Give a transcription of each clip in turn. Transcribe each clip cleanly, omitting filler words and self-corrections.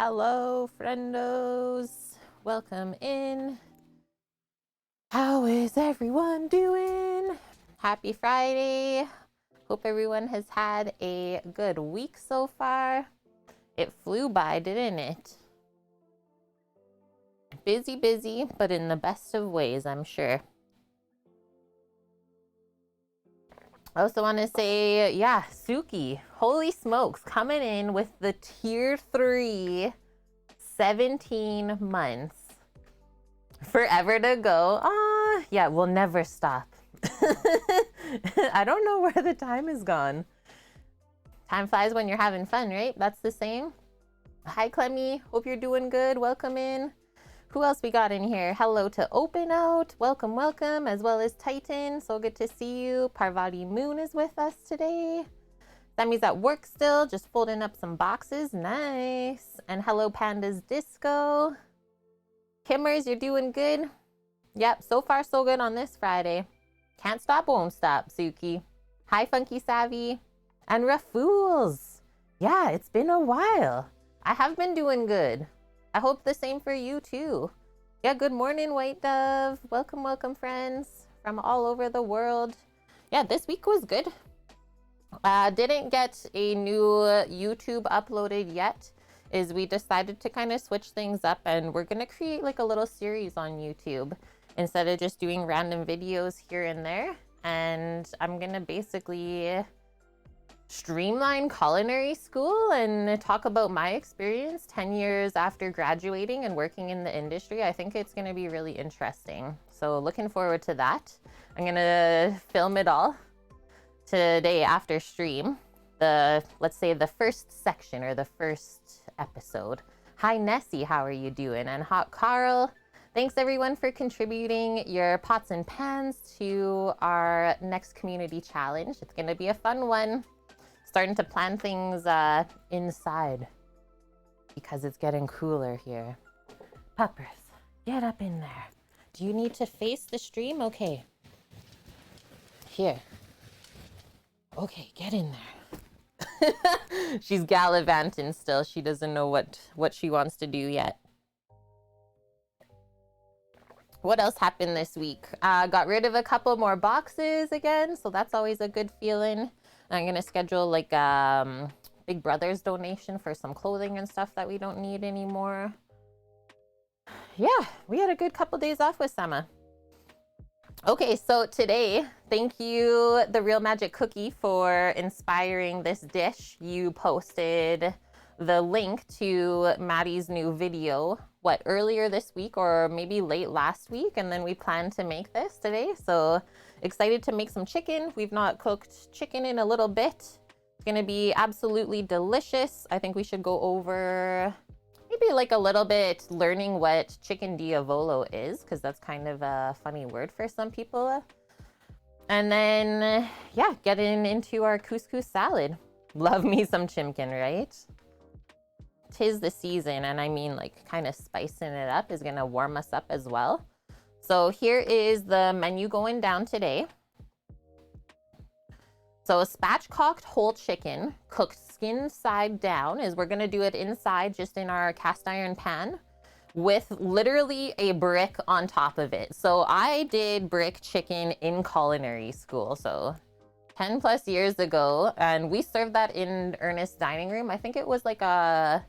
Hello, friendos. Welcome in. How is everyone doing? Happy Friday. Hope everyone has had a good week so far. It flew by, didn't it? Busy, but in the best of ways, I'm sure. I also want to say, yeah, Suki, holy smokes, coming in with the tier 3, 17 months. Forever to go. Ah, yeah, we'll never stop. I don't know where the time is gone. Time flies when you're having fun, right? That's the same. Hi, Clemmy. Hope you're doing good. Welcome in. Who else we got in here? Hello to Open Out. Welcome, welcome, as well as Titan. So good to see you. Parvati Moon is with us today. Sammy's at work still, just folding up some boxes. Nice. And hello, Pandas Disco. Kimmers, you're doing good? Yep, so far so good on this Friday. Can't stop, won't stop, Suki. Hi, Funky Savvy. And Rafools. Yeah, it's been a while. I have been doing good. I hope the same for you too. Yeah, good morning, White Dove. Welcome, welcome, friends from all over the world. Yeah, this week was good. Didn't get a new YouTube uploaded yet, is we decided to kind of switch things up, and we're gonna create like a little series on YouTube instead of just doing random videos here and there. And I'm gonna basically streamline culinary school and talk about my experience 10 years after graduating and working in the industry. I think it's gonna be really interesting. So looking forward to that. I'm gonna film it all today after stream. Let's say the first section or the first episode. Hi Nessie, how are you doing? And Hot Carl, thanks everyone for contributing your pots and pans to our next community challenge. It's gonna be a fun one. Starting to plan things inside because it's getting cooler here. Peppers, get up in there. Do you need to face the stream? Okay. Here. Okay, get in there. She's gallivanting still. She doesn't know what she wants to do yet. What else happened this week? Got rid of a couple more boxes again, so that's always a good feeling. I'm gonna schedule like Big Brother's donation for some clothing and stuff that we don't need anymore. Yeah, we had a good couple days off with Sama. Okay, so today, thank you, The Real Magic Cookie, for inspiring this dish. You posted the link to Maddie's new video, earlier this week or maybe late last week, and then we plan to make this today. So excited to make some chicken. We've not cooked chicken in a little bit. It's gonna be absolutely delicious. I think we should go over maybe like a little bit learning what Chicken Diavolo is, because that's kind of a funny word for some people. And then, yeah, getting into our Couscous Salad. Love me some chimkin, right? 'Tis the season, and I mean like kind of spicing it up is gonna warm us up as well. So here is the menu going down today. So a spatchcocked whole chicken, cooked skin side down, is we're gonna do it inside just in our cast iron pan with literally a brick on top of it. So I did brick chicken in culinary school, so 10 plus years ago, and we served that in Ernest's dining room. I think it was like a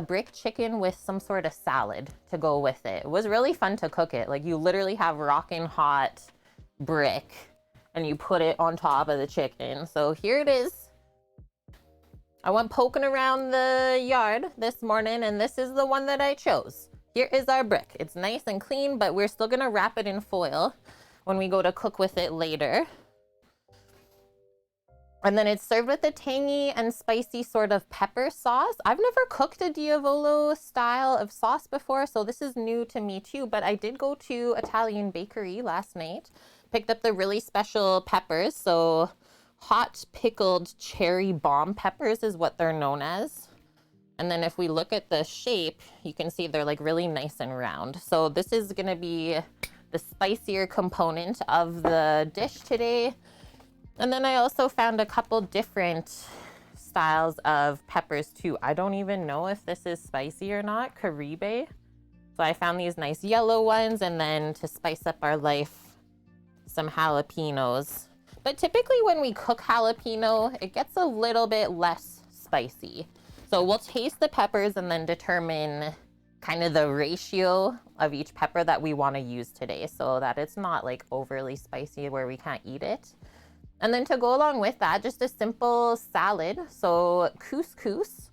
brick chicken with some sort of salad to go with it. It was really fun to cook it. Like you literally have rocking hot brick and you put it on top of the chicken. So here it is. I went poking around the yard this morning, and this is the one that I chose. Here is our brick. It's nice and clean, but we're still gonna wrap it in foil when we go to cook with it later. And then it's served with a tangy and spicy sort of pepper sauce. I've never cooked a Diavolo style of sauce before, so this is new to me too, but I did go to Italian Bakery last night, picked up the really special peppers. So hot pickled cherry bomb peppers is what they're known as. And then if we look at the shape, you can see they're like really nice and round. So this is gonna be the spicier component of the dish today. And then I also found a couple different styles of peppers too. I don't even know if this is spicy or not. Caribe. So I found these nice yellow ones, and then to spice up our life, some jalapenos. But typically when we cook jalapeno, it gets a little bit less spicy. So we'll taste the peppers and then determine kind of the ratio of each pepper that we want to use today, so that it's not like overly spicy where we can't eat it. And then to go along with that, just a simple salad. So couscous.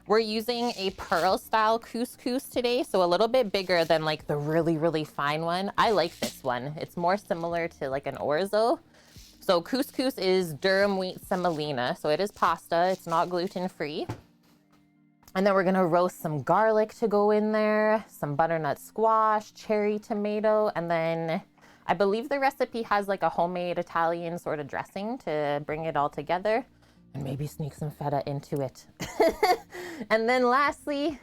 We're using a pearl style couscous today, so a little bit bigger than like the really, really fine one. I like this one. It's more similar to like an orzo. So couscous is durum wheat semolina, so it is pasta. It's not gluten-free. And then we're gonna roast some garlic to go in there, some butternut squash, cherry tomato, and then I believe the recipe has like a homemade Italian sort of dressing to bring it all together, and maybe sneak some feta into it. And then lastly,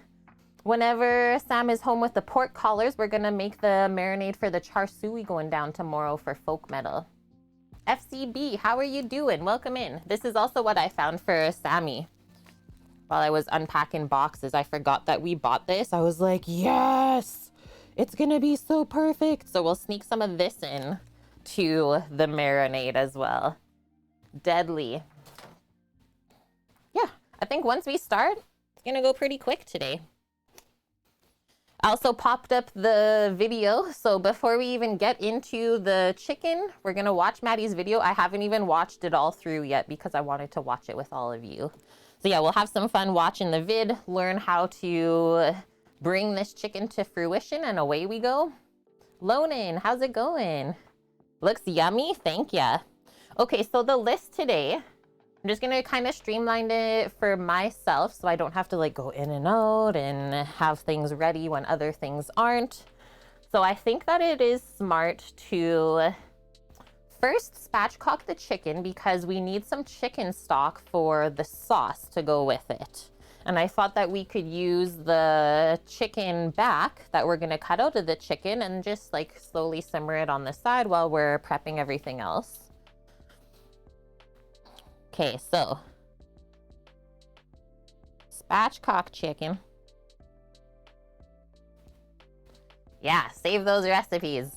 whenever Sam is home with the pork collars, we're gonna make the marinade for the char siu going down tomorrow for folk metal. FCB, how are you doing? Welcome in. This is also what I found for Sammy. While I was unpacking boxes, I forgot that we bought this. I was like, yes, it's gonna be so perfect. So we'll sneak some of this in to the marinade as well. Deadly. Yeah, I think once we start, it's gonna go pretty quick today. I also popped up the video. So before we even get into the chicken, we're gonna watch Maddie's video. I haven't even watched it all through yet because I wanted to watch it with all of you. So yeah, we'll have some fun watching the vid, learn how to bring this chicken to fruition, and away we go. Lonan, how's it going? Looks yummy, thank ya. Okay, so the list today, I'm just gonna kind of streamline it for myself so I don't have to like go in and out and have things ready when other things aren't. So I think that it is smart to first spatchcock the chicken because we need some chicken stock for the sauce to go with it. And I thought that we could use the chicken back that we're gonna cut out of the chicken and just like slowly simmer it on the side while we're prepping everything else. Okay, so spatchcock chicken. Yeah, save those recipes.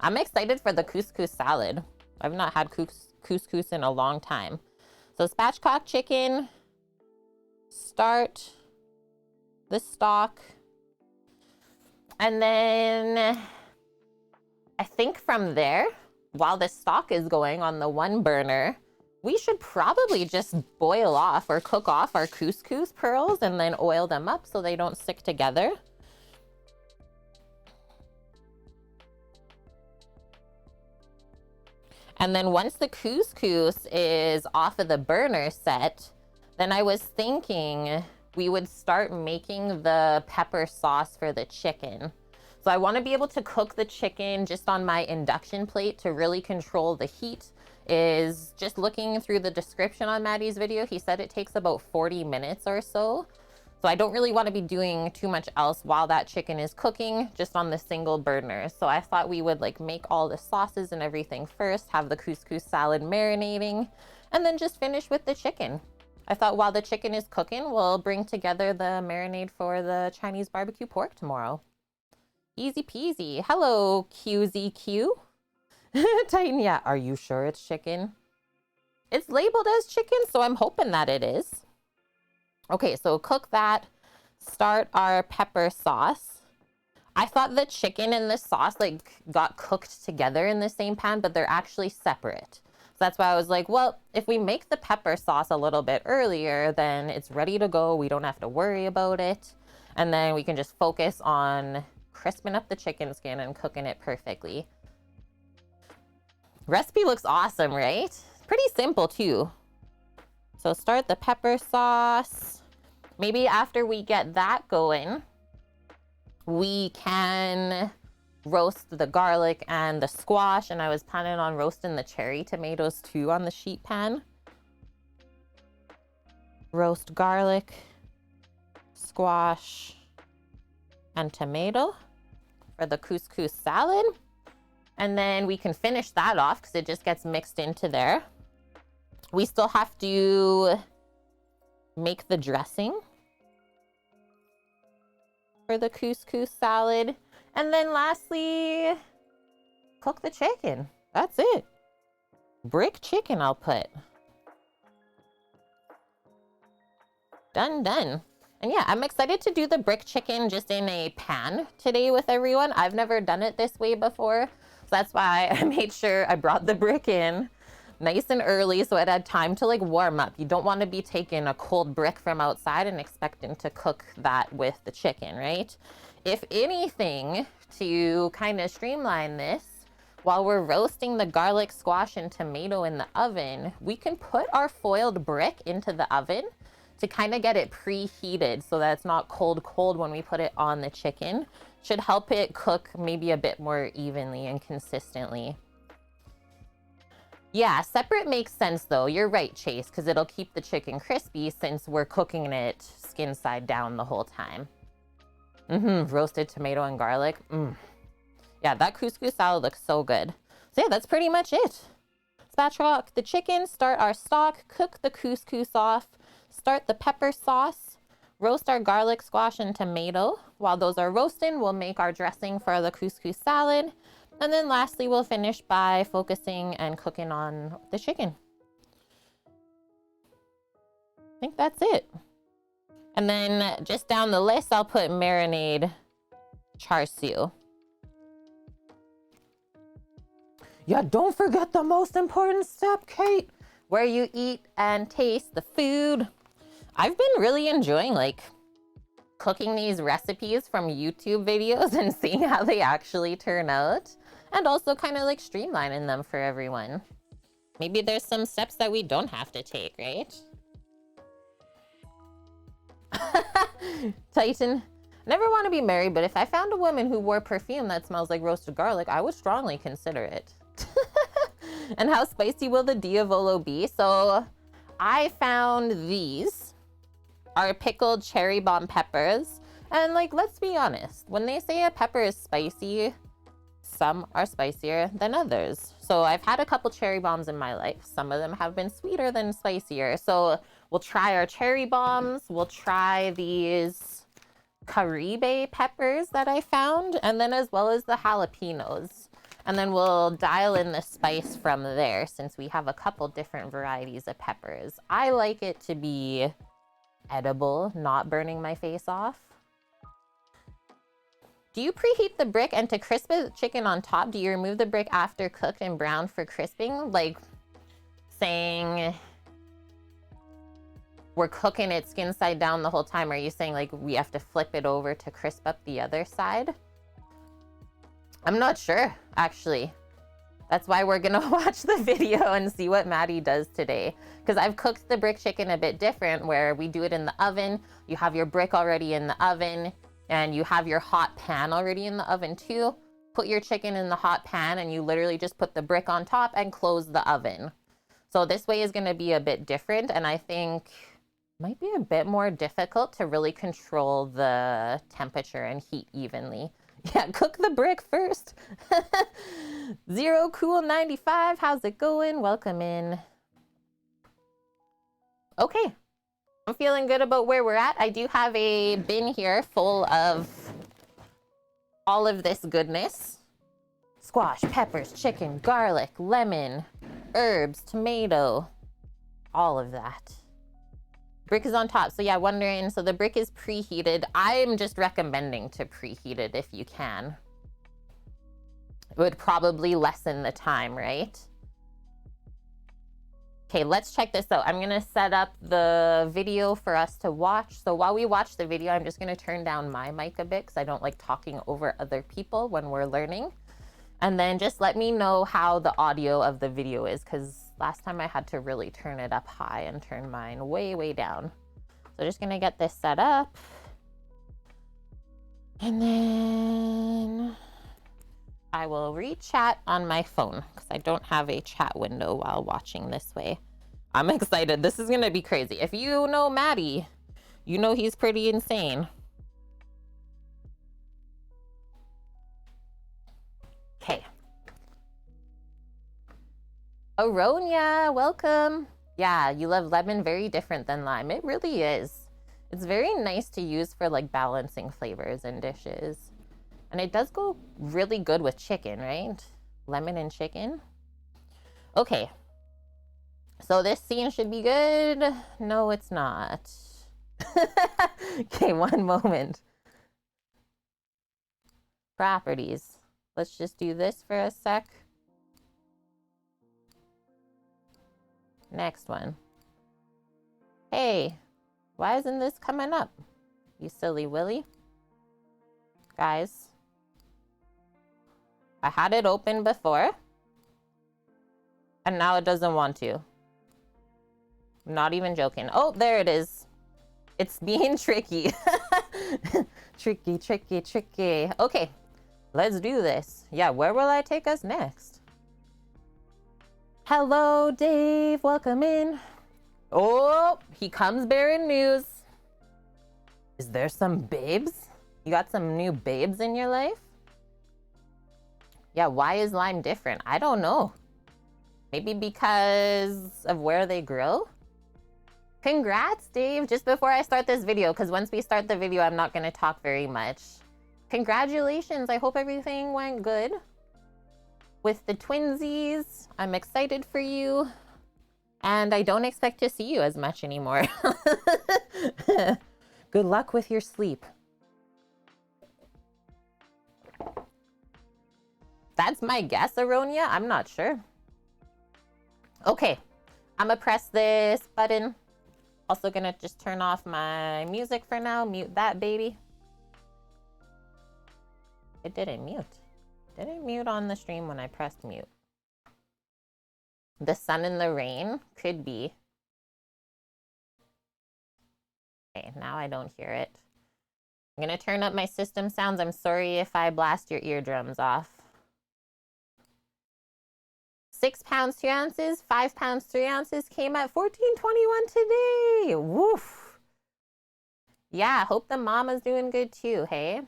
I'm excited for the couscous salad. I've not had couscous in a long time. So spatchcock chicken, start the stock, and then I think from there, while the stock is going on the one burner, we should probably just boil off or cook off our couscous pearls and then oil them up so they don't stick together. And then once the couscous is off of the burner set, then I was thinking we would start making the pepper sauce for the chicken. So I want to be able to cook the chicken just on my induction plate to really control the heat. Is just looking through the description on Maddie's video, he said it takes about 40 minutes or so. So I don't really want to be doing too much else while that chicken is cooking, just on the single burner. So I thought we would like make all the sauces and everything first, have the couscous salad marinating, and then just finish with the chicken. I thought while the chicken is cooking, we'll bring together the marinade for the Chinese barbecue pork tomorrow. Easy peasy. Hello, QZQ. Tanya, are you sure it's chicken? It's labeled as chicken, so I'm hoping that it is. Okay, so cook that, start our pepper sauce. I thought the chicken and the sauce like got cooked together in the same pan, but they're actually separate. So that's why I was like, well, if we make the pepper sauce a little bit earlier, then it's ready to go. We don't have to worry about it. And then we can just focus on crisping up the chicken skin and cooking it perfectly. Recipe looks awesome, right? Pretty simple too. So start the pepper sauce. Maybe after we get that going, we can roast the garlic and the squash. And I was planning on roasting the cherry tomatoes too on the sheet pan. Roast garlic, squash, and tomato for the couscous salad. And then we can finish that off because it just gets mixed into there. We still have to make the dressing for the couscous salad. And then lastly, cook the chicken. That's it. Brick chicken I'll put. Done, done. And yeah, I'm excited to do the brick chicken just in a pan today with everyone. I've never done it this way before. So that's why I made sure I brought the brick in nice and early so it had time to like warm up. You don't want to be taking a cold brick from outside and expecting to cook that with the chicken, right? If anything, to kind of streamline this, while we're roasting the garlic, squash, and tomato in the oven, we can put our foiled brick into the oven to kind of get it preheated so that it's not cold when we put it on the chicken. Should help it cook maybe a bit more evenly and consistently. Yeah, separate makes sense though. You're right, Chase, because it'll keep the chicken crispy since we're cooking it skin side down the whole time. Roasted tomato and garlic. Yeah, that couscous salad looks so good. So yeah, that's pretty much it. Spatchcock the chicken, start our stock, cook the couscous off, start the pepper sauce, roast our garlic, squash, and tomato. While those are roasting, we'll make our dressing for the couscous salad. And then lastly, we'll finish by focusing and cooking on the chicken. I think that's it. And then just down the list, I'll put marinade char siu. Yeah, don't forget the most important step, Kate, where you eat and taste the food. I've been really enjoying like cooking these recipes from YouTube videos and seeing how they actually turn out, and also kind of like streamlining them for everyone. Maybe there's some steps that we don't have to take, right? Titan, never want to be married, but if I found a woman who wore perfume that smells like roasted garlic, I would strongly consider it. And how spicy will the Diavolo be? So I found these are pickled cherry bomb peppers. And like, let's be honest, when they say a pepper is spicy, some are spicier than others. So I've had a couple cherry bombs in my life. Some of them have been sweeter than spicier. So we'll try our cherry bombs. We'll try these Caribe peppers that I found, and then as well as the jalapenos. And then we'll dial in the spice from there since we have a couple different varieties of peppers. I like it to be edible, not burning my face off. Do you preheat the brick, and to crisp the chicken on top, do you remove the brick after cooked and browned for crisping? Like saying we're cooking it skin side down the whole time. Are you saying like we have to flip it over to crisp up the other side? I'm not sure, actually. That's why we're gonna watch the video and see what Matty does today. Because I've cooked the brick chicken a bit different, where we do it in the oven. You have your brick already in the oven, and you have your hot pan already in the oven too. Put your chicken in the hot pan, and you literally just put the brick on top and close the oven. So this way is gonna be a bit different, and I think might be a bit more difficult to really control the temperature and heat evenly. Yeah, cook the brick first. Zero Cool 95, how's it going? Welcome in. Okay, I'm feeling good about where we're at. I do have a bin here full of all of this goodness. Squash, peppers, chicken, garlic, lemon, herbs, tomato, all of that. Brick is on top. So yeah, wondering, so the brick is preheated. I'm just recommending to preheat it if you can. It would probably lessen the time, right? Okay, let's check this out. I'm gonna set up the video for us to watch. So while we watch the video, I'm just gonna turn down my mic a bit because I don't like talking over other people when we're learning. And then just let me know how the audio of the video is, because last time I had to really turn it up high and turn mine way, way down. So just gonna get this set up. And then I will read chat on my phone because I don't have a chat window while watching this way. I'm excited. This is gonna be crazy. If you know Matty, you know he's pretty insane. Okay. Aronia, welcome. Yeah, you love lemon, very different than lime. It really is. It's very nice to use for like balancing flavors in dishes. And it does go really good with chicken, right? Lemon and chicken. Okay. So this scene should be good. No, it's not. Okay, one moment. Properties. Let's just do this for a sec. Next one. Hey, why isn't this coming up? You silly Willy. Guys. I had it open before. And now it doesn't want to. I'm not even joking. Oh, there it is. It's being tricky. Tricky, tricky, tricky. Okay, let's do this. Yeah, where will I take us next? Hello, Dave. Welcome in. Oh, he comes bearing news. Is there some babes? You got some new babes in your life? Yeah, why is lime different? I don't know. Maybe because of where they grow? Congrats, Dave. Just before I start this video, because once we start the video, I'm not going to talk very much. Congratulations. I hope everything went good with the twinsies. I'm excited for you. And I don't expect to see you as much anymore. Good luck with your sleep. That's my guess, Aronia. I'm not sure. Okay, I'm gonna press this button. Also gonna just turn off my music for now. Mute that baby. It didn't mute. Didn't mute on the stream when I pressed mute. The sun and the rain could be. Okay, now I don't hear it. I'm gonna turn up my system sounds. I'm sorry if I blast your eardrums off. 6 pounds, 2 ounces, 5 pounds, 3 ounces came at $14.21 today. Woof. Yeah, hope the mama's doing good too, hey?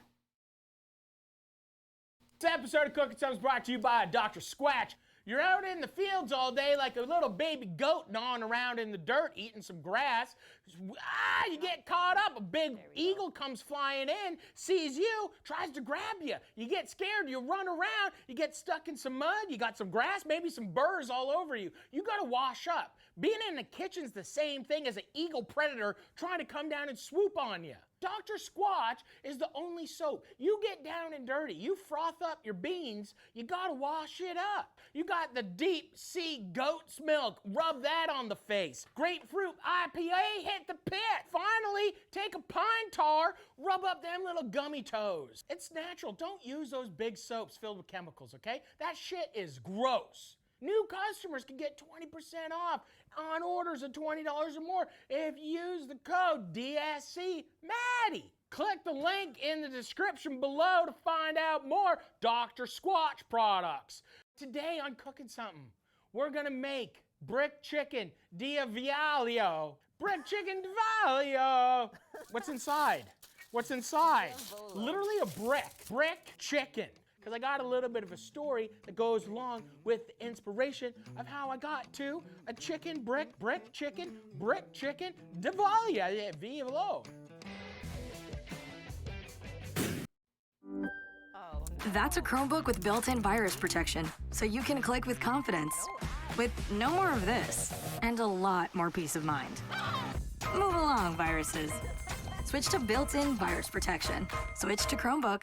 This episode of Cooking Something is brought to you by Dr. Squatch. You're out in the fields all day like a little baby goat gnawing around in the dirt eating some grass. You get caught up. A big eagle comes flying in, sees you, tries to grab you. You get scared, you run around, you get stuck in some mud, you got some grass, maybe some burrs all over you. You gotta wash up. Being in the kitchen's the same thing as an eagle predator trying to come down and swoop on you. Dr. Squatch is the only soap. You get down and dirty, you froth up your beans, you gotta wash it up. You got the deep sea goat's milk, rub that on the face. Grapefruit IPA, hit the pit. Finally, take a pine tar, rub up them little gummy toes. It's natural, don't use those big soaps filled with chemicals, okay? That shit is gross. New customers can get 20% off on orders of $20 or more if you use the code DSC Matty. Click the link in the description below to find out more Dr. Squatch products. Today on Cooking Something, we're gonna make brick chicken Diavolo. Brick chicken Diavolo. What's inside? What's inside? Literally a brick. Brick chicken. Because I got a little bit of a story that goes along with the inspiration of how I got to a chicken brick chicken Diavolo. That's a Chromebook with built-in virus protection, so you can click with confidence. With no more of this, and a lot more peace of mind. Move along, viruses. Switch to built-in virus protection. Switch to Chromebook.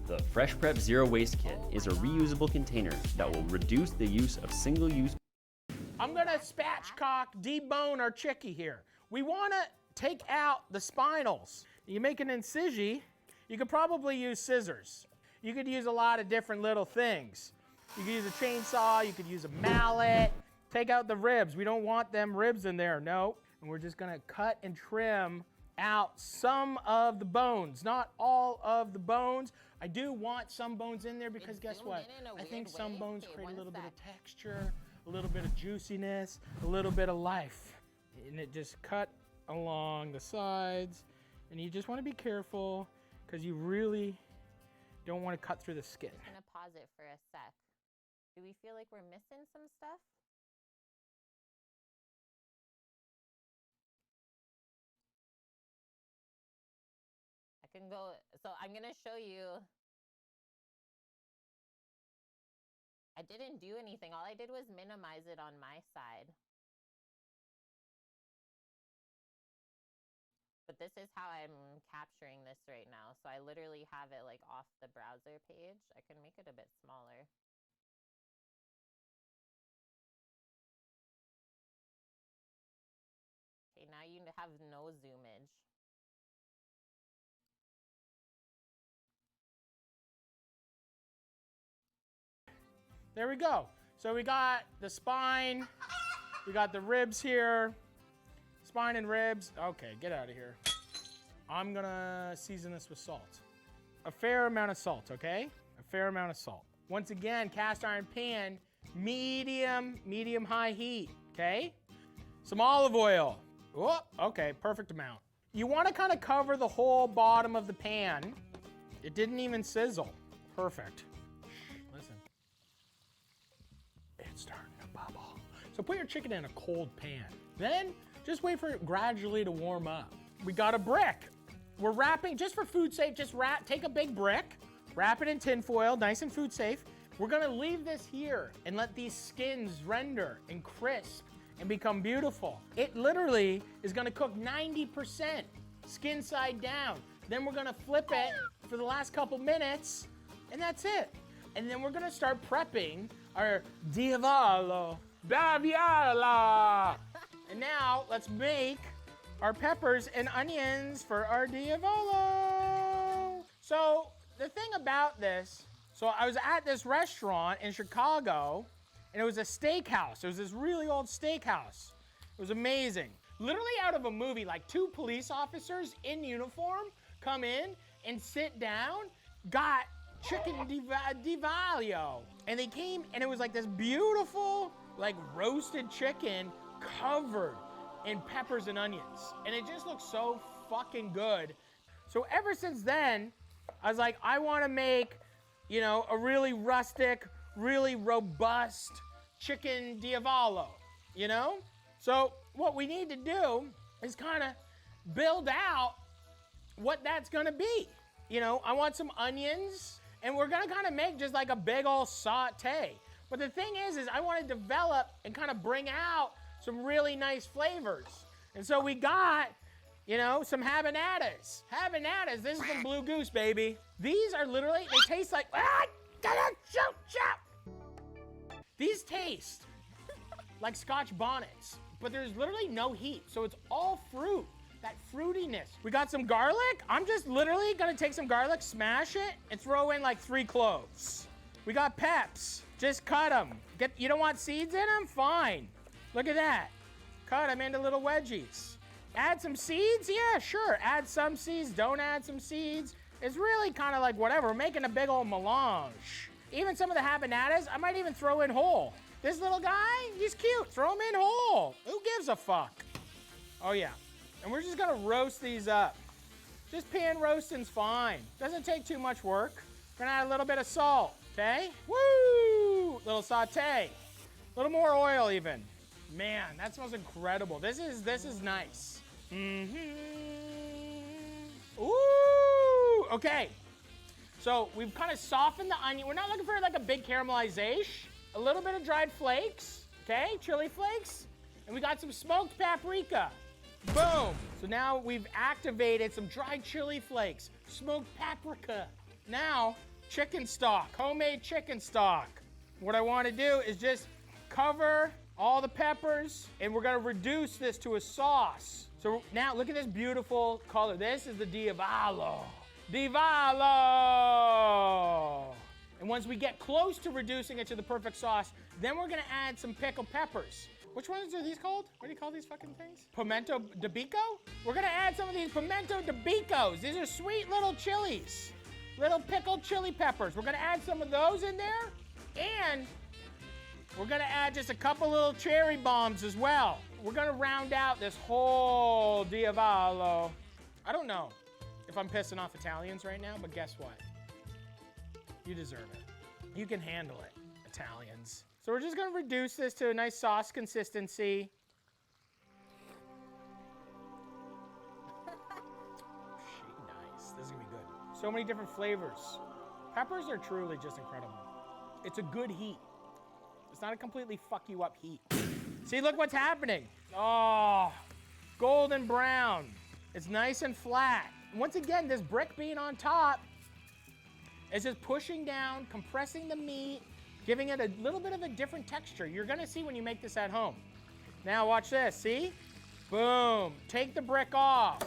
The Fresh Prep Zero Waste Kit is a reusable container that will reduce the use of single-use. I'm gonna spatchcock, debone our chickie here. We wanna take out the spinals. You make an incision, you could probably use scissors. You could use a lot of different little things. You could use a chainsaw, you could use a mallet. Take out the ribs. We don't want them ribs in there, no. And we're just gonna cut and trim out some of the bones, not all of the bones. I do want some bones in there because guess what? I think some bones create a little bit of texture, a little bit of juiciness, a little bit of life. And it just cut along the sides. And you just want to be careful because you really don't want to cut through the skin. I'm gonna pause it for a sec. Do we feel like we're missing some stuff? can go, so I'm gonna show you. I didn't do anything. All I did was minimize it on my side. But this is how I'm capturing this right now. So I literally have it like off the browser page. I can make it a bit smaller. Okay, now you have no zoomage. There we go. So we got the spine, we got the ribs here, spine and ribs. Okay, get out of here. I'm gonna season this with salt. A fair amount of salt, okay? A fair amount of salt. Once again, cast iron pan, medium high heat, okay? Some olive oil. Oh, okay, perfect amount. You wanna kinda cover the whole bottom of the pan. It didn't even sizzle. Perfect. Listen. It's starting to bubble. So put your chicken in a cold pan. Then just wait for it gradually to warm up. We got a brick. We're wrapping, just for food safe, take a big brick, wrap it in tin foil, nice and food safe. We're gonna leave this here and let these skins render and crisp and become beautiful. It literally is gonna cook 90% skin side down. Then we're gonna flip it for the last couple minutes, and that's it. And then we're gonna start prepping our Diavolo. And now let's make our peppers and onions for our Diavolo. So the thing about this, so I was at this restaurant in Chicago, and it was a steakhouse. It was this really old steakhouse. It was amazing. Literally out of a movie, like 2 police officers in uniform come in and sit down, got Chicken Diavolo. And they came, and it was like this beautiful, like roasted chicken covered in peppers and onions. And it just looked so fucking good. So ever since then, I was like, I wanna make, you know, a really rustic, really robust Chicken Diavolo, you know? So what we need to do is kinda build out what that's gonna be. You know, I want some onions, and we're gonna kinda make just like a big old saute. But the thing is I wanna develop and kinda bring out some really nice flavors. And so we got, you know, some habaneros. Habaneros, this is some Blue Goose, baby. These are literally, they taste like, these taste like Scotch bonnets, but there's literally no heat, so it's all fruit, that fruitiness. We got some garlic. I'm just literally gonna take some garlic, smash it, and throw in like 3 cloves. We got peps, just cut them. You don't want seeds in them? Fine. Look at that. Cut them into little wedgies. Add some seeds? Yeah, sure. Add some seeds, don't add some seeds. It's really kind of like whatever. We're making a big old melange. Even some of the habaneros, I might even throw in whole. This little guy, he's cute. Throw him in whole. Who gives a fuck? Oh yeah. And we're just gonna roast these up. Just pan roasting's fine. Doesn't take too much work. We're gonna add a little bit of salt, okay? Woo! Little saute. A little more oil even. Man, that smells incredible. This is nice. Ooh, okay. So we've kind of softened the onion. We're not looking for like a big caramelization. A little bit of dried flakes, okay? Chili flakes. And we got some smoked paprika. Boom. So now we've activated some dried chili flakes, smoked paprika. Now, chicken stock, homemade chicken stock. What I want to do is just cover all the peppers, and we're gonna reduce this to a sauce. So now look at this beautiful color. This is the Diavolo. Diavolo! And once we get close to reducing it to the perfect sauce, then we're gonna add some pickled peppers. Which ones are these called? What do you call these fucking things? Pimento de pico? We're gonna add some of these pimento de picos. These are sweet little chilies. Little pickled chili peppers. We're gonna add some of those in there, and we're gonna add just a couple little cherry bombs as well. We're gonna round out this whole Diavolo. I don't know if I'm pissing off Italians right now, but guess what? You deserve it. You can handle it, Italians. So we're just gonna reduce this to a nice sauce consistency. Nice, this is gonna be good. So many different flavors. Peppers are truly just incredible. It's a good heat. It's not a completely fuck you up heat. See, look what's happening. Oh, golden brown. It's nice and flat. Once again, this brick being on top is just pushing down, compressing the meat, giving it a little bit of a different texture. You're gonna see when you make this at home. Now watch this, see? Boom, take the brick off.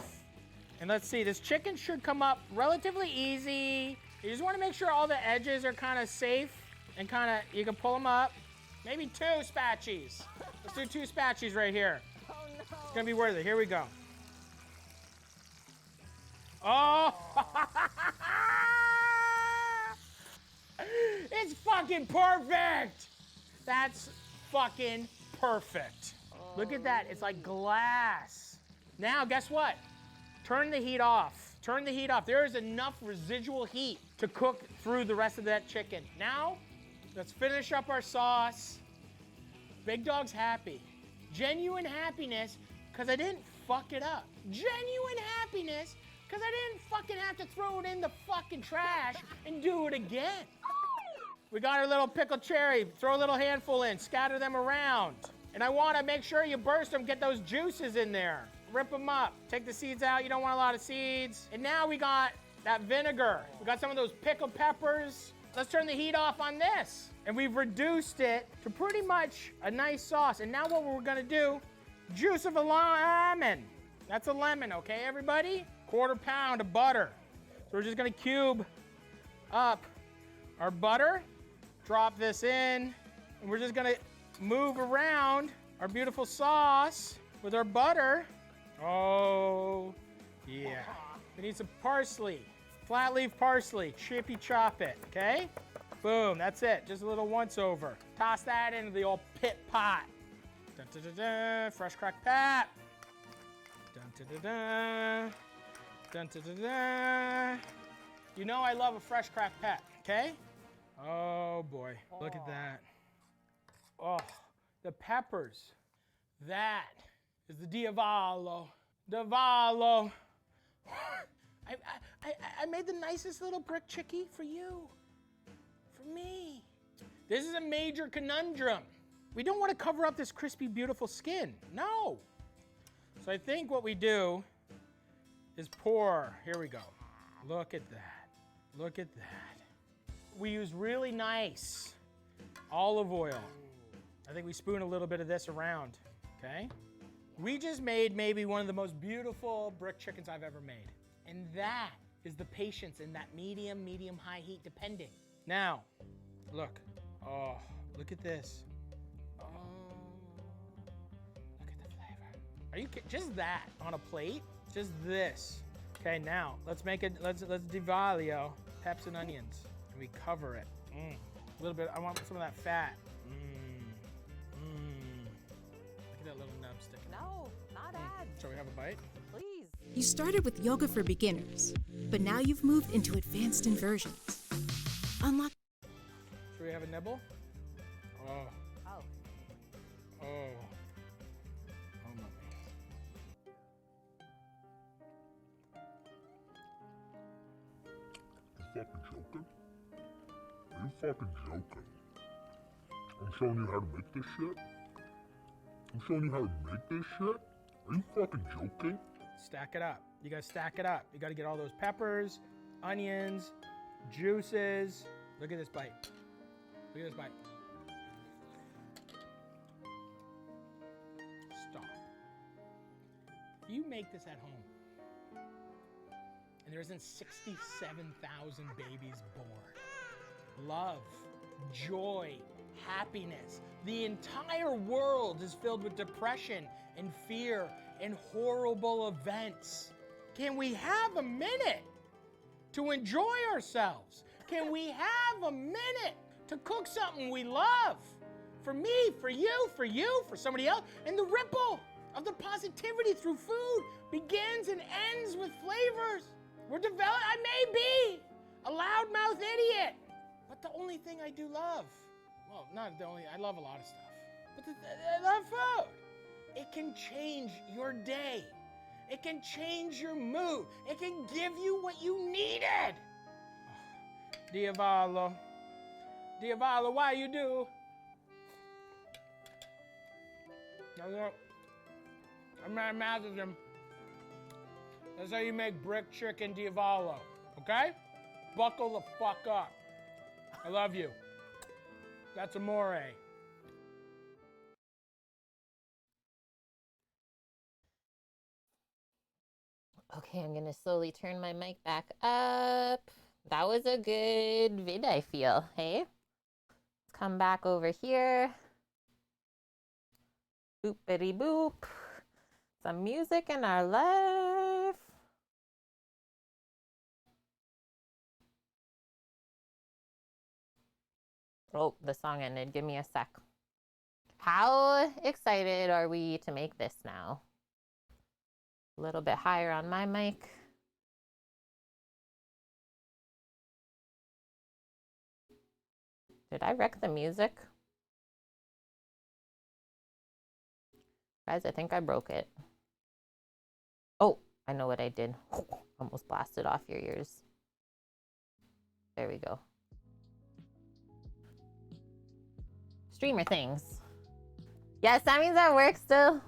And let's see, this chicken should come up relatively easy. You just wanna make sure all the edges are kind of safe and you can pull them up. Maybe 2 spatchies. Let's do 2 spatchies right here. Oh no. It's gonna be worth it, here we go. Oh! It's fucking perfect! That's fucking perfect. Look at that, it's like glass. Now, guess what? Turn the heat off. Turn the heat off. There is enough residual heat to cook through the rest of that chicken. Now, let's finish up our sauce. Big Dog's happy. Genuine happiness, because I didn't fuck it up. Genuine happiness, because I didn't fucking have to throw it in the fucking trash and do it again. We got our little pickled cherry. Throw a little handful in, scatter them around. And I want to make sure you burst them, get those juices in there. Rip them up, take the seeds out. You don't want a lot of seeds. And now we got that vinegar. We got some of those pickled peppers. Let's turn the heat off on this. And we've reduced it to pretty much a nice sauce. And now what we're gonna do, juice of a lemon. That's a lemon, okay, everybody? 1/4 pound of butter. So we're just gonna cube up our butter, drop this in, and we're just gonna move around our beautiful sauce with our butter. Oh, yeah. We need some parsley, flat leaf parsley, chippy chop it, okay? Boom, that's it, just a little once over. Toss that into the old pit pot. Dun, dun, dun, dun. Fresh cracked pap. Dun, dun, dun, dun. Dun, dun, dun, dun. You know I love a fresh cracked pep, okay? Oh boy, look at that. Oh, the peppers. That is the Diavolo. Diavolo. I made the nicest little brick chickie for you. For me. This is a major conundrum. We don't want to cover up this crispy, beautiful skin. No. So I think what we do is pour. Here we go. Look at that. Look at that. We use really nice olive oil. I think we spoon a little bit of this around, okay? We just made maybe one of the most beautiful brick chickens I've ever made. And that is the patience in that medium, high heat, depending. Now, look. Oh, look at this. Oh, look at the flavor. Are you kidding? Just that on a plate? Just this. Okay, now, let's make it, let's Divalio, peps and onions. And we cover it. A little bit, I want some of that fat. Look at that little nub sticking out. No, not ads. Shall we have a bite? Please. You started with yoga for beginners, but now you've moved into advanced inversions. Unlock. Should we have a nibble? Oh. Oh. Oh. Oh, my. You fucking joking? Are you fucking joking? I'm showing you how to make this shit? I'm showing you how to make this shit? Are you fucking joking? Stack it up. You gotta stack it up. You gotta get all those peppers, onions, juices. Look at this bite. Look at this bite. Stop. If you make this at home, and there isn't 67,000 babies born, love, joy, happiness, the entire world is filled with depression and fear and horrible events. Can we have a minute to enjoy ourselves? Can we have a minute to cook something we love? For me, for you, for somebody else. And the ripple of the positivity through food begins and ends with flavors. I may be a loudmouth idiot, but the only thing I do love, well, not the only, I love a lot of stuff, but I love food. It can change your day. It can change your mood. It can give you what you needed. Diavolo. Diavolo, why you do? I'm Matty Matheson. That's how you make brick chicken Diavolo, okay? Buckle the fuck up. I love you. That's amore. Okay, I'm gonna slowly turn my mic back up. That was a good vid, I feel. Hey? Let's come back over here. Boopity boop. Some music in our life. Oh, the song ended. Give me a sec. How excited are we to make this now? A little bit higher on my mic. Did I wreck the music? Guys, I think I broke it. Oh, I know what I did. Almost blasted off your ears. There we go. Streamer things. Yes, that means at work still.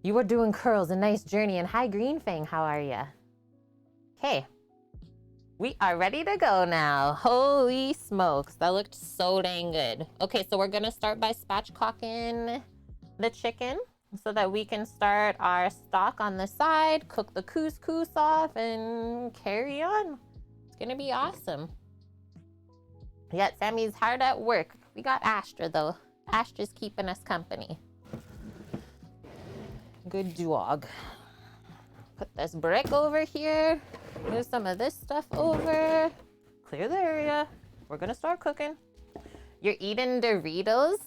You were doing curls, a nice journey, and hi Green Fang, how are ya? Okay, we are ready to go now. Holy smokes, that looked so dang good. Okay, so we're gonna start by spatchcocking the chicken so that we can start our stock on the side, cook the couscous off, and carry on. It's gonna be awesome. Yeah, Sammy's hard at work. We got Astra though. Astra's keeping us company. Good dog. Put this brick over here. Move some of this stuff over. Clear the area. We're gonna start cooking. You're eating Doritos?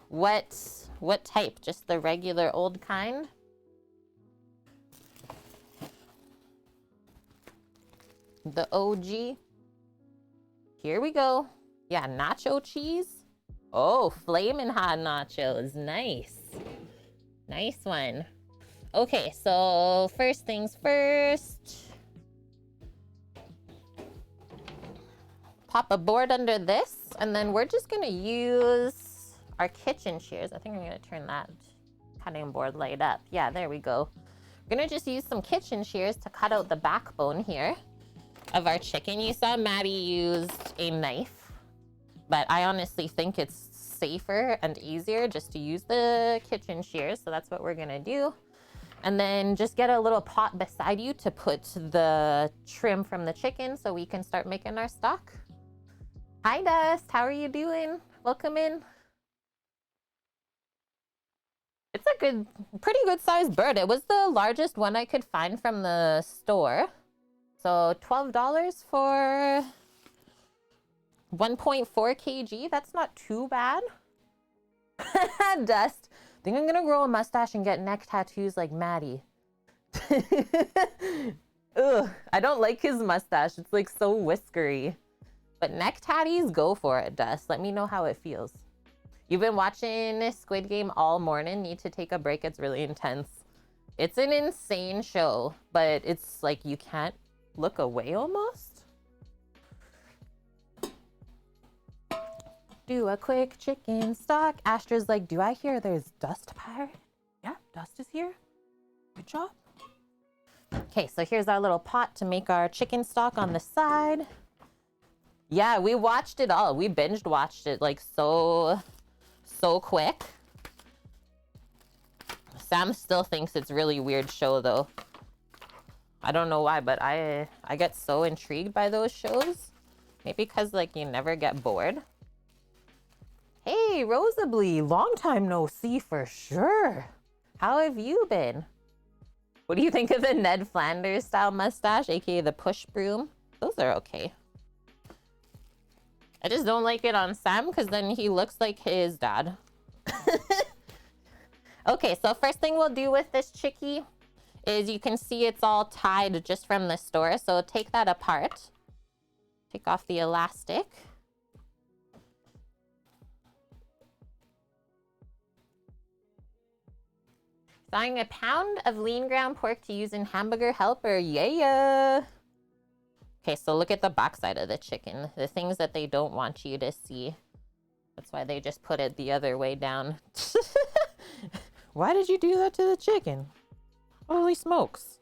What type? Just the regular old kind? The OG? Here we go. Yeah, nacho cheese. Oh, flaming hot nachos. Nice. Nice one. Okay, so first things first. Pop a board under this, and then we're just gonna use our kitchen shears. I think I'm gonna turn that cutting board light up. Yeah, there we go. We're gonna just use some kitchen shears to cut out the backbone here of our chicken. You saw Maddie used a knife, but I honestly think it's safer and easier just to use the kitchen shears, so that's what we're gonna do. And then just get a little pot beside you to put the trim from the chicken so we can start making our stock. Hi Dust, how are you doing? Welcome in. It's a good, pretty good sized bird. It was the largest one I could find from the store. So $12 for 1.4 kg. That's not too bad. Dust. I think I'm gonna grow a mustache and get neck tattoos like Maddie. Ugh, I don't like his mustache. It's like so whiskery. But neck tattoos, go for it, Dust. Let me know how it feels. You've been watching Squid Game all morning. Need to take a break. It's really intense. It's an insane show, but it's like you can't look away almost. Do a quick chicken stock. Astra's like, do I hear there's Dust Pirate? Yeah, Dust is here. Good job. Okay, so here's our little pot to make our chicken stock on the side. Yeah, we watched it all. We binged watched it like so quick. Sam still thinks it's really weird show though. I don't know why, but I get so intrigued by those shows. Maybe because like you never get bored. Hey, Rosably, long time no see for sure. How have you been? What do you think of the Ned Flanders style mustache, aka the push broom? Those are okay. I just don't like it on Sam because then he looks like his dad. Okay, so first thing we'll do with this chickie is you can see it's all tied just from the store. So take that apart. Take off the elastic. Buying a pound of lean ground pork to use in hamburger helper. Yeah. Okay, so look at the backside of the chicken. The things that they don't want you to see. That's why they just put it the other way down. Why did you do that to the chicken? Holy smokes.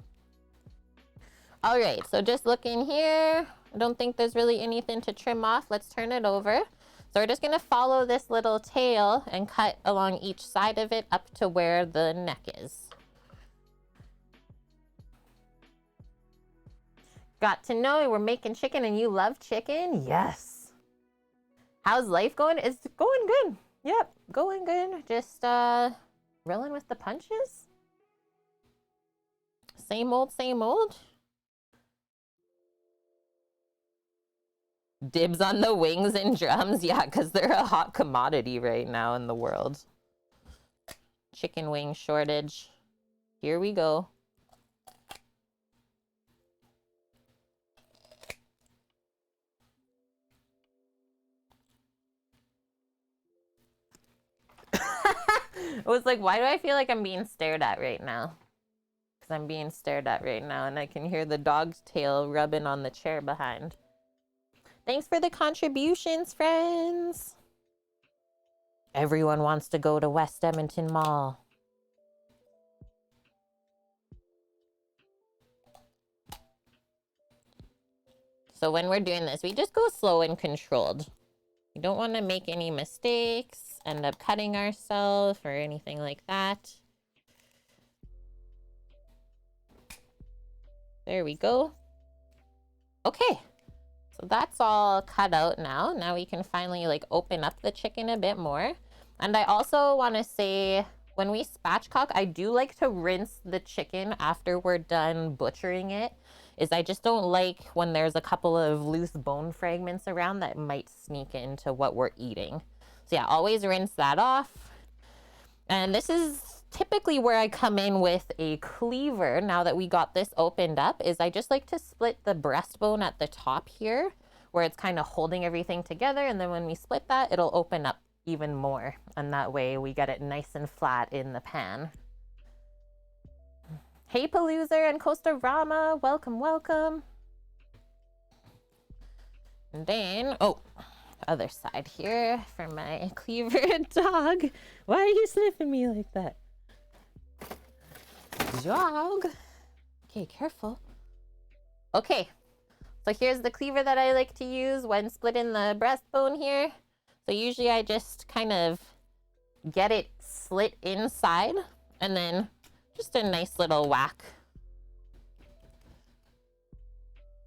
All right, so just looking here. I don't think there's really anything to trim off. Let's turn it over. So we're just gonna follow this little tail and cut along each side of it up to where the neck is. Got to know we're making chicken and you love chicken? Yes. How's life going? It's going good. Yep, going good. Just rolling with the punches. Same old, same old. Dibs on the wings and drums. Yeah, because they're a hot commodity right now in the world. Chicken wing shortage. Here we go. I was like, why do I feel like I'm being stared at right now? Because I'm being stared at right now and I can hear the dog's tail rubbing on the chair behind. Thanks for the contributions, friends. Everyone wants to go to West Edmonton Mall. So when we're doing this, we just go slow and controlled. We don't want to make any mistakes, end up cutting ourselves or anything like that. There we go. Okay. So that's all cut out now. Now we can finally like open up the chicken a bit more. And I also want to say when we spatchcock, I do like to rinse the chicken after we're done butchering it. I just don't like when there's a couple of loose bone fragments around that might sneak into what we're eating. So yeah, always rinse that off. And this is typically where I come in with a cleaver. Now that we got this opened up, I just like to split the breastbone at the top here where it's kind of holding everything together. And then when we split that, it'll open up even more. And that way we get it nice and flat in the pan. Hey Paloozer and Costa Rama, welcome, welcome. And then, oh, other side here for my cleaver dog. Why are you sniffing me like that? Dog. Okay, careful. Okay, so here's the cleaver that I like to use when splitting the breastbone here. So usually I just kind of get it slit inside and then just a nice little whack.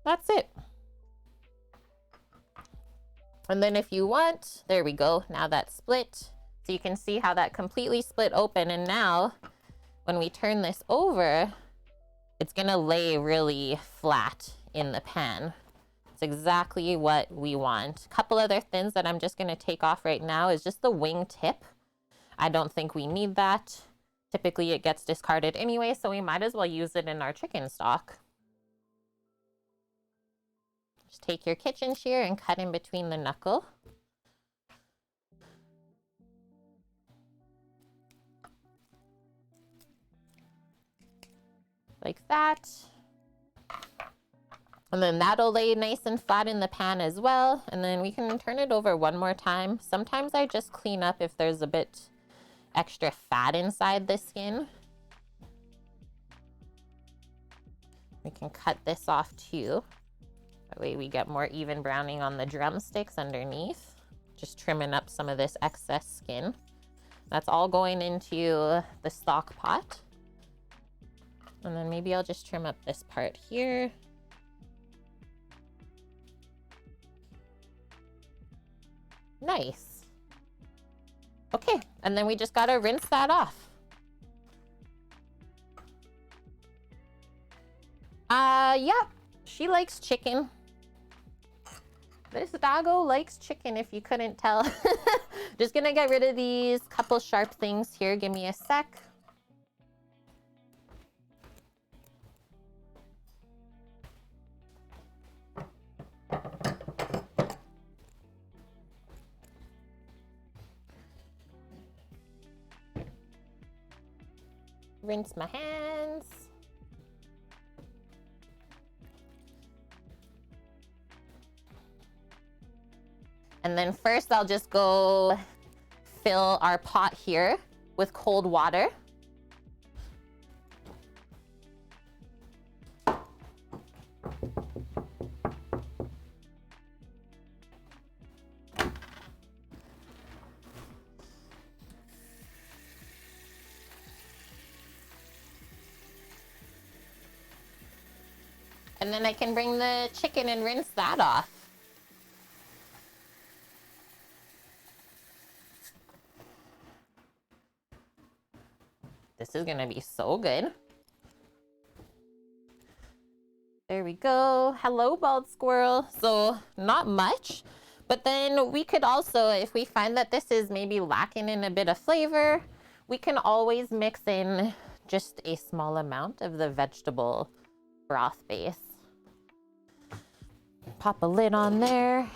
That's it. And then if you want, there we go. Now that's split. So you can see how that completely split open. And now when we turn this over, it's gonna lay really flat in the pan. It's exactly what we want. A couple other things that I'm just gonna take off right now is just the wing tip. I don't think we need that. Typically it gets discarded anyway, so we might as well use it in our chicken stock. Just take your kitchen shear and cut in between the knuckle. Like that. And then that'll lay nice and flat in the pan as well. And then we can turn it over one more time. Sometimes I just clean up if there's a bit extra fat inside the skin. We can cut this off too. That way we get more even browning on the drumsticks underneath. Just trimming up some of this excess skin. That's all going into the stock pot. And then maybe I'll just trim up this part here. Nice. Okay, and then we just gotta rinse that off. Yep, she likes chicken. This doggo likes chicken, if you couldn't tell. Just gonna get rid of these couple sharp things here. Give me a sec. Rinse my hands. And then first I'll just go fill our pot here with cold water. And then I can bring the chicken and rinse that off. This is gonna be so good. There we go. Hello, bald squirrel. So not much, but then we could also, if we find that this is maybe lacking in a bit of flavor, we can always mix in just a small amount of the vegetable broth base. Pop a lid on there.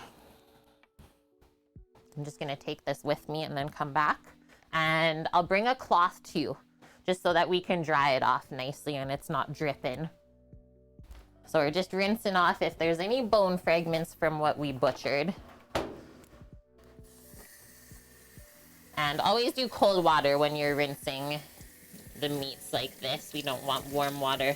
I'm just gonna take this with me and then come back. And I'll bring a cloth too, just so that we can dry it off nicely and it's not dripping. So we're just rinsing off if there's any bone fragments from what we butchered. And always do cold water when you're rinsing the meats like this. We don't want warm water.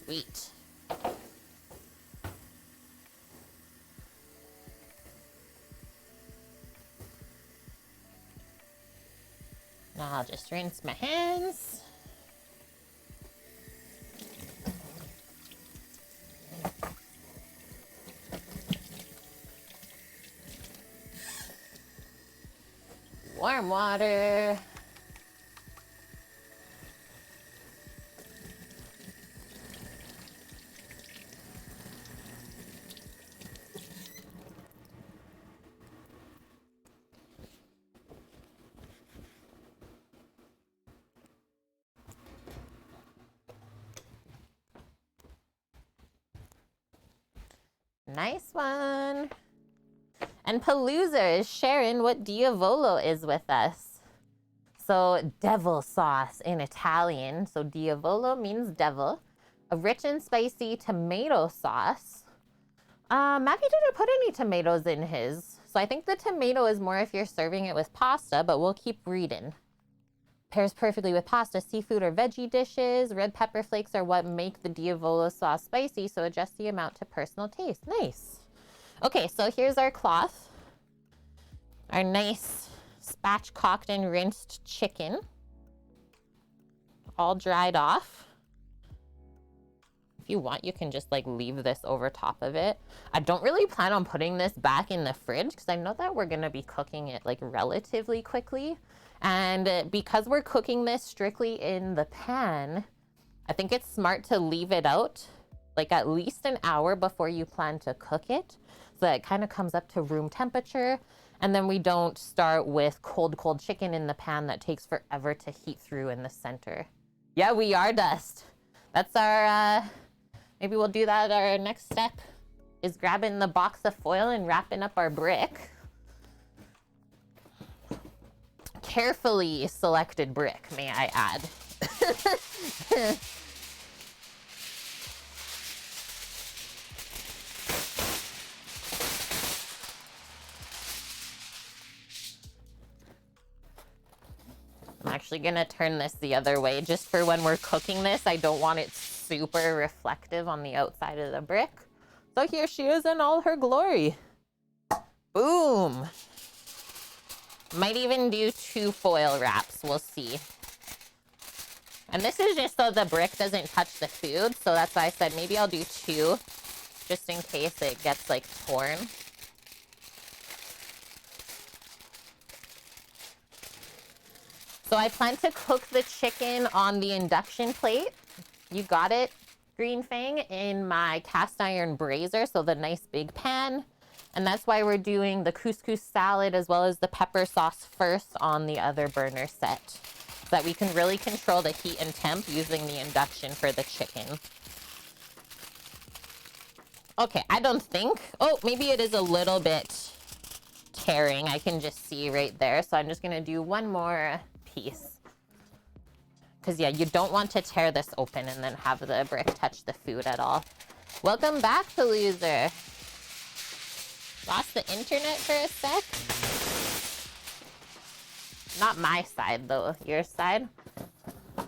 Sweet. Now I'll just rinse my hands. Warm water. Nice one. And Palooza is sharing what Diavolo is with us. So devil sauce in Italian. So Diavolo means devil. A rich and spicy tomato sauce. Matty didn't put any tomatoes in his. So I think the tomato is more if you're serving it with pasta, but we'll keep reading. Pairs perfectly with pasta, seafood, or veggie dishes. Red pepper flakes are what make the Diavolo sauce spicy, so adjust the amount to personal taste. Nice. Okay, so here's our cloth. Our nice spatchcocked and rinsed chicken. All dried off. If you want, you can just like leave this over top of it. I don't really plan on putting this back in the fridge because I know that we're gonna be cooking it like relatively quickly. And because we're cooking this strictly in the pan, I think it's smart to leave it out like at least an hour before you plan to cook it. So that it kind of comes up to room temperature. And then we don't start with cold chicken in the pan that takes forever to heat through in the center. Yeah, we are Dust. That's our, maybe we'll do that. Our next step is grabbing the box of foil and wrapping up our brick. Carefully selected brick, may I add. I'm actually gonna turn this the other way just for when we're cooking this. I don't want it super reflective on the outside of the brick. So here she is in all her glory. Boom. Might even do 2 foil wraps, we'll see. And this is just so the brick doesn't touch the food, so that's why I said maybe I'll do 2, just in case it gets like torn. So I plan to cook the chicken on the induction plate. You got it, Green Fang, in my cast iron brazier, so the nice big pan. And that's why we're doing the couscous salad as well as the pepper sauce first on the other burner set. so that we can really control the heat and temp using the induction for the chicken. Okay, I don't think... Oh, maybe it is a little bit tearing. I can just see right there. So I'm just going to do one more piece. Because, yeah, you don't want to tear this open and then have the brick touch the food at all. Welcome back to Loser. Lost the internet for a sec? Not my side, though. Your side? So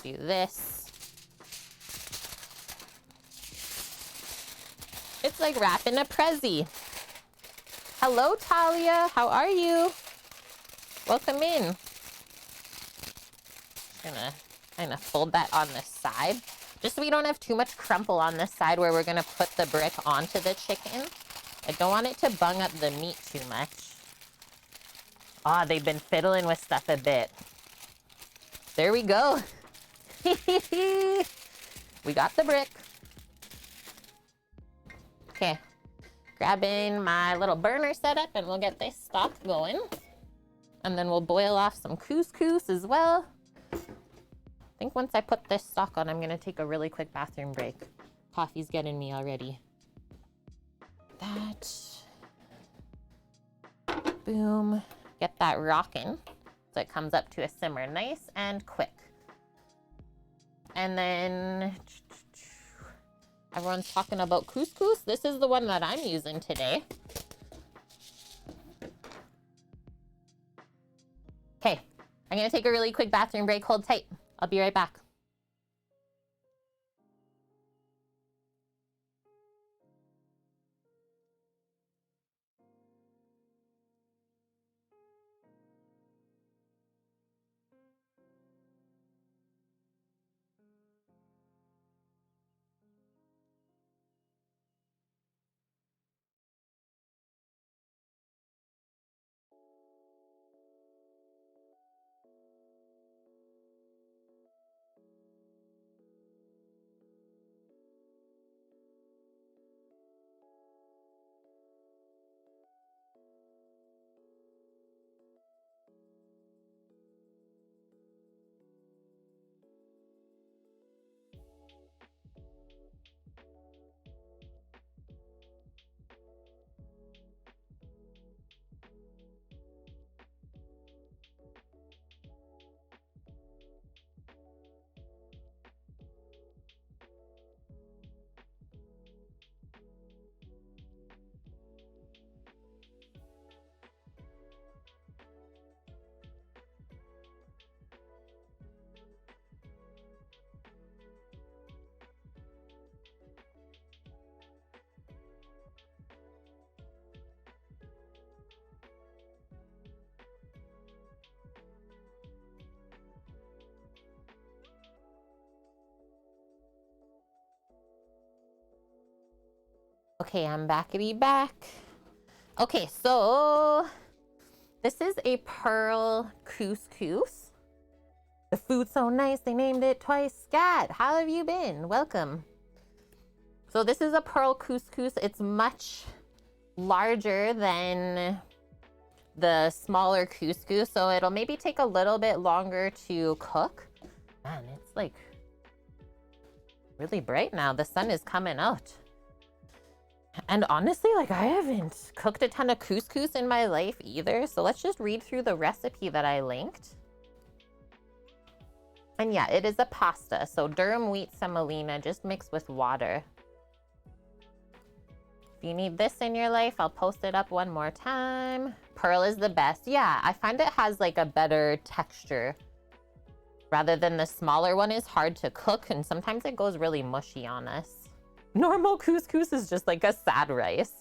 do this. It's like wrapping a Prezi. Hello, Talia. How are you? Welcome in. Gonna kind of fold that on the side, just so we don't have too much crumple on this side where we're gonna put the brick onto the chicken. I don't want it to bung up the meat too much. Ah, they've been fiddling with stuff a bit. There we go. We got the brick. Okay, grabbing my little burner setup and we'll get this stock going. And then we'll boil off some couscous as well. I think once I put this stock on, I'm gonna take a really quick bathroom break. Coffee's getting me already. That. Boom. Get that rocking so it comes up to a simmer nice and quick. And then everyone's talking about couscous. This is the one that I'm using today. Okay, I'm gonna take a really quick bathroom break. Hold tight. I'll be right back. Okay, I'm backity back. Okay, so this is a pearl couscous. The food's so nice, they named it twice. Scat, how have you been? Welcome. So this is a pearl couscous. It's much larger than the smaller couscous, so it'll maybe take a little bit longer to cook. Man, it's like really bright now. The sun is coming out. And honestly, like, I haven't cooked a ton of couscous in my life either. So let's just read through the recipe that I linked. And yeah, it is a pasta. So durum wheat semolina, just mixed with water. If you need this in your life, I'll post it up one more time. Pearl is the best. Yeah, I find it has like a better texture. Rather than the smaller one is hard to cook, and sometimes it goes really mushy on us. Normal couscous is just like a sad rice.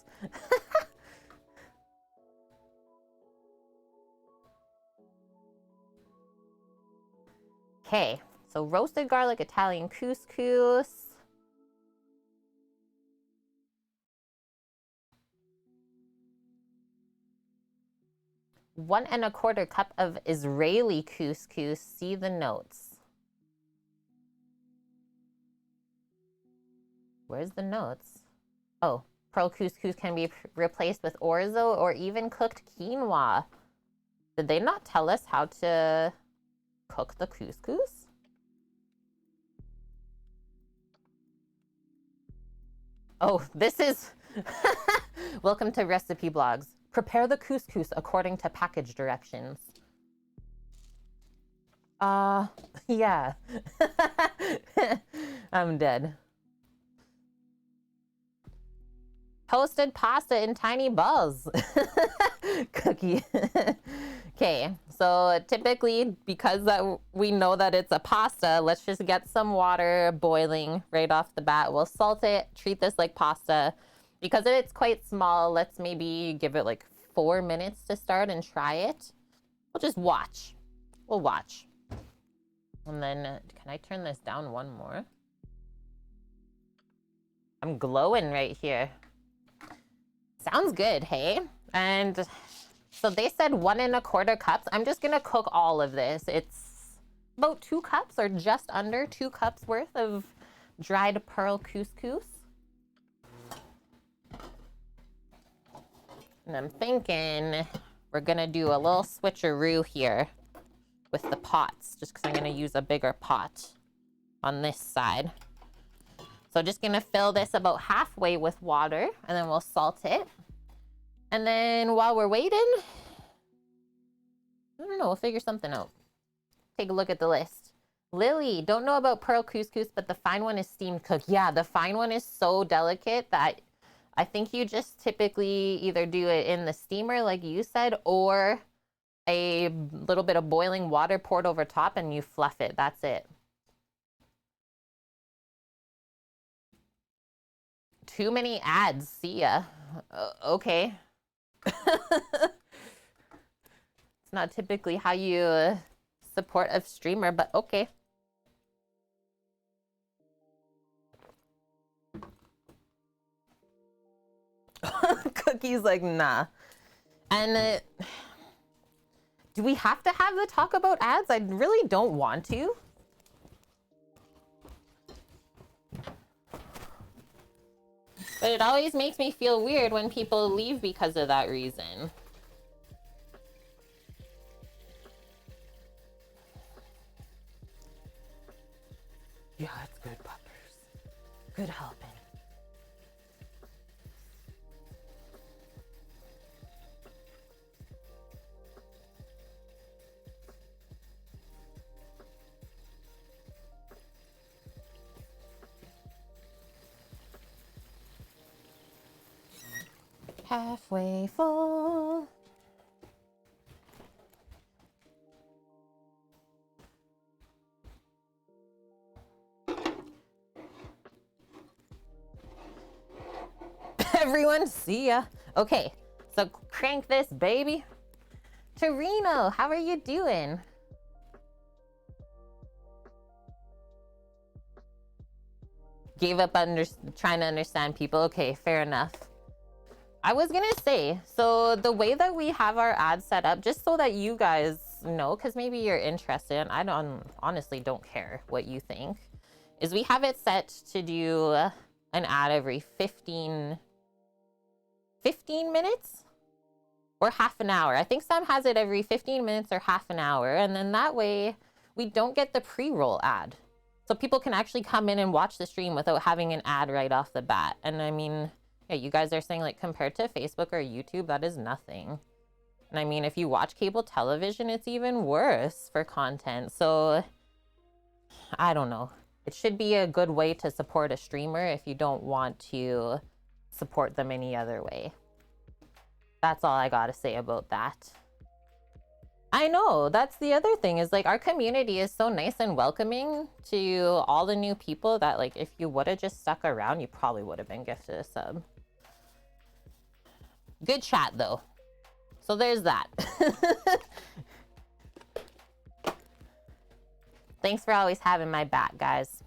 Okay, so roasted garlic Italian couscous. One and a quarter cup of Israeli couscous. See the notes. Where's the notes? Oh, Pearl couscous can be replaced with orzo or even cooked quinoa. Did they not tell us how to cook the couscous? Oh, this is... Welcome to Recipe Blogs. Prepare the couscous according to package directions. Yeah. I'm dead. Toasted pasta in tiny balls. Cookie. Okay, so typically, because we know that it's a pasta, let's just get some water boiling right off the bat. We'll salt it, treat this like pasta. Because it's quite small, let's maybe give it like 4 minutes to start and try it. We'll just watch. We'll watch. And then, can I turn this down one more? I'm glowing right here. Sounds good, hey? And so they said 1 1/4 cups. I'm just gonna cook all of this. It's about 2 cups or just under 2 cups worth of dried pearl couscous. And I'm thinking we're gonna do a little switcheroo here with the pots, just because I'm gonna use a bigger pot on this side. So just gonna fill this about halfway with water, and then we'll salt it. And then while we're waiting, I don't know, we'll figure something out. Take a look at the list. Lily, don't know about pearl couscous, but the fine one is steamed cooked. Yeah, the fine one is so delicate that I think you just typically either do it in the steamer, like you said, or a little bit of boiling water poured over top and you fluff it. That's it. Too many ads. See ya. Okay. It's not typically how you support a streamer, but okay. Cookie's like, nah. And do we have to have the talk about ads? I really don't want to. But it always makes me feel weird when people leave because of that reason. Yeah, it's good, puppers. Good helping. Halfway full. Everyone, see ya. Okay, so crank this, baby. Torino, how are you doing? Gave up trying to understand people. Okay, fair enough. I was gonna say, so the way that we have our ads set up, just so that you guys know, because maybe you're interested, and I honestly don't care what you think, is we have it set to do an ad every 15 minutes or half an hour. I think Sam has it every 15 minutes or half an hour, and then that way we don't get the pre-roll ad. So people can actually come in and watch the stream without having an ad right off the bat. And I mean, yeah, you guys are saying like compared to Facebook or YouTube, that is nothing. And I mean, if you watch cable television, it's even worse for content. So I don't know. It should be a good way to support a streamer if you don't want to support them any other way. That's all I gotta say about that. I know, that's the other thing, is like our community is so nice and welcoming to all the new people that like if you would have just stuck around, you probably would have been gifted a sub. Good chat though. So there's that. Thanks for always having my back, guys.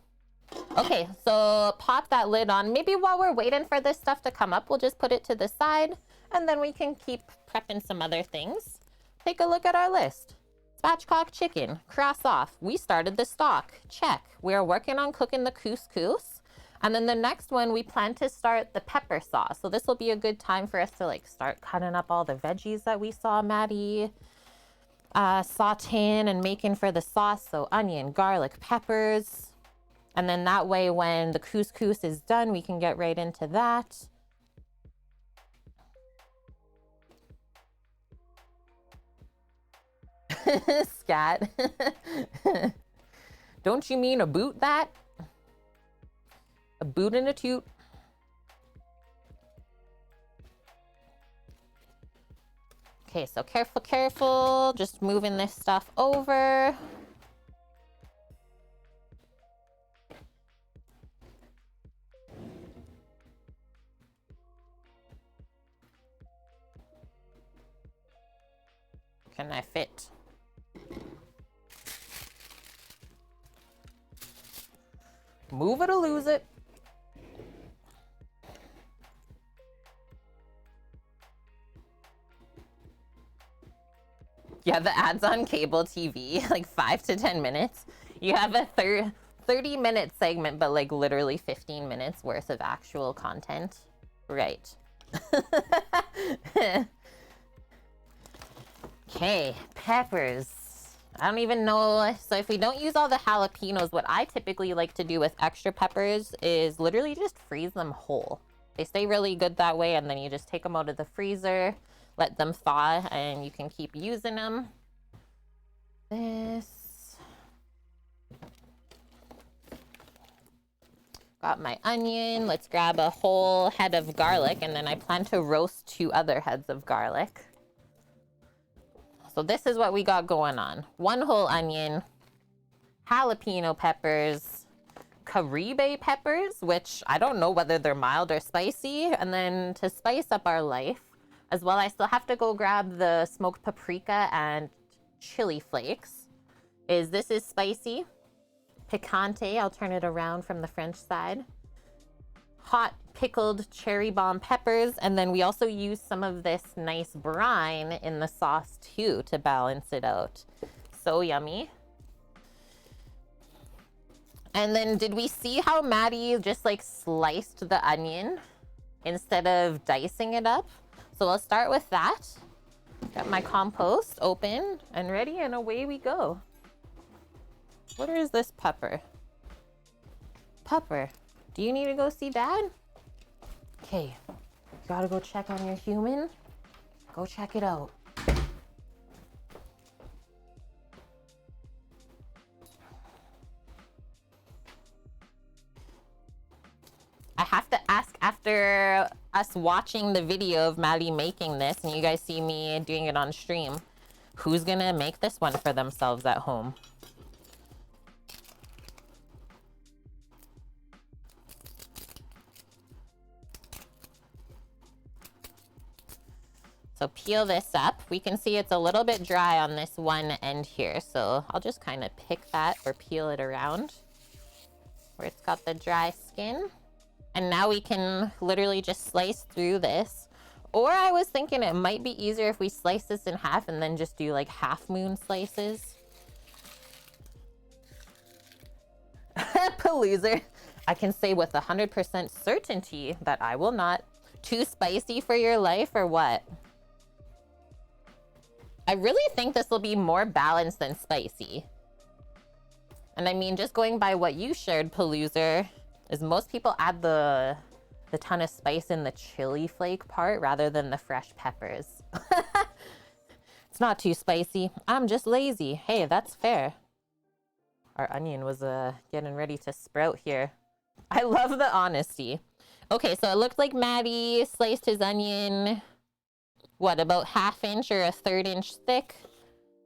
Okay, so pop that lid on. Maybe while we're waiting for this stuff to come up, we'll just put it to the side and then we can keep prepping some other things. Take a look at our list. Spatchcock chicken, cross off. We started the stock, check. We are working on cooking the couscous. And then the next one, we plan to start the pepper sauce. So this will be a good time for us to like start cutting up all the veggies that we saw Matty sauteing and making for the sauce. So onion, garlic, peppers. And then that way when the couscous is done, we can get right into that. Scat. Don't you mean a boot that? A boot and a toot. Okay, so careful, careful. Just moving this stuff over. Can I fit? Move it or lose it. Yeah, the ads on cable TV, like 5 to 10 minutes. You have a 30-minute segment, but like literally 15 minutes worth of actual content. Right. Okay, peppers. I don't even know. So if we don't use all the jalapenos, what I typically like to do with extra peppers is literally just freeze them whole. They stay really good that way, and then you just take them out of the freezer, let them thaw, and you can keep using them. This. Got my onion. Let's grab a whole head of garlic, and then I plan to roast 2 other heads of garlic. So this is what we got going on. 1 whole onion, jalapeno peppers, Caribe peppers, which I don't know whether they're mild or spicy. And then to spice up our life as well, I still have to go grab the smoked paprika and chili flakes. This is spicy. Picante, I'll turn it around from the French side. Hot pickled cherry bomb peppers, and then we also use some of this nice brine in the sauce too to balance it out. So yummy. And then did we see how Matty just like sliced the onion instead of dicing it up? So I'll start with that. Got my compost open and ready, and away we go. Where is this pepper? Pepper, do you need to go see Dad? Okay, gotta go check on your human. Go check it out. I have to ask, after us watching the video of Matty making this, and you guys see me doing it on stream, who's gonna make this one for themselves at home? So peel this up. We can see it's a little bit dry on this one end here. So I'll just kind of pick that or peel it around where it's got the dry skin. And now we can literally just slice through this. Or I was thinking it might be easier if we slice this in half and then just do like half moon slices. Paloozer. I can say with 100% certainty that I will not. Too spicy for your life or what? I really think this will be more balanced than spicy. And I mean, just going by what you shared, Paloozer, is most people add the ton of spice in the chili flake part rather than the fresh peppers. It's not too spicy. I'm just lazy. Hey, that's fair. Our onion was getting ready to sprout here. I love the honesty. Okay, so it looked like Matty sliced his onion, what, about 1/2 inch or 1/3 inch thick?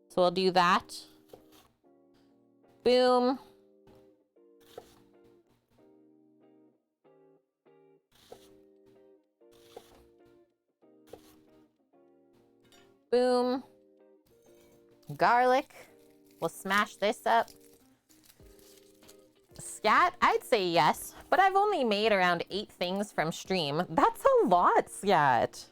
So we'll do that. Boom. Boom. Garlic. We'll smash this up. Scat, I'd say yes, but I've only made around 8 things from stream. That's a lot, Scat.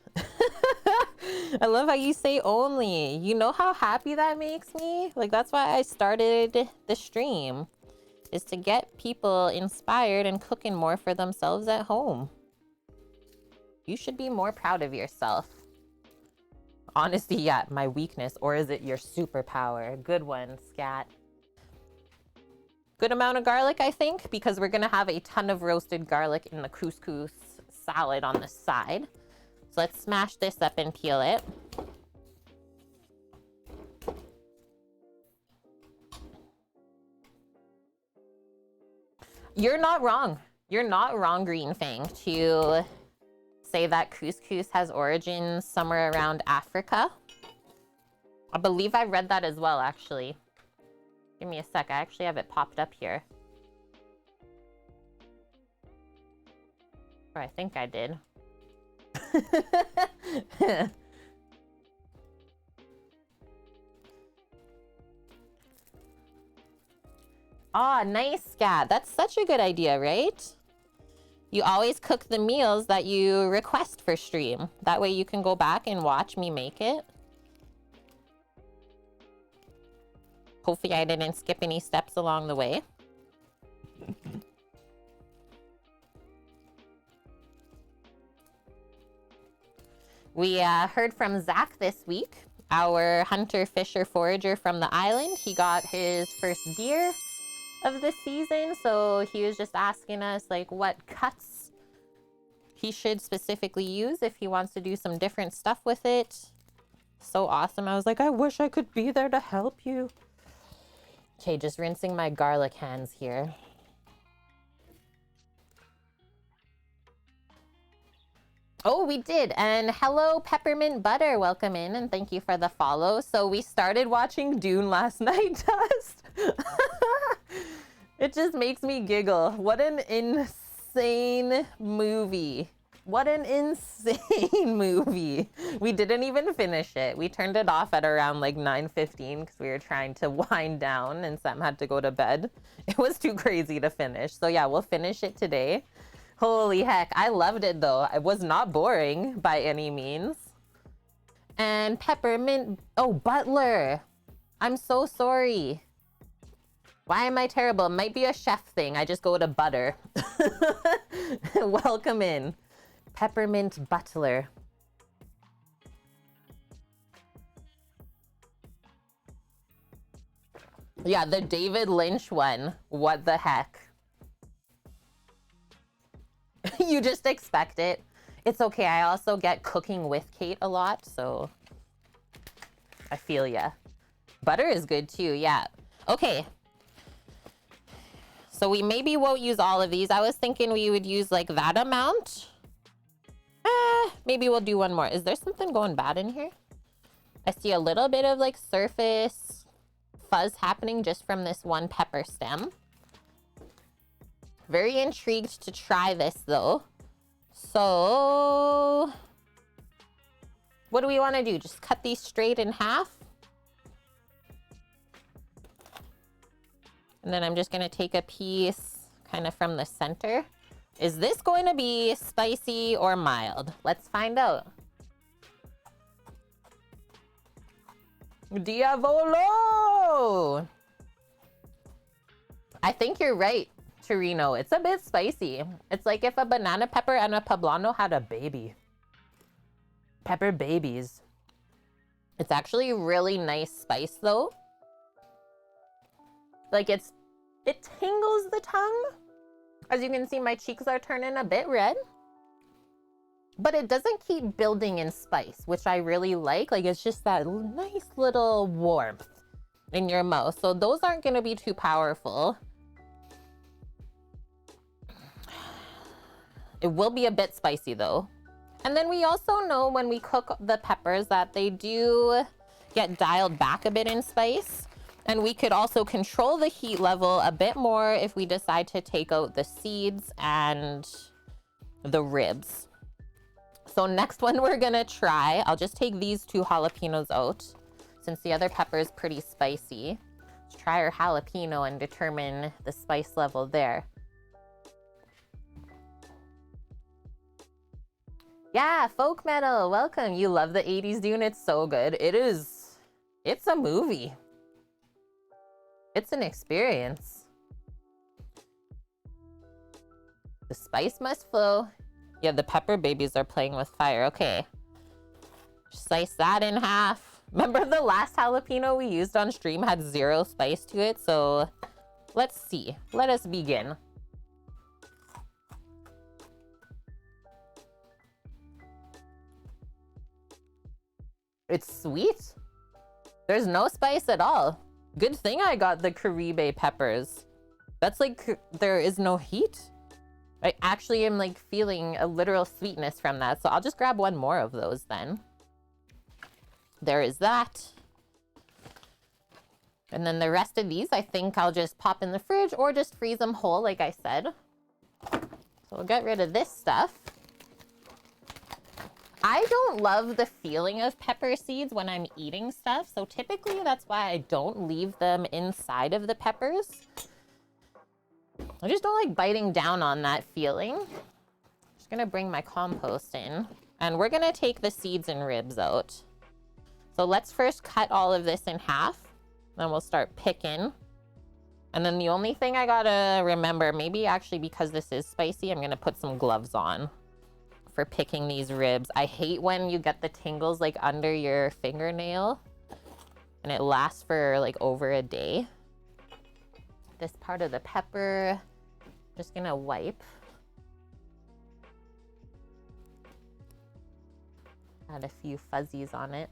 I love how you say only. You know how happy that makes me? Like, that's why I started the stream. is to get people inspired and cooking more for themselves at home. You should be more proud of yourself. Honesty, yeah, my weakness, or is it your superpower? Good one, Scat. Good amount of garlic, I think, because we're gonna have a ton of roasted garlic in the couscous salad on the side. So let's smash this up and peel it. You're not wrong. You're not wrong, Green Fang, to say that couscous has origins somewhere around Africa. I believe I read that as well, actually. Give me a sec. I actually have it popped up here. Or I think I did. Ah, nice, Scat. That's such a good idea, right? You always cook the meals that you request for stream. That way you can go back and watch me make it. Hopefully I didn't skip any steps along the way. We heard from Zach this week, our hunter, fisher, forager from the island. He got his first deer of the season, so he was just asking us like what cuts he should specifically use if he wants to do some different stuff with it. So awesome. I was like, I wish I could be there to help you. Okay, just rinsing my garlic hands here. Oh, we did. And hello, Peppermint Butter. Welcome in and thank you for the follow. So we started watching Dune last night, Dust. It just makes me giggle. What an insane movie. What an insane movie. We didn't even finish it. We turned it off at around like 9:15 because we were trying to wind down and Sam had to go to bed. It was too crazy to finish. So yeah, we'll finish it today. Holy heck, I loved it though. It was not boring by any means. And Peppermint, oh, Butler. I'm so sorry. Why am I terrible? It might be a chef thing. I just go to butter. Welcome in. Peppermint Butler. Yeah, the David Lynch one. What the heck? You just expect it. It's okay. I also get cooking with Kate a lot, so I feel ya. Butter is good too, yeah. Okay. So we maybe won't use all of these. I was thinking we would use like that amount. Maybe we'll do one more. Is there something going bad in here? I see a little bit of like surface fuzz happening just from this one pepper stem. Very intrigued to try this though. So what do we want to do? Just cut these straight in half? And then I'm just going to take a piece kind of from the center. Is this going to be spicy or mild? Let's find out. Diavolo! I think you're right, Torino. It's a bit spicy. It's like if a banana pepper and a poblano had a baby. Pepper babies. It's actually really nice spice though. Like it tingles the tongue. As you can see, my cheeks are turning a bit red. But it doesn't keep building in spice, which I really like. Like it's just that nice little warmth in your mouth. So those aren't gonna be too powerful. It will be a bit spicy though. And then we also know when we cook the peppers that they do get dialed back a bit in spice. And we could also control the heat level a bit more if we decide to take out the seeds and the ribs. So next one we're gonna try, I'll just take these 2 jalapenos out since the other pepper is pretty spicy. Let's try our jalapeno and determine the spice level there. Yeah, folk metal, welcome. You love the 80s, Dune. It's so good. It's a movie. It's an experience. The spice must flow. Yeah, the pepper babies are playing with fire. Okay. Slice that in half. Remember the last jalapeno we used on stream had 0 spice to it? So let's see. Let us begin. It's sweet. There's no spice at all. Good thing I got the Caribe peppers. That's like, there is no heat. I actually am like feeling a literal sweetness from that. So I'll just grab one more of those then. There is that. And then the rest of these, I think I'll just pop in the fridge or just freeze them whole, like I said. So we'll get rid of this stuff. I don't love the feeling of pepper seeds when I'm eating stuff. So typically that's why I don't leave them inside of the peppers. I just don't like biting down on that feeling. Just gonna bring my compost in and we're gonna take the seeds and ribs out. So let's first cut all of this in half. Then we'll start picking. And then the only thing I gotta remember, maybe actually because this is spicy, I'm gonna put some gloves on for picking these ribs. I hate when you get the tingles like under your fingernail and it lasts for like over a day. This part of the pepper, just gonna wipe. Add a few fuzzies on it.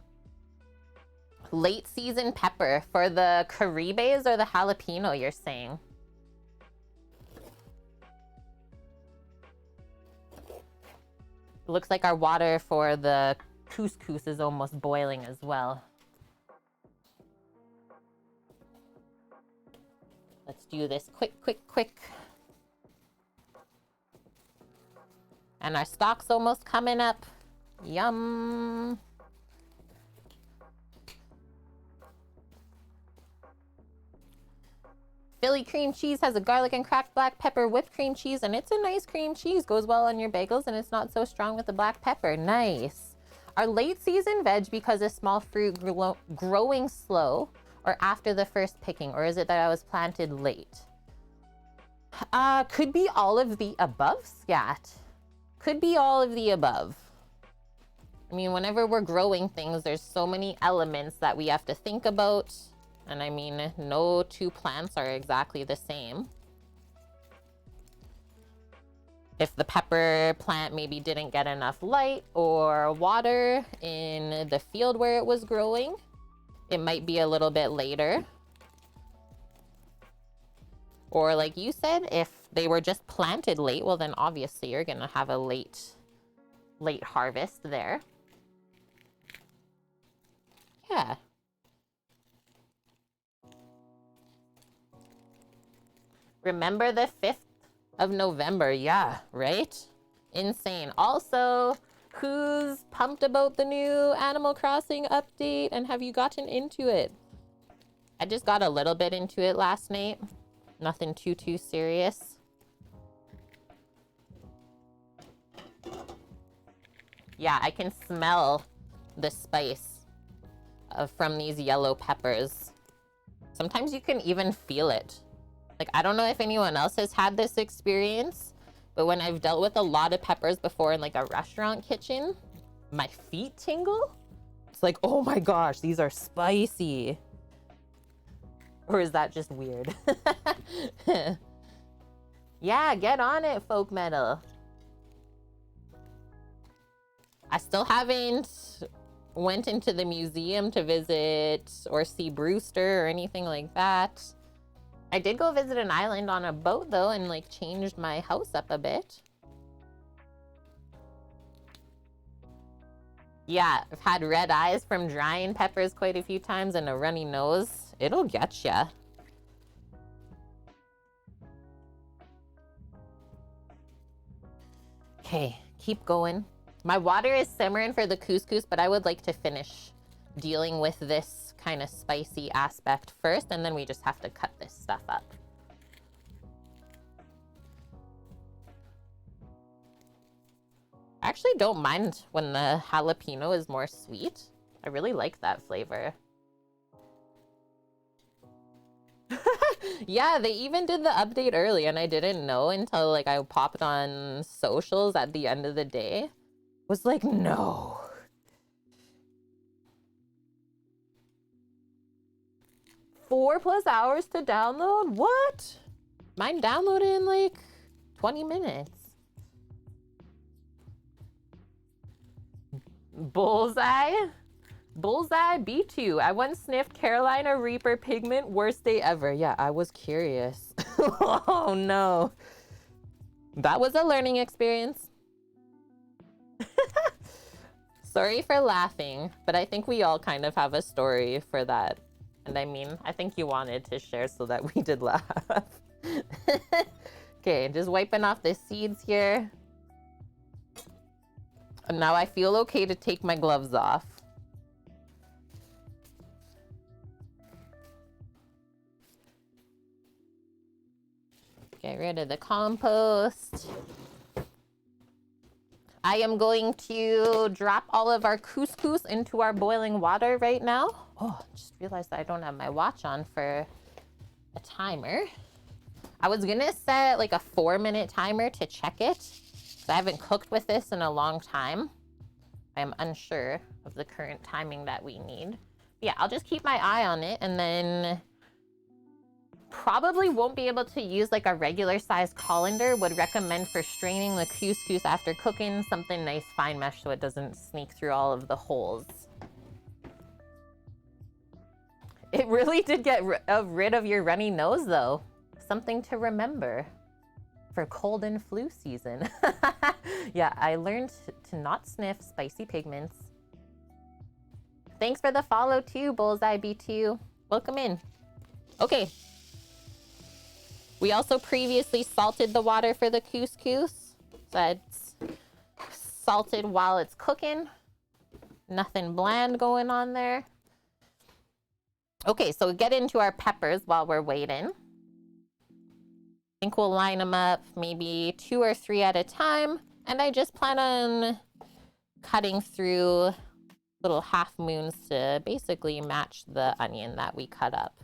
Late season pepper for the Caribes or the jalapeno, you're saying? Looks like our water for the couscous is almost boiling as well. Let's do this quick, quick, quick. And our stock's almost coming up. Yum. Philly cream cheese has a garlic and cracked black pepper whipped cream cheese, and it's a nice cream cheese. Goes well on your bagels, and it's not so strong with the black pepper. Nice. Our late season veg because of small fruit growing slow, or after the first picking, or is it that I was planted late? Could be all of the above, Scat. Could be all of the above. I mean, whenever we're growing things, there's so many elements that we have to think about. And I mean, no two plants are exactly the same. If the pepper plant maybe didn't get enough light or water in the field where it was growing, it might be a little bit later. Or like you said, if they were just planted late, well then obviously you're gonna have a late harvest there. Yeah. Remember the 5th of November. Yeah, right? Insane. Also, who's pumped about the new Animal Crossing update and have you gotten into it? I just got a little bit into it last night. Nothing too serious. Yeah, I can smell the spice from these yellow peppers. Sometimes you can even feel it. Like, I don't know if anyone else has had this experience, but when I've dealt with a lot of peppers before in like a restaurant kitchen, my feet tingle. It's like, oh my gosh, these are spicy. Or is that just weird? Yeah, get on it, folk metal. I still haven't went into the museum to visit or see Brewster or anything like that. I did go visit an island on a boat though and like changed my house up a bit. Yeah, I've had red eyes from drying peppers quite a few times and a runny nose. It'll get ya. Okay, keep going. My water is simmering for the couscous, but I would like to finish dealing with this kind of spicy aspect first, and then we just have to cut this stuff up. I actually don't mind when the jalapeno is more sweet. I really like that flavor. Yeah, they even did the update early and I didn't know until like I popped on socials at the end of the day. Was like, no. Four plus hours to download? What? Mine downloaded in like 20 minutes. Bullseye? Bullseye B2. I once sniffed Carolina Reaper pigment. Worst day ever. Yeah, I was curious. Oh no. That was a learning experience. Sorry for laughing, but I think we all kind of have a story for that. And I mean, I think you wanted to share so that we did laugh. Okay, just wiping off the seeds here. And now I feel okay to take my gloves off. Get rid of the compost. I am going to drop all of our couscous into our boiling water right now. Oh, just realized that I don't have my watch on for a timer. I was gonna set like a 4-minute timer to check it. So I haven't cooked with this in a long time. I am unsure of the current timing that we need. Yeah, I'll just keep my eye on it and then probably won't be able to use like a regular size colander. Would recommend for straining the couscous after cooking, something nice fine mesh so it doesn't sneak through all of the holes. It really did get rid of your runny nose though. Something to remember for cold and flu season. Yeah, I learned to not sniff spicy pigments. Thanks for the follow too, Bullseye B2. Welcome in. Okay. We also previously salted the water for the couscous. So it's salted while it's cooking. Nothing bland going on there. Okay, so we get into our peppers while we're waiting. I think we'll line them up maybe 2 or 3 at a time. And I just plan on cutting through little half moons to basically match the onion that we cut up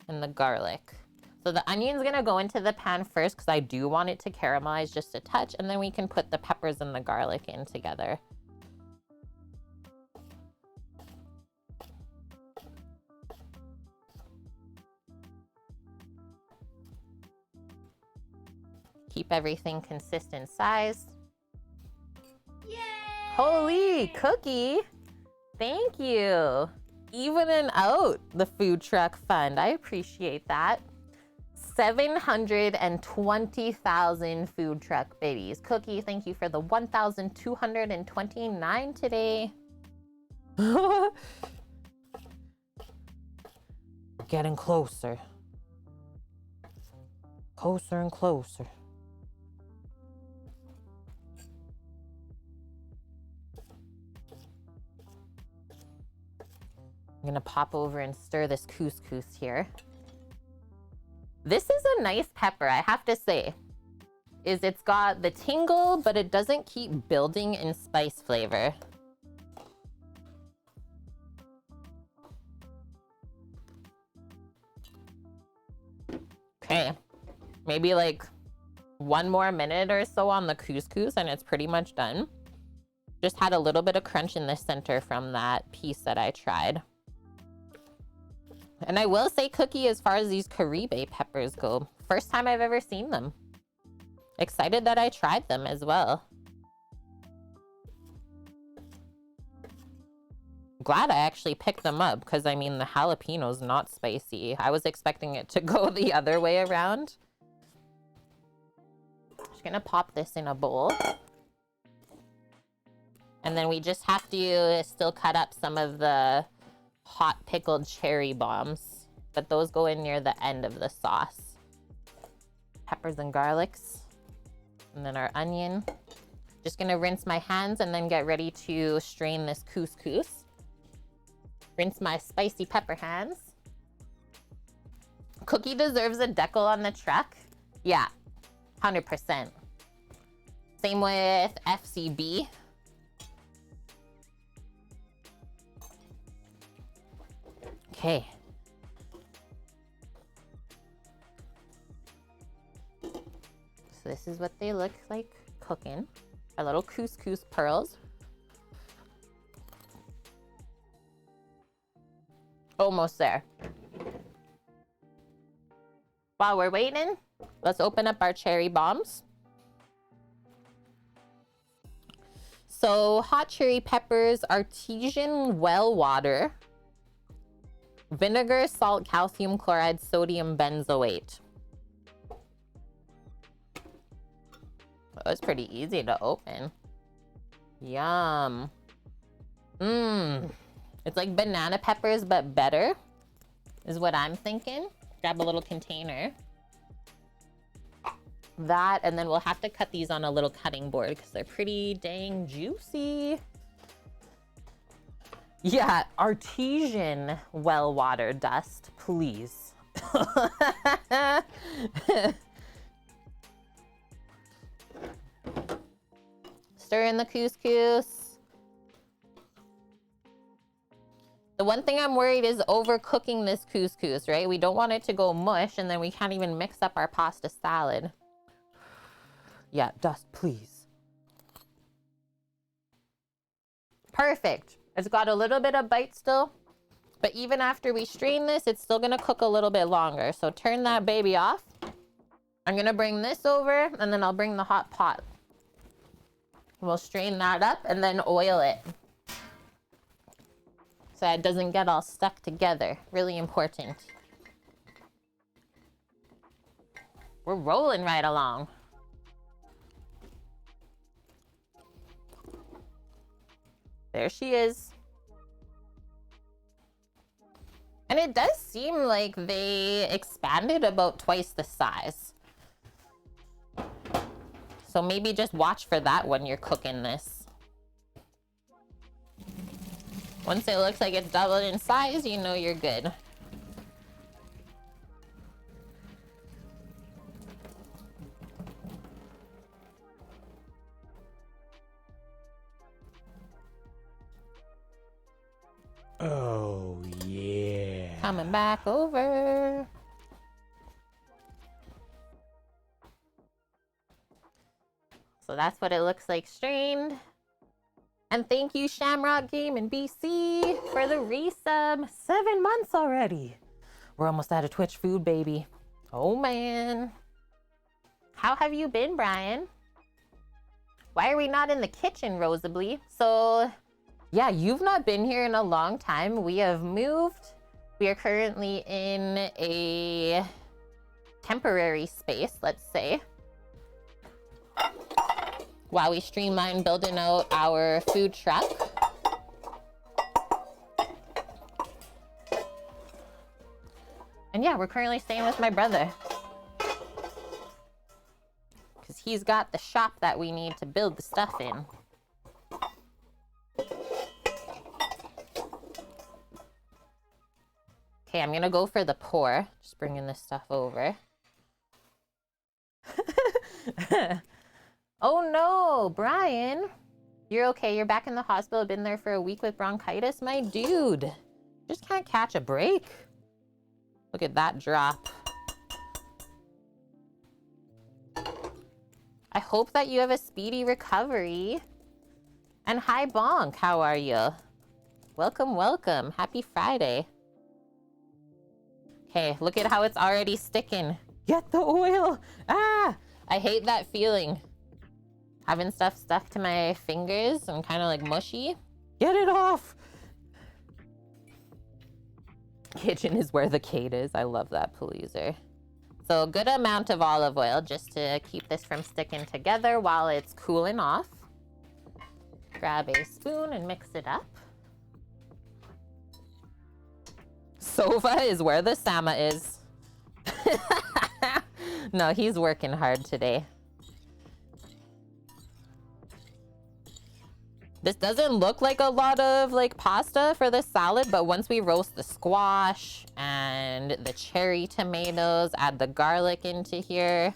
and the garlic. So the onion's gonna go into the pan first because I do want it to caramelize just a touch, and then we can put the peppers and the garlic in together. Keep everything consistent size. Yay! Holy cookie! Thank you. Evening out the food truck fund. I appreciate that. 720,000 food truck biddies. Cookie, thank you for the 1,229 today. Getting closer. Closer and closer. I'm gonna pop over and stir this couscous here. This is a nice pepper, I have to say. It's got the tingle, but it doesn't keep building in spice flavor. Okay, maybe like 1 more minute or so on the couscous and it's pretty much done. Just had a little bit of crunch in the center from that piece that I tried. And I will say, Cookie, as far as these Caribe peppers go, first time I've ever seen them. Excited that I tried them as well. Glad I actually picked them up because, I mean, the jalapeno's not spicy. I was expecting it to go the other way around. Just gonna pop this in a bowl. And then we just have to still cut up some of the hot pickled cherry bombs, but those go in near the end of the sauce. Peppers and garlics, and then our onion. Just gonna rinse my hands and then get ready to strain this couscous. Rinse my spicy pepper hands. Cookie deserves a decal on the truck. Yeah, 100%. Same with FCB. Okay. So this is what they look like cooking. Our little couscous pearls. Almost there. While we're waiting, let's open up our cherry bombs. So hot cherry peppers, artesian well water, vinegar, salt, calcium chloride, sodium benzoate. That was pretty easy to open. Yum. Mmm. It's like banana peppers, but better, is what I'm thinking. Grab a little container. That, and then we'll have to cut these on a little cutting board because they're pretty dang juicy. Yeah, artesian well water dust, please. Stir in the couscous. The one thing I'm worried is overcooking this couscous, right? We don't want it to go mush and then we can't even mix up our pasta salad. Yeah, dust, please. Perfect. It's got a little bit of bite still, but even after we strain this, it's still gonna cook a little bit longer. So turn that baby off. I'm gonna bring this over and then I'll bring the hot pot. We'll strain that up and then oil it, so it doesn't get all stuck together. Really important. We're rolling right along. There she is. And it does seem like they expanded about twice the size. So maybe just watch for that when you're cooking this. Once it looks like it's doubled in size, you know you're good. Oh, yeah. Coming back over. So that's what it looks like strained. And thank you, Shamrock Game in BC, for the resub. 7 months already. We're almost out of Twitch food, baby. Oh, man. How have you been, Brian? Why are we not in the kitchen, Rosably? So, yeah, you've not been here in a long time. We have moved. We are currently in a temporary space, let's say, while we streamline building out our food truck. And yeah, we're currently staying with my brother, because he's got the shop that we need to build the stuff in. Okay, I'm gonna go for the pour. Just bringing this stuff over. Oh no, Brian. You're okay, you're back in the hospital, been there for a week with bronchitis? My dude, just can't catch a break. Look at that drop. I hope that you have a speedy recovery. And hi Bonk, how are you? Welcome, welcome, happy Friday. Okay, look at how it's already sticking. Get the oil. Ah, I hate that feeling. Having stuff stuck to my fingers and kind of like mushy. Get it off. Kitchen is where the Kate is. I love that Paloozer. So a good amount of olive oil just to keep this from sticking together while it's cooling off. Grab a spoon and mix it up. Sofa is where the Sama is. No, he's working hard today. This doesn't look like a lot of like pasta for the salad, but once we roast the squash and the cherry tomatoes, add the garlic into here,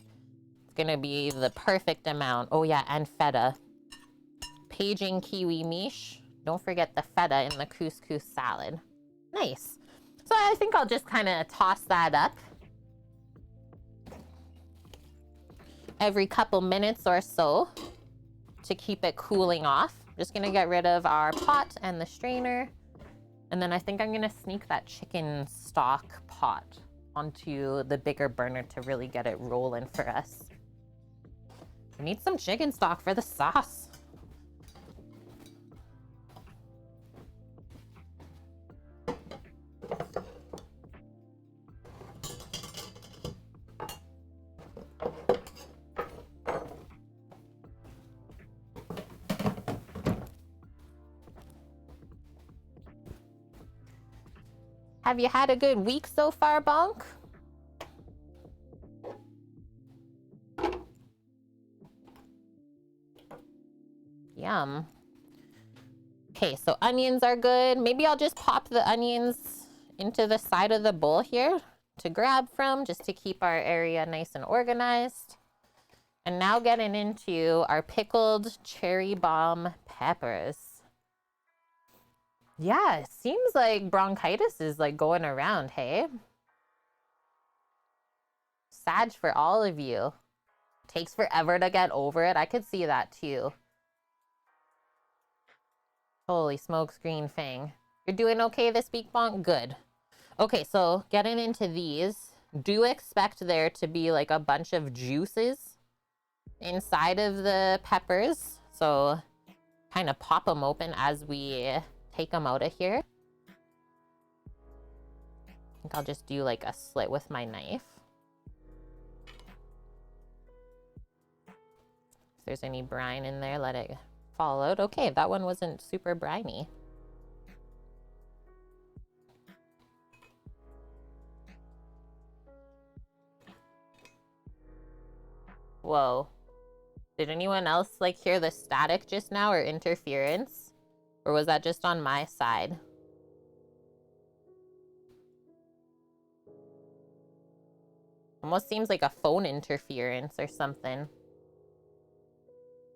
it's gonna be the perfect amount. Oh yeah, and feta. Paging kiwi miche. Don't forget the feta in the couscous salad. Nice. So I think I'll just kind of toss that up. every couple minutes or so to keep it cooling off. Just gonna get rid of our pot and the strainer. And then I think I'm gonna sneak that chicken stock pot onto the bigger burner to really get it rolling for us. We need some chicken stock for the sauce. Have you had a good week so far, Bonk? Yum. Okay, so onions are good. Maybe I'll just pop the onions into the side of the bowl here to grab from, just to keep our area nice and organized. And now getting into our pickled cherry bomb peppers. Yeah, it seems like bronchitis is like going around, hey? Sad for all of you. Takes forever to get over it. I could see that too. Holy smokes, green fang. You're doing okay this week, Bonk? Good. Okay, so getting into these, do expect there to be like a bunch of juices inside of the peppers. So kind of pop them open as we take them out of here. I think I'll just do like a slit with my knife. If there's any brine in there, let it fall out. Okay, that one wasn't super briny. Whoa. Did anyone else like hear the static just now or interference? Or was that just on my side? Almost seems like a phone interference or something.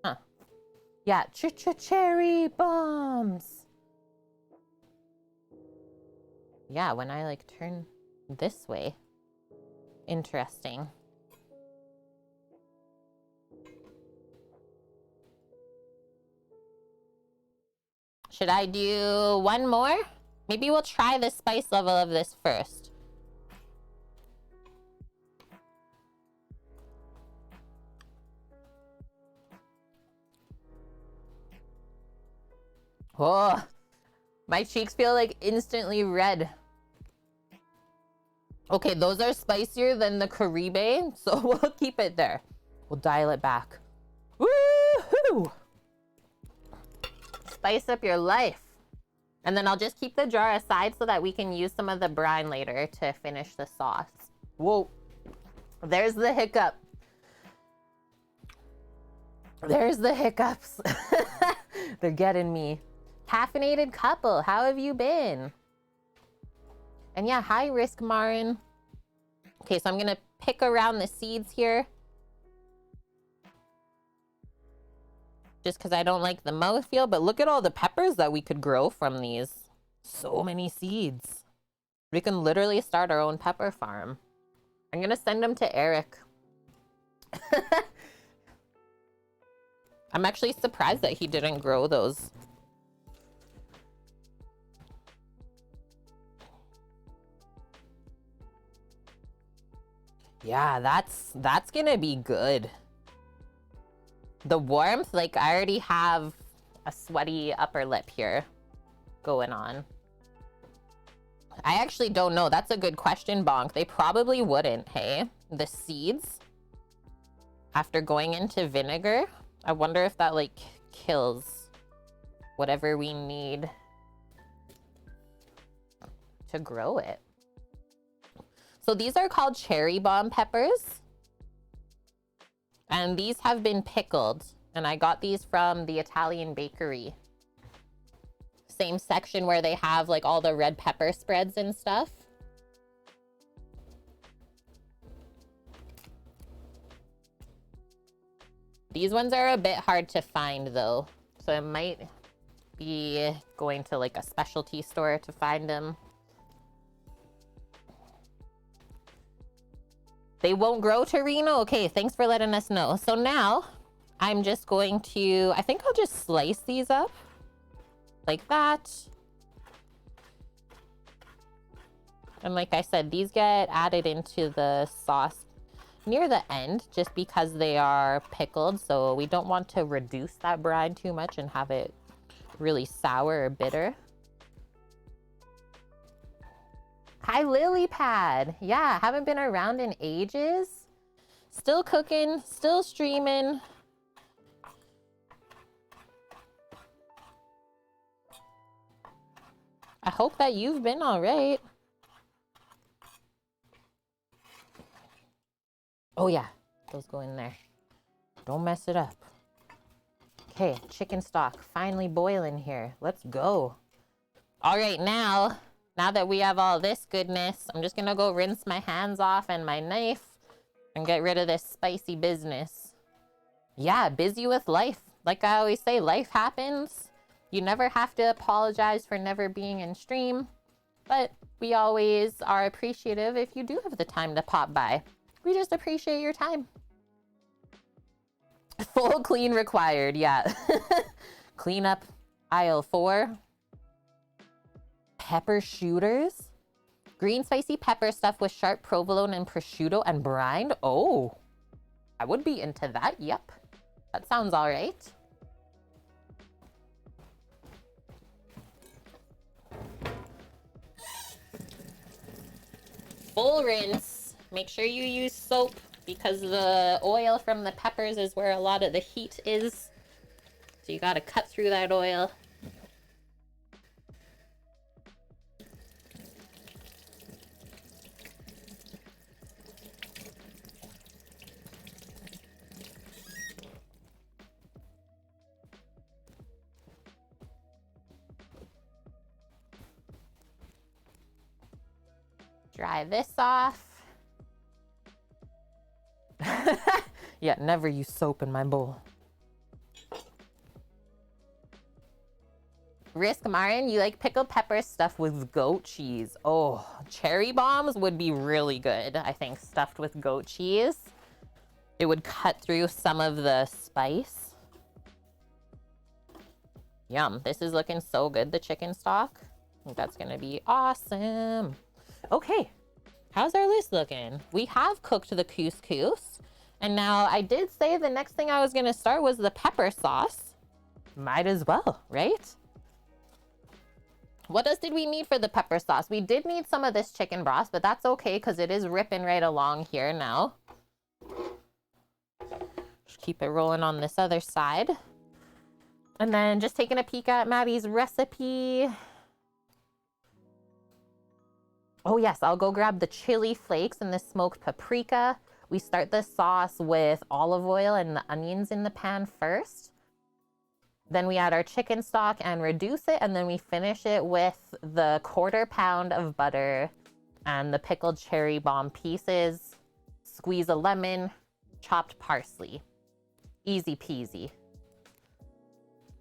Huh. Yeah, cherry bombs. Yeah, when I like turn this way. Interesting. Should I do one more? Maybe we'll try the spice level of this first. Oh, my cheeks feel like instantly red. Okay, those are spicier than the Caribe, so we'll keep it there. We'll dial it back. Woohoo! Spice up your life. And then I'll just keep the jar aside so that we can use some of the brine later to finish the sauce. Whoa. There's the hiccup. There's the hiccups. They're getting me. Caffeinated couple, how have you been? And yeah, high risk Marin. Okay, so I'm gonna pick around the seeds here. Just because I don't like the mouthfeel, but look at all the peppers that we could grow from these. So many seeds. We can literally start our own pepper farm. I'm gonna send them to Eric. I'm actually surprised that he didn't grow those. Yeah, that's gonna be good. The warmth, like I already have a sweaty upper lip here going on. I actually don't know. That's a good question, Bonk. They probably wouldn't, hey? The seeds, after going into vinegar, I wonder if that like kills whatever we need to grow it. So these are called cherry bomb peppers. And these have been pickled. And I got these from the Italian bakery. Same section where they have like all the red pepper spreads and stuff. These ones are a bit hard to find though. So I might be going to like a specialty store to find them. They won't grow, Torino? Okay, thanks for letting us know. So now I'm just going to, I think I'll just slice these up like that. And like I said, these get added into the sauce near the end just because they are pickled. So we don't want to reduce that brine too much and have it really sour or bitter. Hi, Lily Pad. Yeah, haven't been around in ages. Still cooking, still streaming. I hope that you've been all right. Oh yeah, those go in there. Don't mess it up. Okay, chicken stock finally boiling here. Let's go. All right, now that we have all this goodness, I'm just gonna go rinse my hands off and my knife and get rid of this spicy business. Yeah, busy with life. Like I always say, life happens. You never have to apologize for never being in stream, but we always are appreciative if you do have the time to pop by. We just appreciate your time. Full clean required, yeah. Clean up aisle 4. Pepper shooters. Green spicy pepper stuffed with sharp provolone and prosciutto and brined. Oh, I would be into that. Yep, that sounds all right. Full rinse. Make sure you use soap because the oil from the peppers is where a lot of the heat is. So you gotta cut through that oil. Dry this off. Yeah, never use soap in my bowl. Risk Marin, you like pickled pepper stuffed with goat cheese. Oh, cherry bombs would be really good, I think, stuffed with goat cheese. It would cut through some of the spice. Yum, this is looking so good, the chicken stock. I think that's gonna be awesome. Okay, how's our list looking? We have cooked the couscous. And now I did say the next thing I was gonna start was the pepper sauce. Might as well, right? What else did we need for the pepper sauce? We did need some of this chicken broth, but that's okay because it is ripping right along here now. Just keep it rolling on this other side. And then just taking a peek at Maddie's recipe. Oh yes, I'll go grab the chili flakes and the smoked paprika. We start the sauce with olive oil and the onions in the pan first. Then we add our chicken stock and reduce it, and then we finish it with the 1/4 pound of butter and the pickled cherry bomb pieces, squeeze a lemon, chopped parsley. Easy peasy.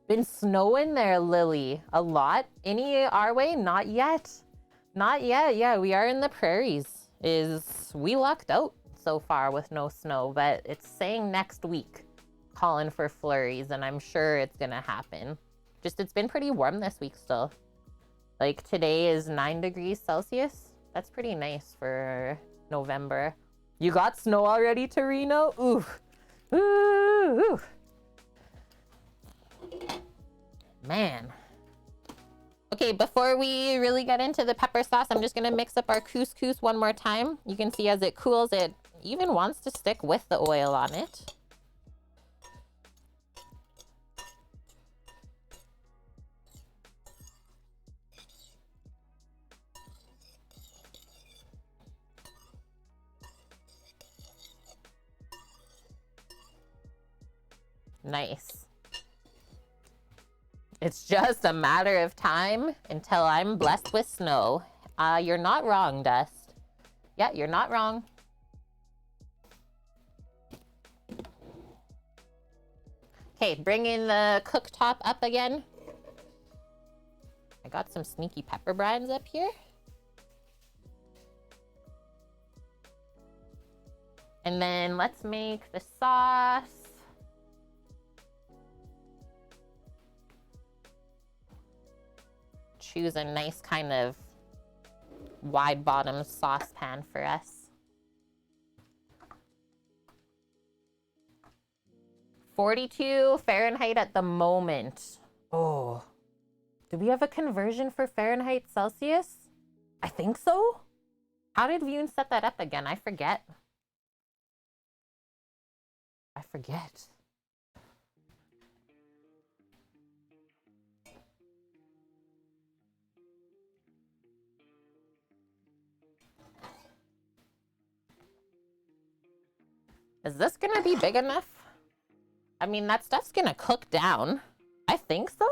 Been snowing there, Lily. A lot? Any our way? Not yet. Not yet. Yeah, we are in the prairies. We lucked out so far with no snow, but it's saying next week, calling for flurries, and I'm sure it's gonna happen. Just it's been pretty warm this week still. Like today is 9 degrees Celsius. That's pretty nice for November. You got snow already, Torino? Ooh. Ooh. Man. Okay, before we really get into the pepper sauce, I'm just gonna mix up our couscous one more time. You can see as it cools, it even wants to stick with the oil on it. Nice. It's just a matter of time until I'm blessed with snow. You're not wrong, Dust. Yeah, you're not wrong. Okay, bringing the cooktop up again. I got some sneaky pepper brines up here. And then let's make the sauce. Choose a nice kind of wide bottom saucepan for us. 42 Fahrenheit at the moment. Oh, do we have a conversion for Fahrenheit Celsius? I think so. How did Vune set that up again? I forget. Is this gonna be big enough? I mean, that stuff's gonna cook down. I think so.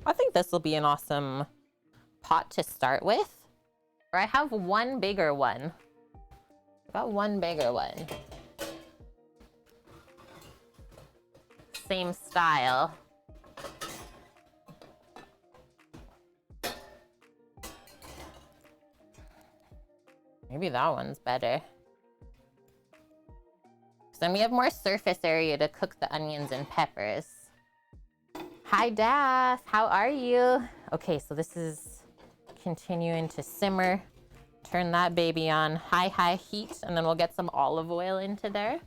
I think this will be an awesome pot to start with. Or I have one bigger one. I got one bigger one. Same style. Maybe that one's better. So then we have more surface area to cook the onions and peppers. Hi, Daff. How are you? Okay, so this is continuing to simmer. Turn that baby on high heat, and then we'll get some olive oil into there.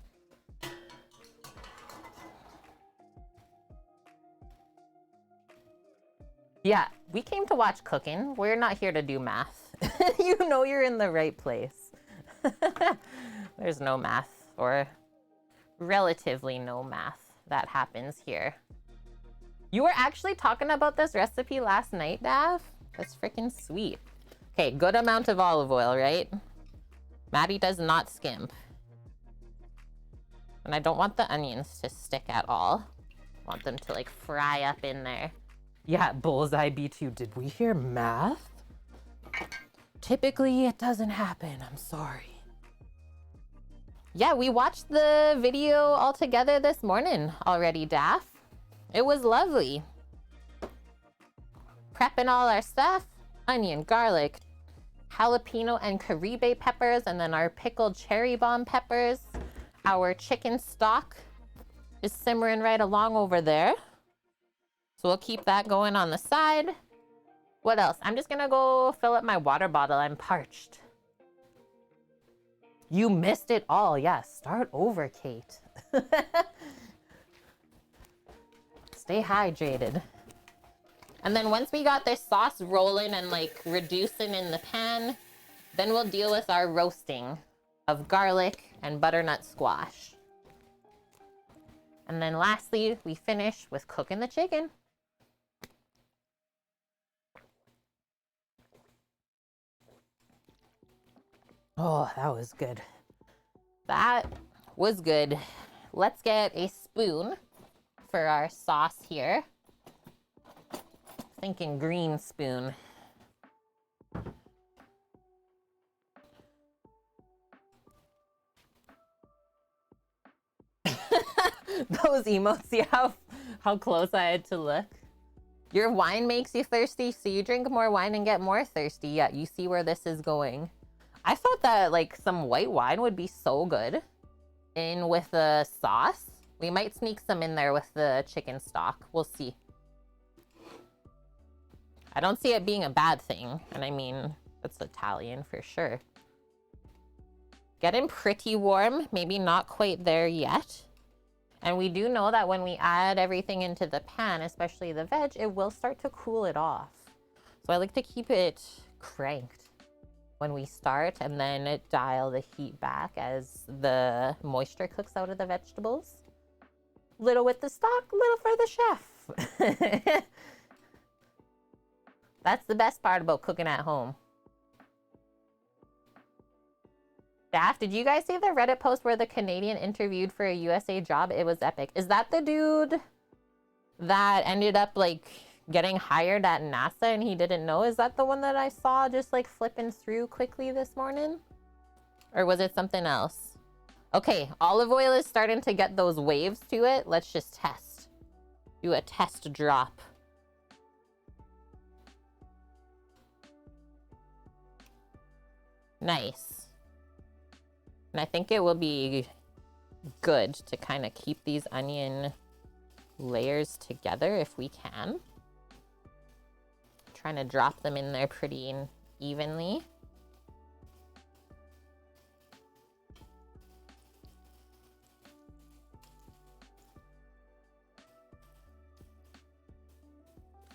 Yeah, we came to watch cooking. We're not here to do math. You know you're in the right place. There's no math, or relatively no math that happens here. You were actually talking about this recipe last night, Dav? That's freaking sweet. Okay, good amount of olive oil, right? Matty does not skimp. And I don't want the onions to stick at all. I want them to like fry up in there. Yeah, bullseye B2. Did we hear math? Typically, it doesn't happen. I'm sorry. Yeah, we watched the video all together this morning already, Daff. It was lovely. Prepping all our stuff. Onion, garlic, jalapeno and caribe peppers, and then our pickled cherry bomb peppers. Our chicken stock is simmering right along over there. So we'll keep that going on the side. What else? I'm just gonna go fill up my water bottle. I'm parched. You missed it all. Yeah, start over, Kate. Stay hydrated. And then once we got this sauce rolling and like reducing in the pan, then we'll deal with our roasting of garlic and butternut squash. And then lastly, we finish with cooking the chicken. Oh, that was good. That was good. Let's get a spoon for our sauce here. Thinking green spoon. Those emotes, see how close I had to look? Your wine makes you thirsty, so you drink more wine and get more thirsty. Yeah, you see where this is going. I thought that like some white wine would be so good in with the sauce. We might sneak some in there with the chicken stock. We'll see. I don't see it being a bad thing. And I mean, it's Italian for sure. Getting pretty warm, maybe not quite there yet. And we do know that when we add everything into the pan, especially the veg, it will start to cool it off. So I like to keep it cranked when we start, and then dial the heat back as the moisture cooks out of the vegetables. Little with the stock, little for the chef. That's the best part about cooking at home. Daff, did you guys see the Reddit post where the Canadian interviewed for a USA job? It was epic. Is that the dude that ended up like getting hired at NASA and he didn't know? Is that the one that I saw just like flipping through quickly this morning? Or was it something else? Okay, olive oil is starting to get those waves to it. Let's just test. Do a test drop. Nice. And I think it will be good to kind of keep these onion layers together if we can. Trying to drop them in there pretty evenly.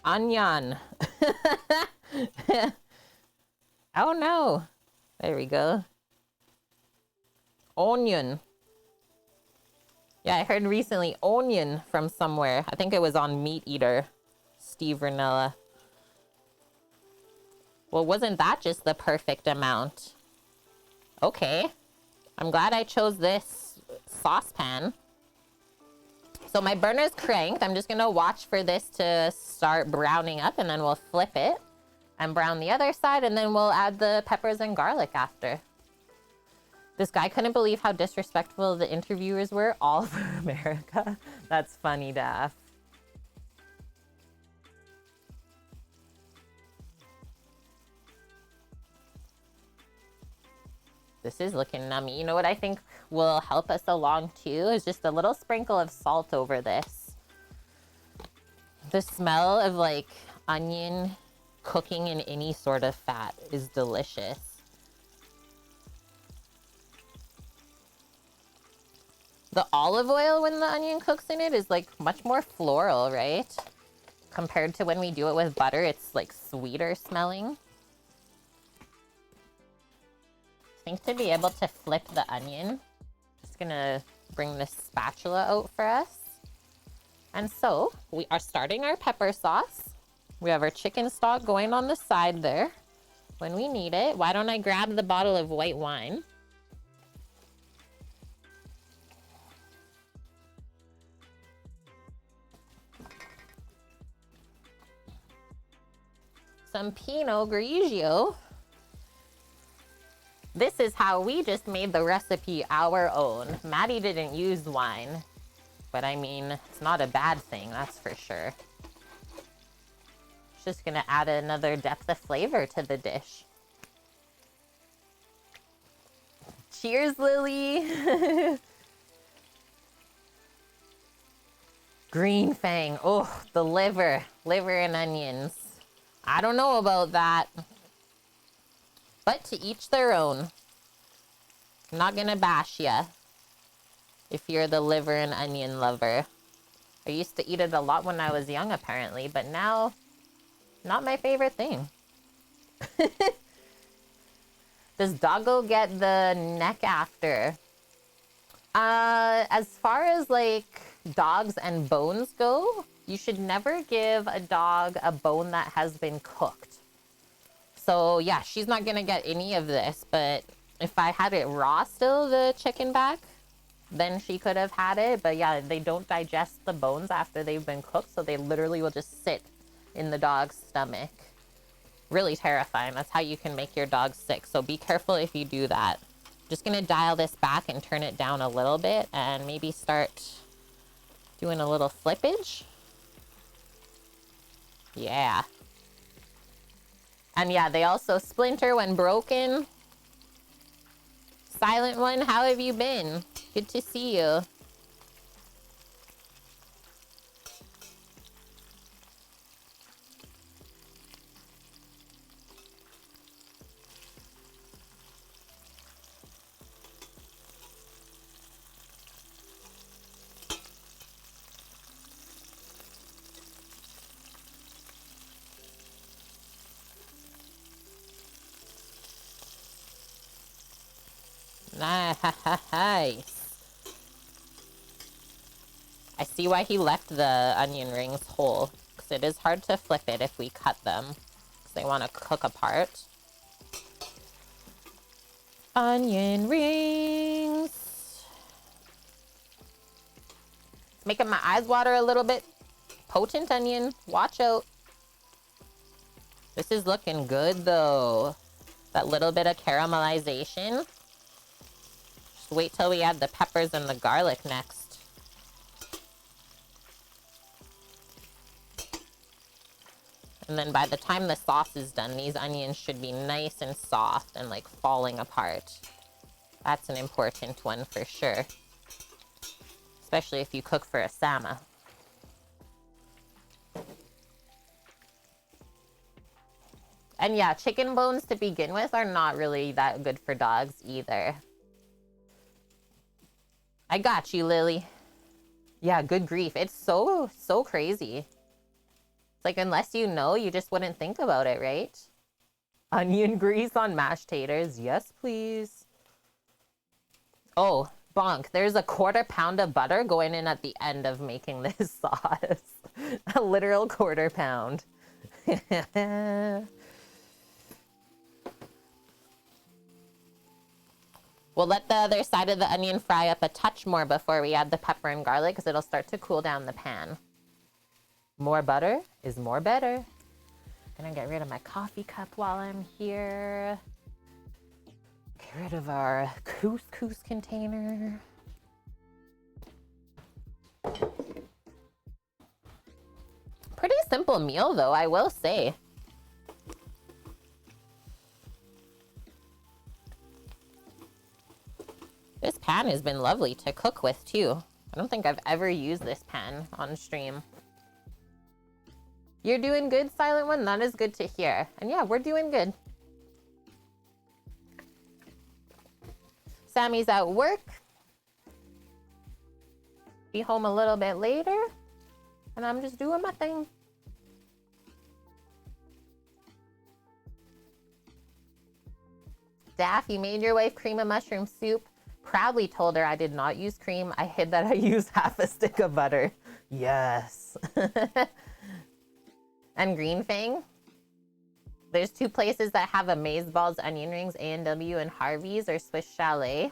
Onion. Oh no. There we go. Onion. Yeah, I heard recently onion from somewhere. I think it was on Meat Eater. Steve Ranella. Well, wasn't that just the perfect amount? Okay. I'm glad I chose this saucepan. So my burner's cranked. I'm just gonna watch for this to start browning up, and then we'll flip it and brown the other side, and then we'll add the peppers and garlic after. This guy couldn't believe how disrespectful the interviewers were all over America. That's funny, Daff. This is looking nummy. You know what I think will help us along too is just a little sprinkle of salt over this. The smell of like onion cooking in any sort of fat is delicious. The olive oil when the onion cooks in it is like much more floral, right? Compared to when we do it with butter, it's like sweeter smelling. I think to be able to flip the onion, just gonna bring this spatula out for us. And so we are starting our pepper sauce. We have our chicken stock going on the side there when we need it. Why don't I grab the bottle of white wine? Some Pinot Grigio. This is how we just made the recipe our own. Matty didn't use wine, but I mean, it's not a bad thing, that's for sure. It's just gonna add another depth of flavor to the dish. Cheers, Lily. Green Fang. Oh, the liver. Liver and onions. I don't know about that. But to each their own. I'm not gonna bash ya if you're the liver and onion lover. I used to eat it a lot when I was young, apparently, but now, not my favorite thing. Does Doggo get the neck after? As far as like dogs and bones go, you should never give a dog a bone that has been cooked. So yeah, she's not gonna get any of this, but if I had it raw still, the chicken back, then she could have had it. But yeah, they don't digest the bones after they've been cooked, so they literally will just sit in the dog's stomach. Really terrifying. That's how you can make your dog sick. So be careful if you do that. Just gonna dial this back and turn it down a little bit and maybe start doing a little flippage. Yeah. And yeah, they also splinter when broken. Silent One, how have you been? Good to see you. Nice. I see why he left the onion rings whole, because it is hard to flip it if we cut them, because they want to cook apart. Onion rings. It's making my eyes water a little bit. Potent onion. Watch out. This is looking good, though. That little bit of caramelization. Wait till we add the peppers and the garlic next. And then by the time the sauce is done, these onions should be nice and soft and like falling apart. That's an important one for sure. especially if you cook for a Sama. And yeah, chicken bones to begin with are not really that good for dogs either. I got you, Lily. Yeah, good grief. It's so crazy. It's like, unless you know, you just wouldn't think about it, right? Onion grease on mashed taters. Yes, please. Oh, bonk. There's a 1/4 pound of butter going in at the end of making this sauce. A literal 1/4 pound. We'll let the other side of the onion fry up a touch more before we add the pepper and garlic, because it'll start to cool down the pan. More butter is more better. Gonna get rid of my coffee cup while I'm here. Get rid of our couscous container. Pretty simple meal though, I will say. This pan has been lovely to cook with too. I don't think I've ever used this pan on stream. You're doing good, Silent One? That is good to hear. And yeah, we're doing good. Sammy's at work. Be home a little bit later. And I'm just doing my thing. Daff, you made your wife cream of mushroom soup. Proudly told her I did not use cream. I hid that I used half a stick of butter. Yes. And Green Fang. There's 2 places that have Amazeballs onion rings, A&W and Harvey's or Swiss Chalet.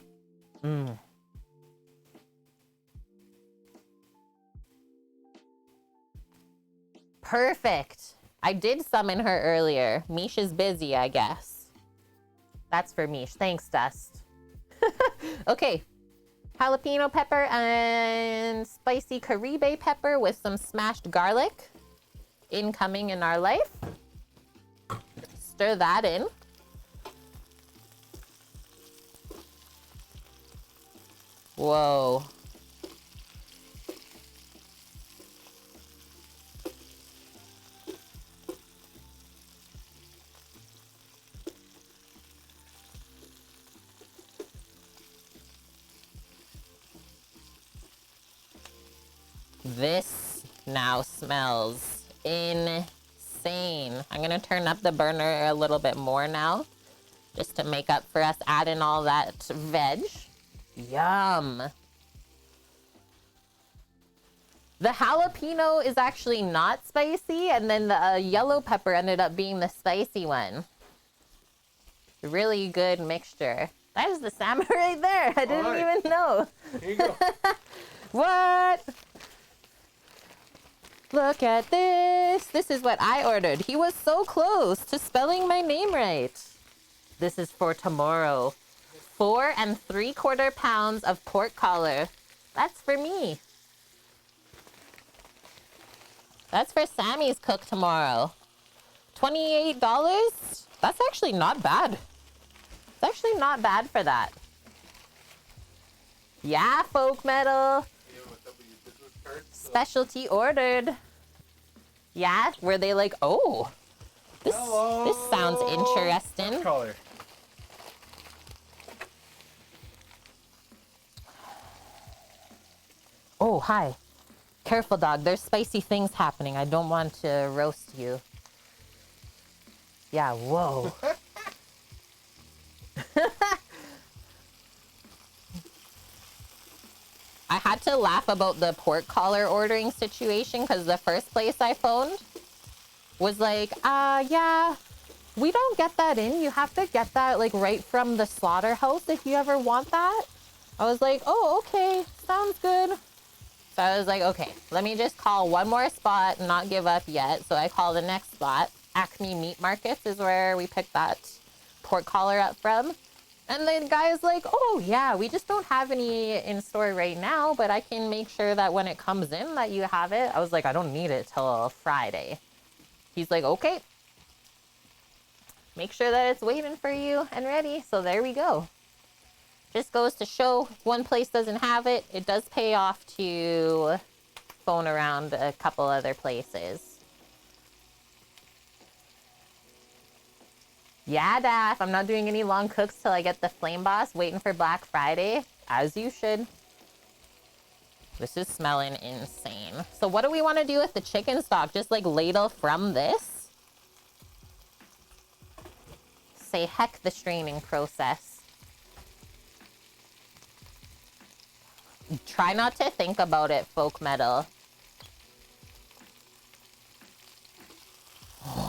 Perfect. I did summon her earlier. Mish is busy, I guess. That's for Mish. Thanks, Dust. Okay. Jalapeno pepper and spicy Caribe pepper with some smashed garlic. Incoming in our life. Stir that in. Whoa. This now smells insane. I'm gonna turn up the burner a little bit more now, just to make up for us adding all that veg. Yum. The jalapeno is actually not spicy, and then the yellow pepper ended up being the spicy one. Really good mixture. That is the salmon right there. I didn't even know. Here you go. What? Look at this. This is what I ordered. He was so close to spelling my name right. This is for tomorrow. 4 3/4 pounds of pork collar. That's for me. That's for Sammy's cook tomorrow. $28? That's actually not bad. It's actually not bad for that. Yeah, folk metal. Specialty ordered. Yeah, were they like, oh, this sounds interesting. Color. Oh, hi. Careful, dog. There's spicy things happening. I don't want to roast you. Yeah, whoa. I had to laugh about the pork collar ordering situation because the first place I phoned was like, yeah, we don't get that in. You have to get that like right from the slaughterhouse if you ever want that. I was like, oh, okay, sounds good. So I was like, okay, let me just call one more spot and not give up yet. So I call the next spot. Acme Meat Markets is where we picked that pork collar up from. And the guy is like, oh, yeah, we just don't have any in store right now, but I can make sure that when it comes in that you have it. I was like, I don't need it till Friday. He's like, okay. Make sure that it's waiting for you and ready. So there we go. Just goes to show if one place doesn't have it, it does pay off to phone around a couple other places. Yeah, Daff, I'm not doing any long cooks till I get the Flame Boss, waiting for Black Friday, as you should. This is smelling insane. So what do we want to do with the chicken stock? Just like ladle from this? Say heck the straining process. Try not to think about it, folk metal.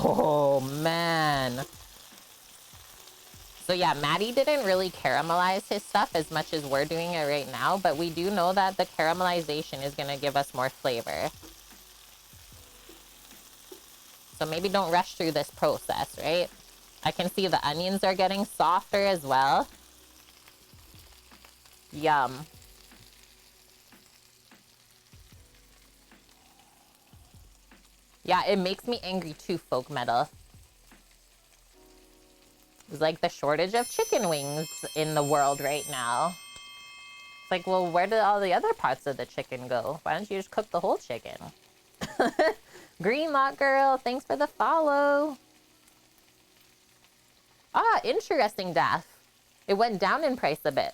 Oh, man. So yeah, Matty didn't really caramelize his stuff as much as we're doing it right now, but we do know that the caramelization is going to give us more flavor. So maybe don't rush through this process, right? I can see the onions are getting softer as well. Yum. Yeah, it makes me angry too, folk metal. It's like the shortage of chicken wings in the world right now. It's like, well, where did all the other parts of the chicken go? Why don't you just cook the whole chicken? Green Lot Girl, thanks for the follow. Ah, interesting, Daff. It went down in price a bit.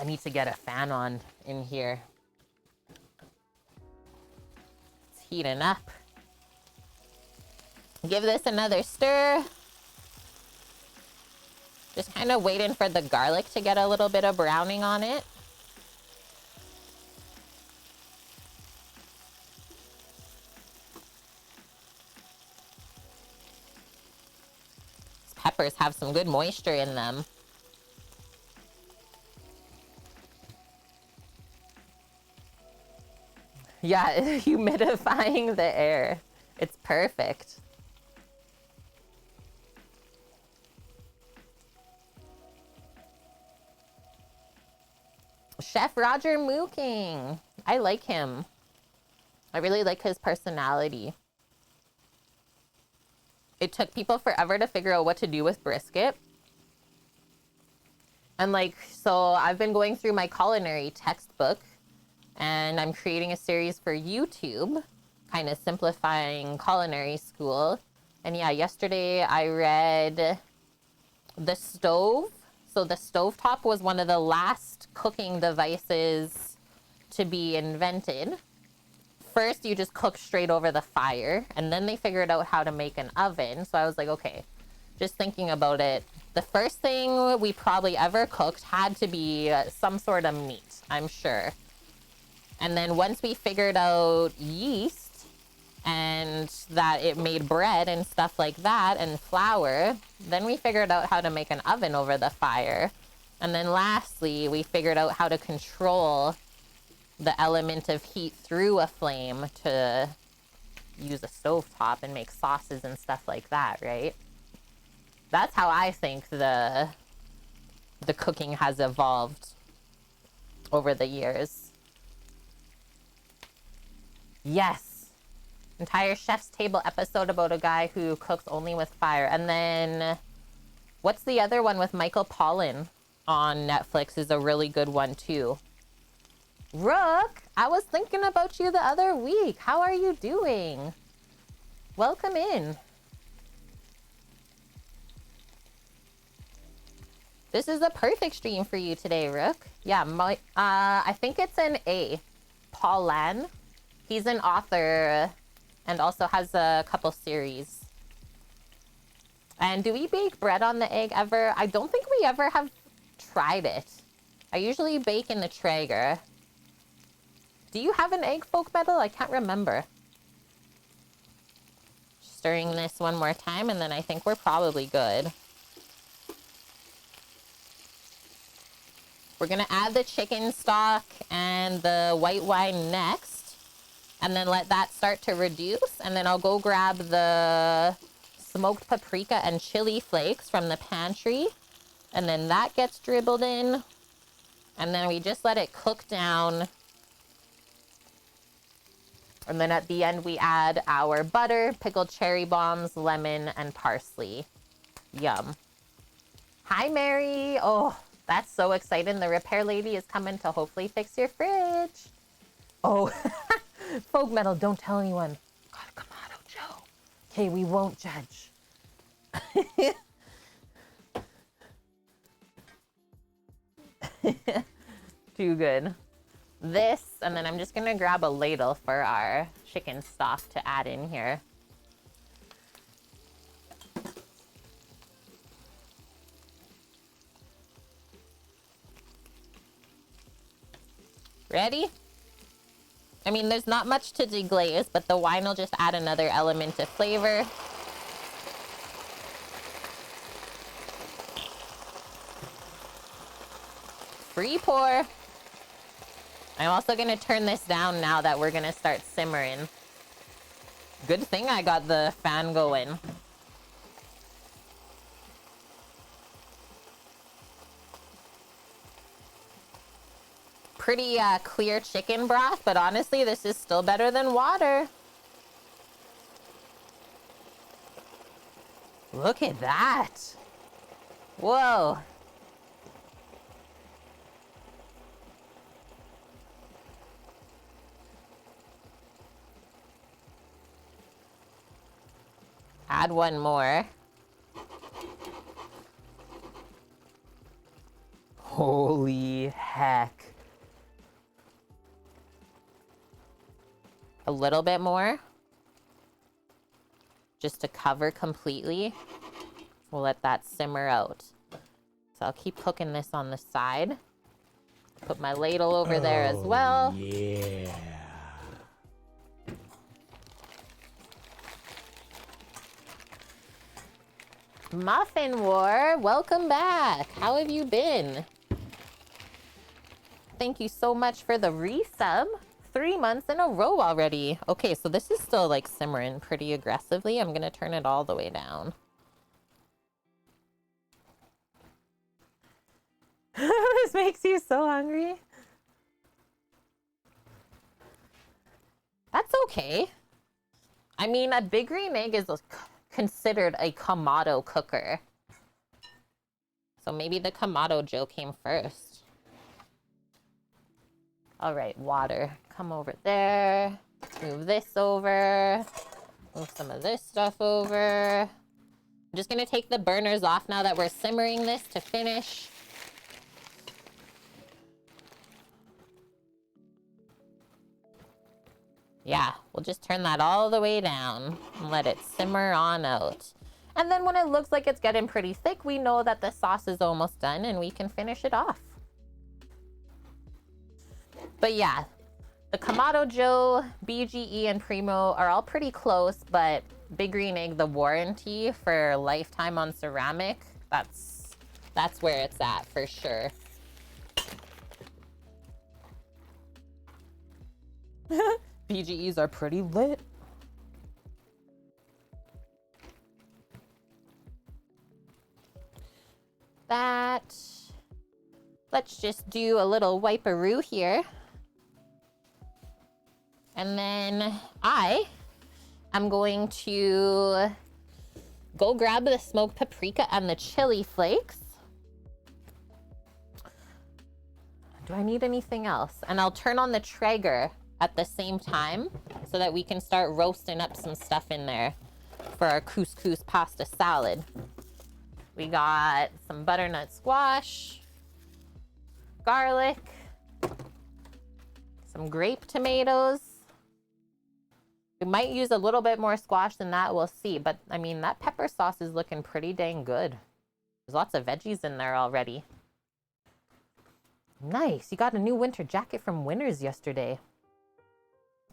I need to get a fan on in here. It's heating up. Give this another stir. Just kind of waiting for the garlic to get a little bit of browning on it. These peppers have some good moisture in them. Yeah, humidifying the air. It's perfect. Chef Roger Mooking. I like him. I really like his personality. It took people forever to figure out what to do with brisket. And like, so I've been going through my culinary textbook and I'm creating a series for YouTube, kind of simplifying culinary school. And yeah, yesterday I read The Stove. So the stovetop was one of the last cooking devices to be invented. First, you just cook straight over the fire, and then they figured out how to make an oven. So I was like, okay, just thinking about it. The first thing we probably ever cooked had to be some sort of meat, I'm sure. And then once we figured out yeast, and that it made bread and stuff like that and flour, then we figured out how to make an oven over the fire. And then lastly, we figured out how to control the element of heat through a flame to use a stovetop and make sauces and stuff like that, right? That's how I think the cooking has evolved over the years. Yes. Entire Chef's Table episode about a guy who cooks only with fire. And then, what's the other one with Michael Pollan on Netflix is a really good one too. Rook, I was thinking about you the other week. How are you doing? Welcome in. This is a perfect stream for you today, Rook. Yeah, I think it's an A. Pollan. He's an author and also has a couple series. And do we bake bread on the egg ever? I don't think we ever have tried it. I usually bake in the Traeger. Do you have an egg, folk metal? I can't remember. Stirring this one more time and then I think we're probably good. We're gonna add the chicken stock and the white wine next. And then let that start to reduce. And then I'll go grab the smoked paprika and chili flakes from the pantry. And then that gets dribbled in. And then we just let it cook down. And then at the end, we add our butter, pickled cherry bombs, lemon, and parsley. Yum. Hi, Mary. Oh, that's so exciting. The repair lady is coming to hopefully fix your fridge. Oh, folk metal, don't tell anyone. Got a Kamado Joe. Okay, we won't judge. Too good. This, and then I'm just gonna grab a ladle for our chicken stock to add in here. Ready? I mean, there's not much to deglaze, but the wine will just add another element of flavor. Free pour. I'm also gonna turn this down now that we're gonna start simmering. Good thing I got the fan going. Pretty clear chicken broth, but honestly, this is still better than water. Look at that. Whoa. Add one more. Holy heck. A little bit more. Just to cover completely. We'll let that simmer out. So I'll keep cooking this on the side. Put my ladle over there as well. Yeah. Muffin War, welcome back. How have you been? Thank you so much for the resub. 3 months in a row already. Okay, so this is still like simmering pretty aggressively. I'm gonna turn it all the way down. This makes you so hungry. That's okay. I mean, a big green egg is considered a Kamado cooker. So maybe the Kamado Joe came first. All right, water. Come over there. Move this over. Move some of this stuff over. I'm just gonna take the burners off now that we're simmering this to finish. Yeah, we'll just turn that all the way down and let it simmer on out. And then when it looks like it's getting pretty thick, we know that the sauce is almost done and we can finish it off. But yeah, the Kamado Joe, BGE, and Primo are all pretty close, but Big Green Egg, the warranty for lifetime on ceramic, that's where it's at for sure. BGEs are pretty lit. Let's just do a little wiperoo here. And then I am going to go grab the smoked paprika and the chili flakes. Do I need anything else? And I'll turn on the Traeger at the same time so that we can start roasting up some stuff in there for our couscous pasta salad. We got some butternut squash, garlic, some grape tomatoes. We might use a little bit more squash than that, we'll see. But I mean, that pepper sauce is looking pretty dang good. There's lots of veggies in there already. Nice, you got a new winter jacket from Winners yesterday.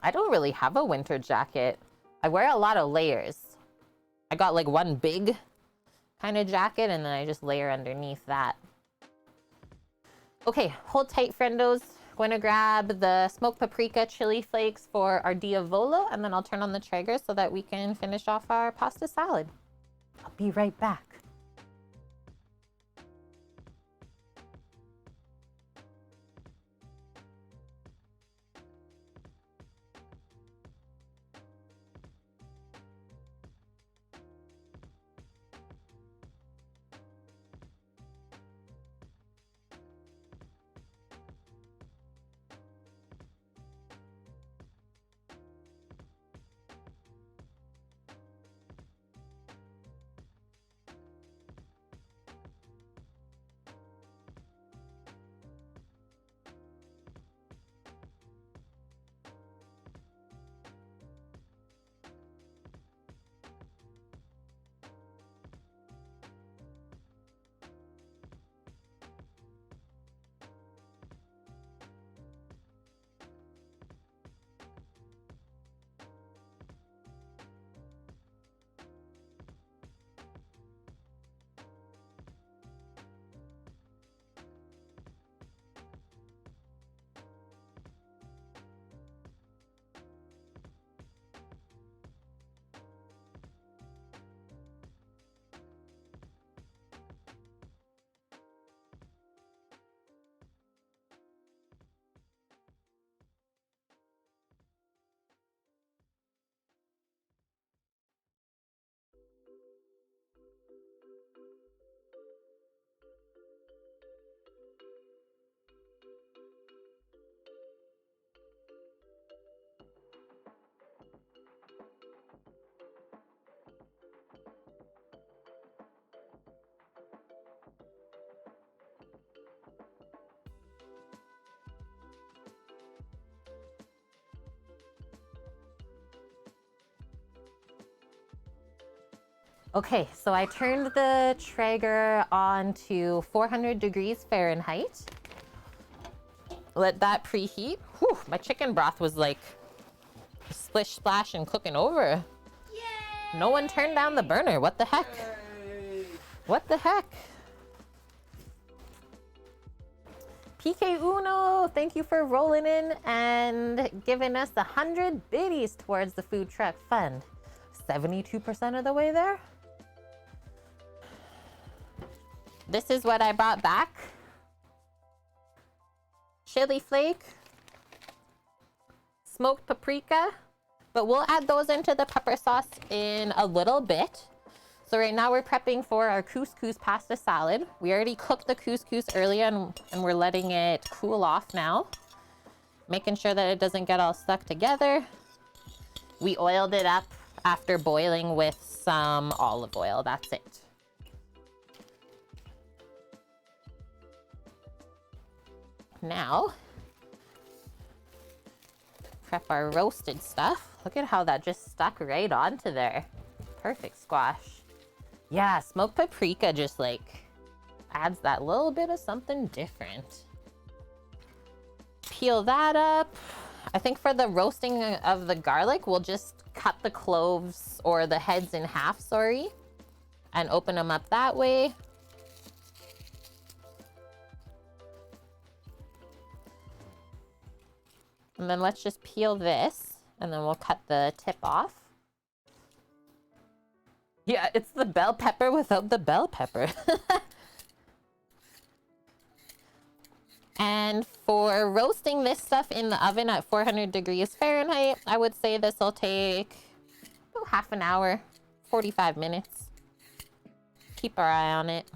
I don't really have a winter jacket. I wear a lot of layers. I got like one big kind of jacket and then I just layer underneath that. Okay, hold tight, friendos. Going to grab the smoked paprika chili flakes for our Diavolo and then I'll turn on the Traeger so that we can finish off our pasta salad. I'll be right back. Okay, so I turned the Traeger on to 400 degrees Fahrenheit. Let that preheat. Whew, my chicken broth was like splish splash and cooking over. Yay! No one turned down the burner. What the heck? What the heck? PK Uno, thank you for rolling in and giving us 100 biddies towards the food truck fund. 72% of the way there. This is what I brought back. Chili flake, smoked paprika, but we'll add those into the pepper sauce in a little bit. So right now we're prepping for our couscous pasta salad. We already cooked the couscous earlier and we're letting it cool off now. Making sure that it doesn't get all stuck together. We oiled it up after boiling with some olive oil, that's it. Now, prep our roasted stuff. Look at how that just stuck right onto there. Perfect squash. Yeah, smoked paprika just like adds that little bit of something different. Peel that up. I think for the roasting of the garlic, we'll just cut the cloves or the heads in half, sorry, and open them up that way. And then let's just peel this and then we'll cut the tip off. Yeah, it's the bell pepper without the bell pepper. And for roasting this stuff in the oven at 400 degrees Fahrenheit, I would say this will take about half an hour, 45 minutes. Keep our eye on it.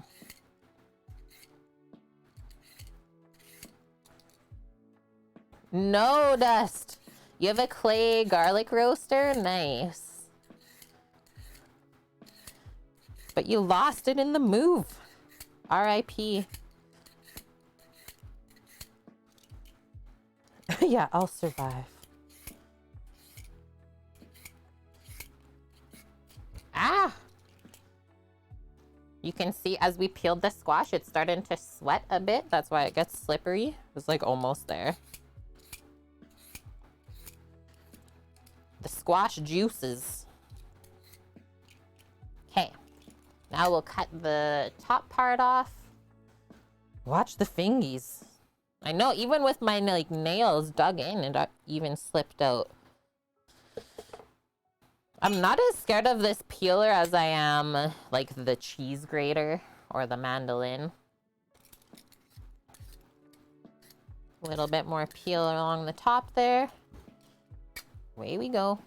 No dust. You have a clay garlic roaster? Nice. But you lost it in the move. R.I.P. Yeah, I'll survive. Ah! You can see as we peeled the squash, it's starting to sweat a bit. That's why it gets slippery. It's like almost there. The squash juices. Okay. Now we'll cut the top part off. Watch the fingies. I know, even with my like nails dug in, it even slipped out. I'm not as scared of this peeler as I am like the cheese grater or the mandolin. A little bit more peel along the top there. Away we go.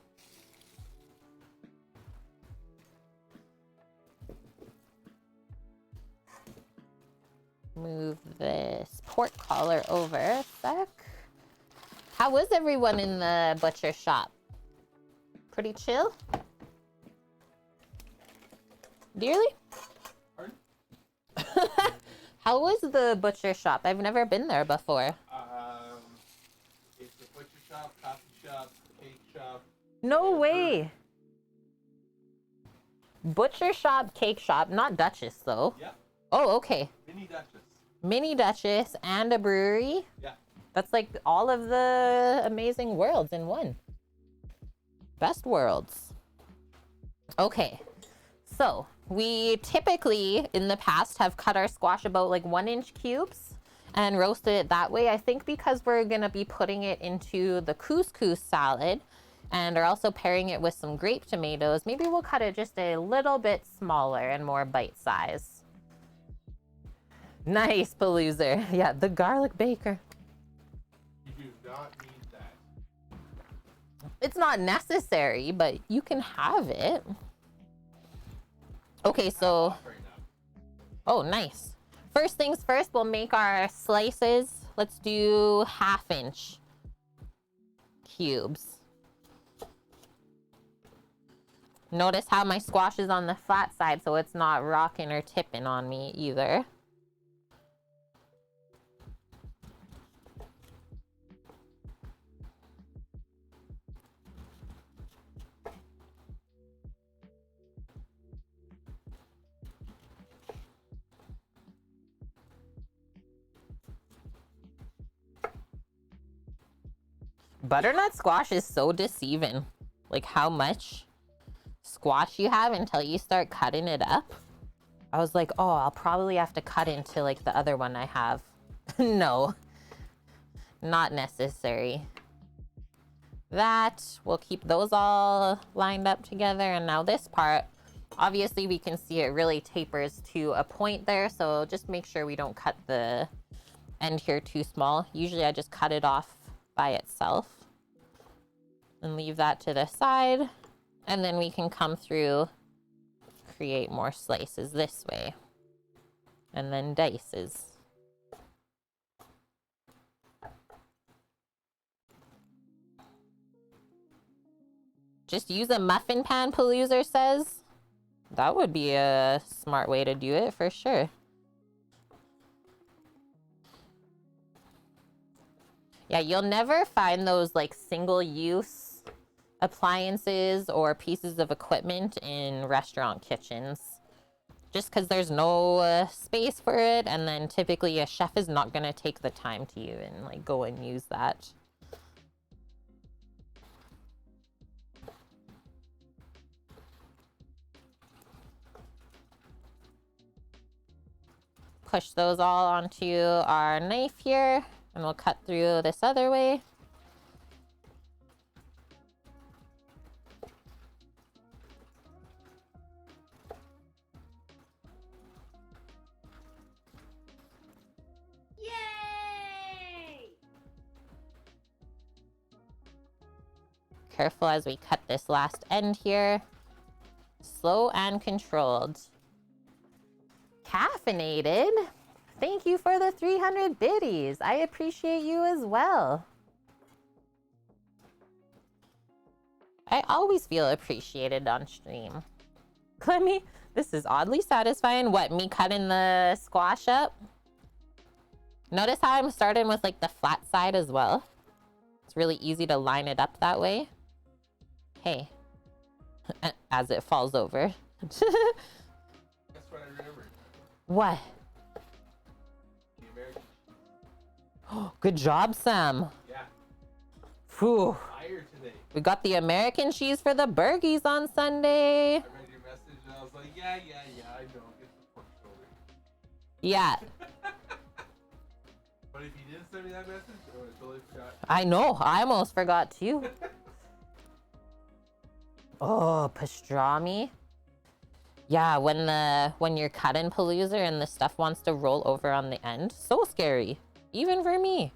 Move this pork collar over a sec. How was everyone in the butcher shop? Pretty chill? Dearly? Pardon? How was the butcher shop? I've never been there before. It's a butcher shop, coffee shop, cake shop. No way. Butcher shop, cake shop, not Duchess though. Yeah. Oh, okay. Mini Duchess. Mini Duchess and a brewery. Yeah. That's like all of the amazing worlds in one. Best worlds. Okay. So we typically in the past have cut our squash about like 1-inch cubes and roasted it that way. I think because we're gonna be putting it into the couscous salad and are also pairing it with some grape tomatoes, maybe we'll cut it just a little bit smaller and more bite size. Nice, Paloozer. Yeah, the garlic baker. You do not need that. It's not necessary, but you can have it. Okay, so... Right now. Oh, nice. First things first, we'll make our slices. Let's do 1/2-inch cubes. Notice how my squash is on the flat side, so it's not rocking or tipping on me either. Butternut squash is so deceiving. Like how much squash you have until you start cutting it up. I was like, oh, I'll probably have to cut into like the other one I have. No, not necessary. That, we'll keep those all lined up together. And now this part, obviously we can see it really tapers to a point there. So just make sure we don't cut the end here too small. Usually I just cut it off by itself and leave that to the side. And then we can come through, create more slices this way, and then dices. Just use a muffin pan, Paloozer says. That would be a smart way to do it for sure. Yeah, you'll never find those like single-use appliances or pieces of equipment in restaurant kitchens. Just because there's no space for it, and then typically a chef is not going to take the time to even like go and use that. Push those all onto our knife here, and we'll cut through this other way. Yay! Careful as we cut this last end here. Slow and controlled. Caffeinated, thank you for the 300 biddies. I appreciate you as well. I always feel appreciated on stream. Clemmy, this is oddly satisfying. What, me cutting the squash up? Notice how I'm starting with like the flat side as well. It's really easy to line it up that way. Hey, as it falls over. That's what I remembered. What? The American. Good job, Sam. Yeah. Phew. Fire today. We got the American cheese for the burgies on Sunday. I read your message and I was like, yeah, I know. Get the pork shoulder. Yeah, But if you didn't send me that message, oh, I totally forgot. I know. I almost forgot too. Oh, pastrami. Yeah, when you're cutting Paloozer and the stuff wants to roll over on the end. So scary. Even for me.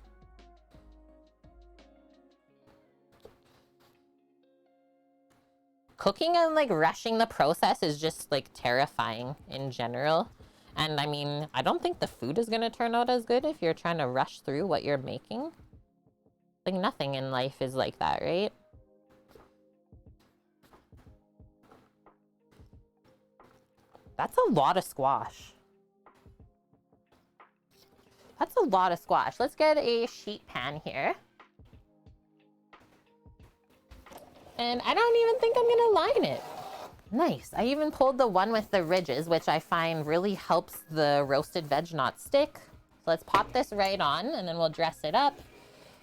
Cooking and like rushing the process is just like terrifying in general. And I mean, I don't think the food is gonna turn out as good if you're trying to rush through what you're making. Like nothing in life is like that, right? That's a lot of squash. That's a lot of squash. Let's get a sheet pan here. And I don't even think I'm gonna line it. Nice. I even pulled the one with the ridges, which I find really helps the roasted veg not stick. So let's pop this right on and then we'll dress it up.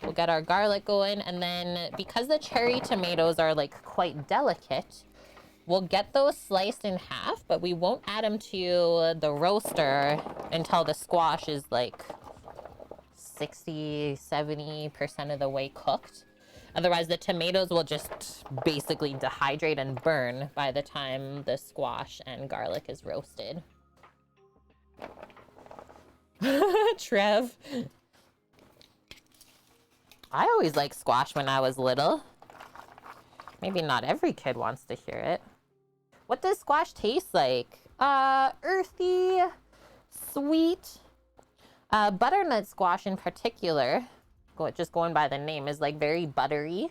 We'll get our garlic going. And then because the cherry tomatoes are like quite delicate, we'll get those sliced in half, but we won't add them to the roaster until the squash is like 60-70% of the way cooked. Otherwise, the tomatoes will just basically dehydrate and burn by the time the squash and garlic is roasted. Trev. I always liked squash when I was little. Maybe not every kid wants to hear it. What does squash taste like? Earthy, sweet. Butternut squash in particular, just going by the name, is like very buttery.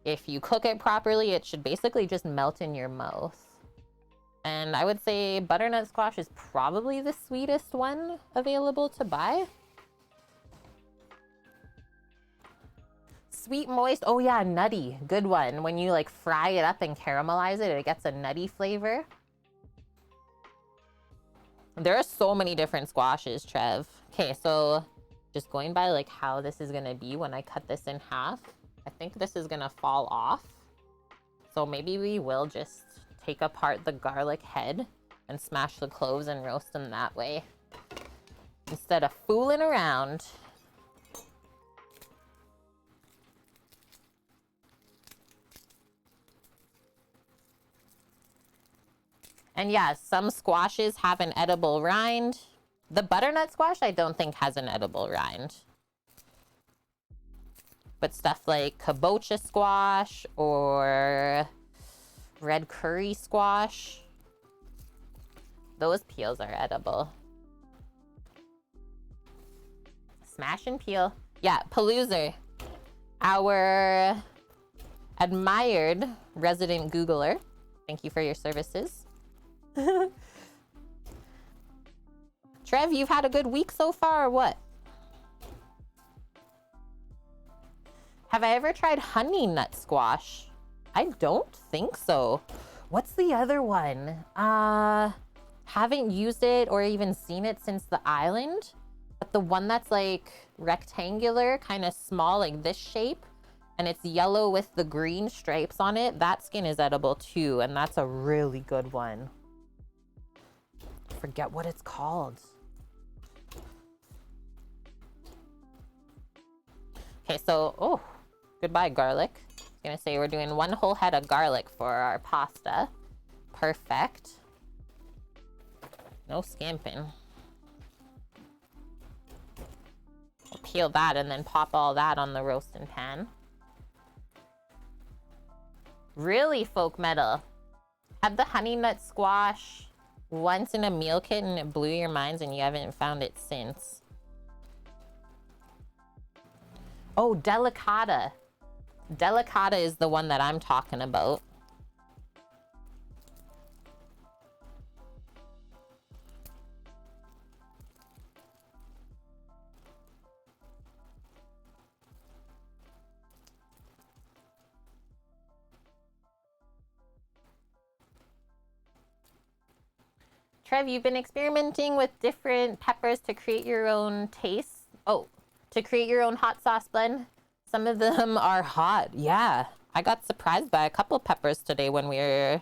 If you cook it properly, it should basically just melt in your mouth. And I would say butternut squash is probably the sweetest one available to buy. Sweet, moist, oh yeah, nutty, good one. When you like fry it up and caramelize it, it gets a nutty flavor. There are so many different squashes, Trev. Okay, so just going by like how this is gonna be when I cut this in half. I think this is gonna fall off. So maybe we will just take apart the garlic head and smash the cloves and roast them that way, instead of fooling around. And yeah, some squashes have an edible rind. The butternut squash I don't think has an edible rind. But stuff like kabocha squash or red curry squash, those peels are edible. Smash and peel. Yeah, Paloozer, our admired resident Googler. Thank you for your services. Trev, you've had a good week so far or what? Have I ever tried honey nut squash? I don't think so. What's the other one? Haven't used it or even seen it since the island. But the one that's like rectangular, kind of small, like this shape, and it's yellow with the green stripes on it, that skin is edible too, and that's a really good one. I forget what it's called. Okay, so, oh, goodbye garlic. I was gonna say we're doing 1 whole head of garlic for our pasta. Perfect. No skimping. We'll peel that and then pop all that on the roasting pan. Really, folk metal. Had the honey nut squash once in a meal kit and it blew your minds and you haven't found it since. Oh, delicata. Delicata is the one that I'm talking about. Trev, you've been experimenting with different peppers to create your own taste. Oh, to create your own hot sauce blend. Some of them are hot. Yeah, I got surprised by a couple peppers today when we were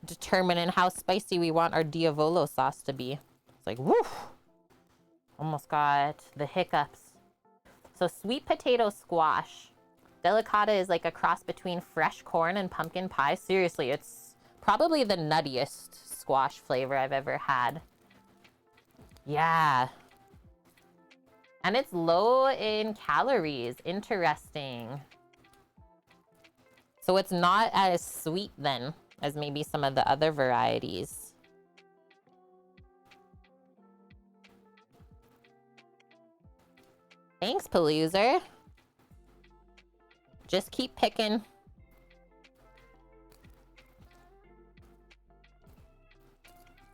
determining how spicy we want our Diavolo sauce to be. It's like, woof. Almost got the hiccups. So sweet potato squash. Delicata is like a cross between fresh corn and pumpkin pie. Seriously, it's probably the nuttiest squash flavor I've ever had. Yeah. And it's low in calories. Interesting. So it's not as sweet then as maybe some of the other varieties. Thanks, Paloozer. Just keep picking.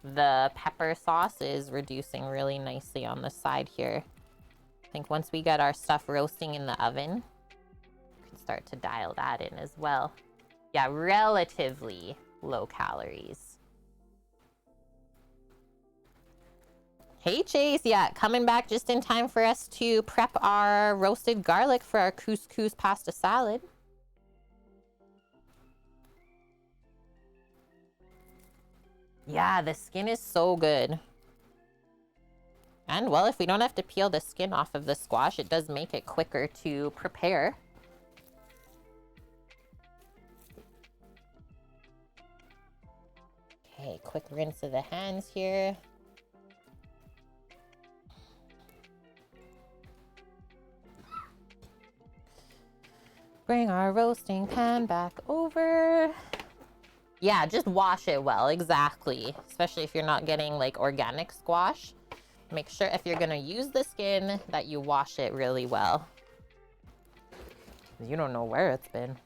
The pepper sauce is reducing really nicely on the side here. I think once we get our stuff roasting in the oven, we can start to dial that in as well. Yeah, relatively low calories. Hey Chase, yeah, coming back just in time for us to prep our roasted garlic for our couscous pasta salad. Yeah, the skin is so good. And, well, if we don't have to peel the skin off of the squash, it does make it quicker to prepare. Okay, quick rinse of the hands here. Bring our roasting pan back over. Yeah, just wash it well, exactly. Especially if you're not getting like organic squash. Make sure if you're gonna use the skin that you wash it really well. You don't know where it's been.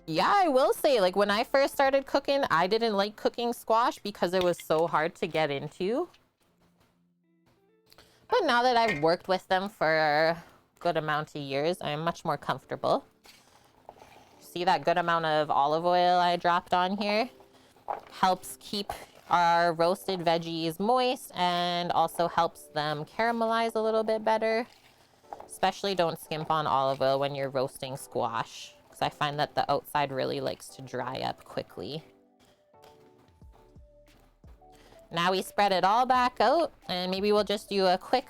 Yeah, I will say, like when I first started cooking, I didn't like cooking squash because it was so hard to get into. But now that I've worked with them for a good amount of years, I'm much more comfortable. See that good amount of olive oil I dropped on here? Helps keep our roasted veggies moist and also helps them caramelize a little bit better. Especially don't skimp on olive oil when you're roasting squash, because I find that the outside really likes to dry up quickly. Now we spread it all back out, and maybe we'll just do a quick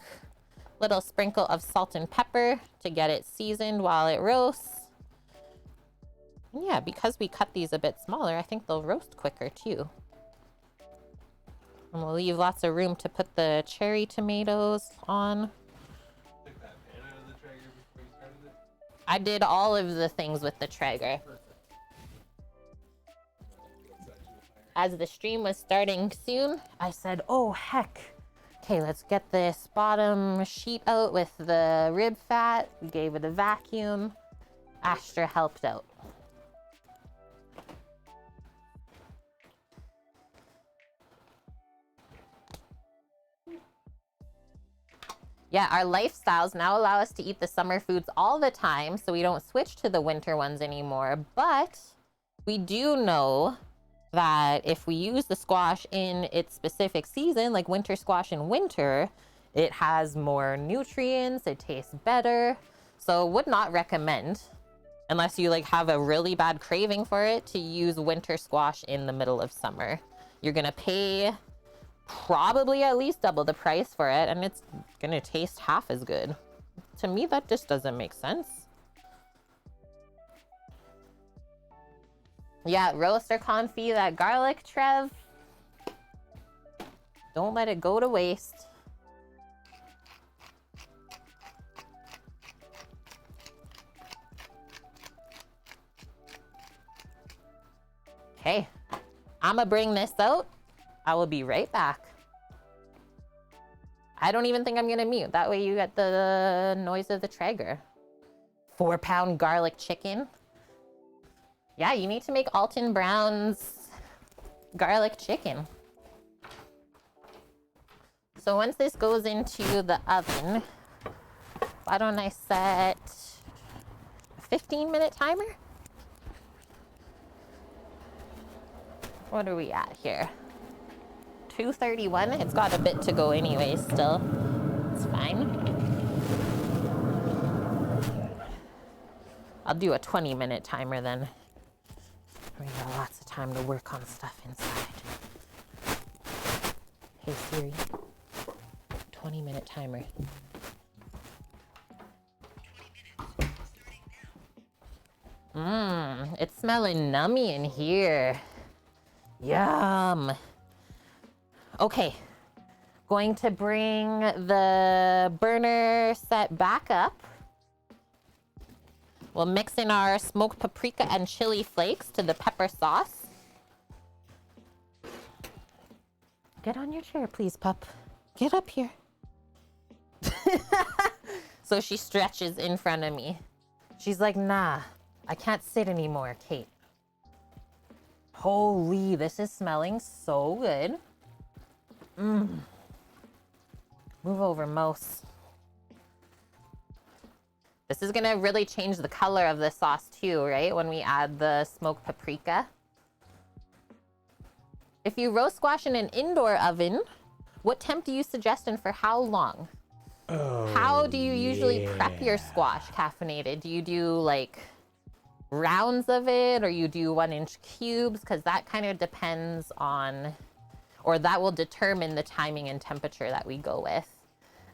little sprinkle of salt and pepper to get it seasoned while it roasts. And yeah, because we cut these a bit smaller, I think they'll roast quicker too. And we'll leave lots of room to put the cherry tomatoes on. Took that pan out of the Traeger before you started it? I did all of the things with the Traeger. As the stream was starting soon, I said, oh heck. Okay, let's get this bottom sheet out with the rib fat. We gave it a vacuum. Astra helped out. Yeah, our lifestyles now allow us to eat the summer foods all the time, so we don't switch to the winter ones anymore. But we do know that if we use the squash in its specific season, like winter squash in winter, it has more nutrients, it tastes better. So would not recommend, unless you like have a really bad craving for it, to use winter squash in the middle of summer. You're gonna pay probably at least double the price for it, and it's gonna taste half as good. To me, that just doesn't make sense. Yeah, roast or confit that garlic, Trev. Don't let it go to waste. Okay, I'ma bring this out. I will be right back. I don't even think I'm gonna mute. That way you get the noise of the Traeger. 4-pound garlic chicken. Yeah, you need to make Alton Brown's garlic chicken. So once this goes into the oven, why don't I set a 15-minute timer? What are we at here? 2:31. It's got a bit to go anyway still. It's fine. I'll do a 20-minute timer then. We got lots of time to work on stuff inside. Hey Siri, 20-minute timer. It's smelling nummy in here. Yum. Okay, going to bring the burner set back up. We'll mix in our smoked paprika and chili flakes to the pepper sauce. Get on your chair, please, pup. Get up here. So she stretches in front of me. She's like, nah, I can't sit anymore, Kate. Holy, this is smelling so good. Move over, Mose. This is gonna really change the color of the sauce too, right? When we add the smoked paprika. If you roast squash in an indoor oven, what temp do you suggest and for how long? How do you usually prep your squash caffeinated? Do you do like rounds of it, or you do 1-inch cubes? Because that kind of depends on, or that will determine the timing and temperature that we go with.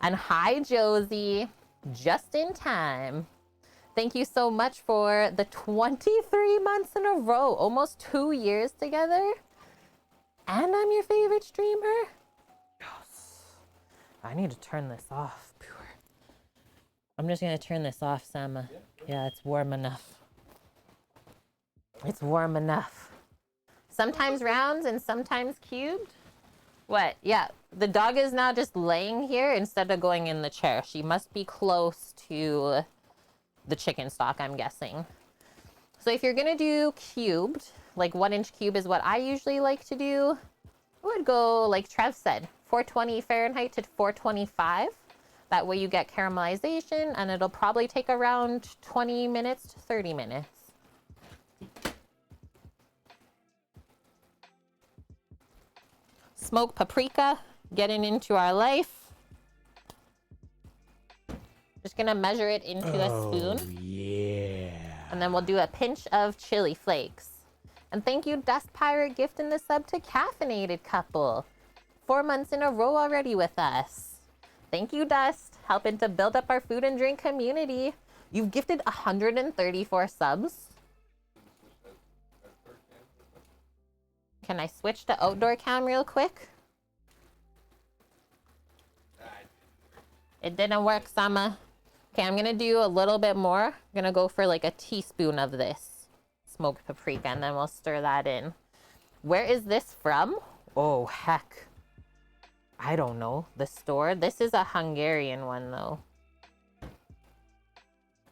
And hi, Josie, just in time. Thank you so much for the 23 months in a row, almost 2 years together. And I'm your favorite streamer. Yes. I need to turn this off. I'm just gonna turn this off, Sama. Yeah, it's warm enough. It's warm enough. Sometimes rounds and sometimes cubed. What? Yeah, the dog is now just laying here instead of going in the chair. She must be close to the chicken stock, I'm guessing. So if you're gonna do cubed, like 1-inch cube is what I usually like to do. I would go, like Trev said, 420 Fahrenheit to 425. That way you get caramelization, and it'll probably take around 20 minutes to 30 minutes. smoked paprika getting into our life. Just gonna measure it into a spoon. Yeah. And then we'll do a pinch of chili flakes. And thank you, Dust Pirate, gifting the sub to Caffeinated Couple. 4 months in a row already with us. Thank you, Dust, helping to build up our food and drink community. You've gifted 134 subs. Can I switch to outdoor cam real quick? It didn't work, Sama. Okay, I'm gonna do a little bit more. I'm gonna go for like a teaspoon of this smoked paprika, and then we'll stir that in. Where is this from? Oh, heck. I don't know. The store? This is a Hungarian one, though.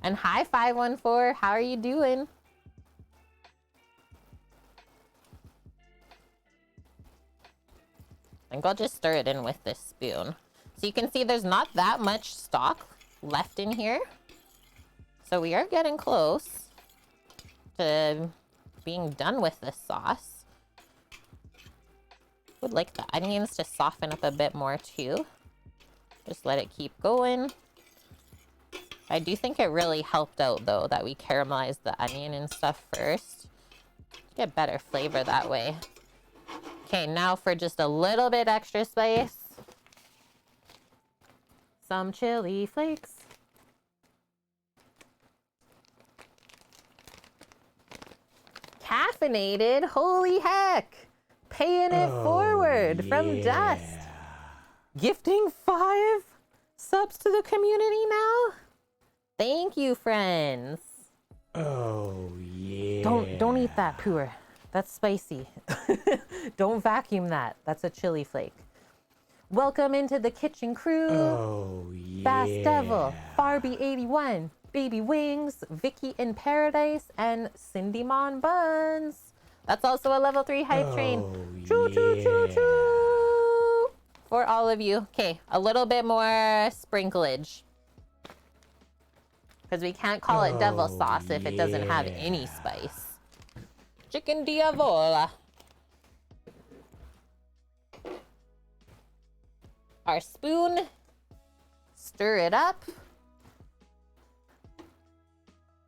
And hi, 514. How are you doing? I think I'll just stir it in with this spoon. So you can see there's not that much stock left in here. So we are getting close to being done with this sauce. Would like the onions to soften up a bit more too. Just let it keep going. I do think it really helped out though that we caramelized the onion and stuff first. Get better flavor that way. Okay, now for just a little bit extra spice. Some chili flakes. Caffeinated, holy heck. Paying it forward from Dust. Gifting 5 subs to the community now. Thank you, friends. Oh, yeah. Don't eat that, Poor. That's spicy. Don't vacuum that. That's a chili flake. Welcome into the kitchen crew. Oh, yeah. Bass Devil, Barbie81, Baby Wings, Vicky in Paradise, and Cindy Mon Buns. That's also a level 3 hype train. Choo, choo, choo, choo. For all of you. Okay, a little bit more sprinklage. Because we can't call it devil sauce if it doesn't have any spice. Chicken Diavolo. Our spoon. Stir it up.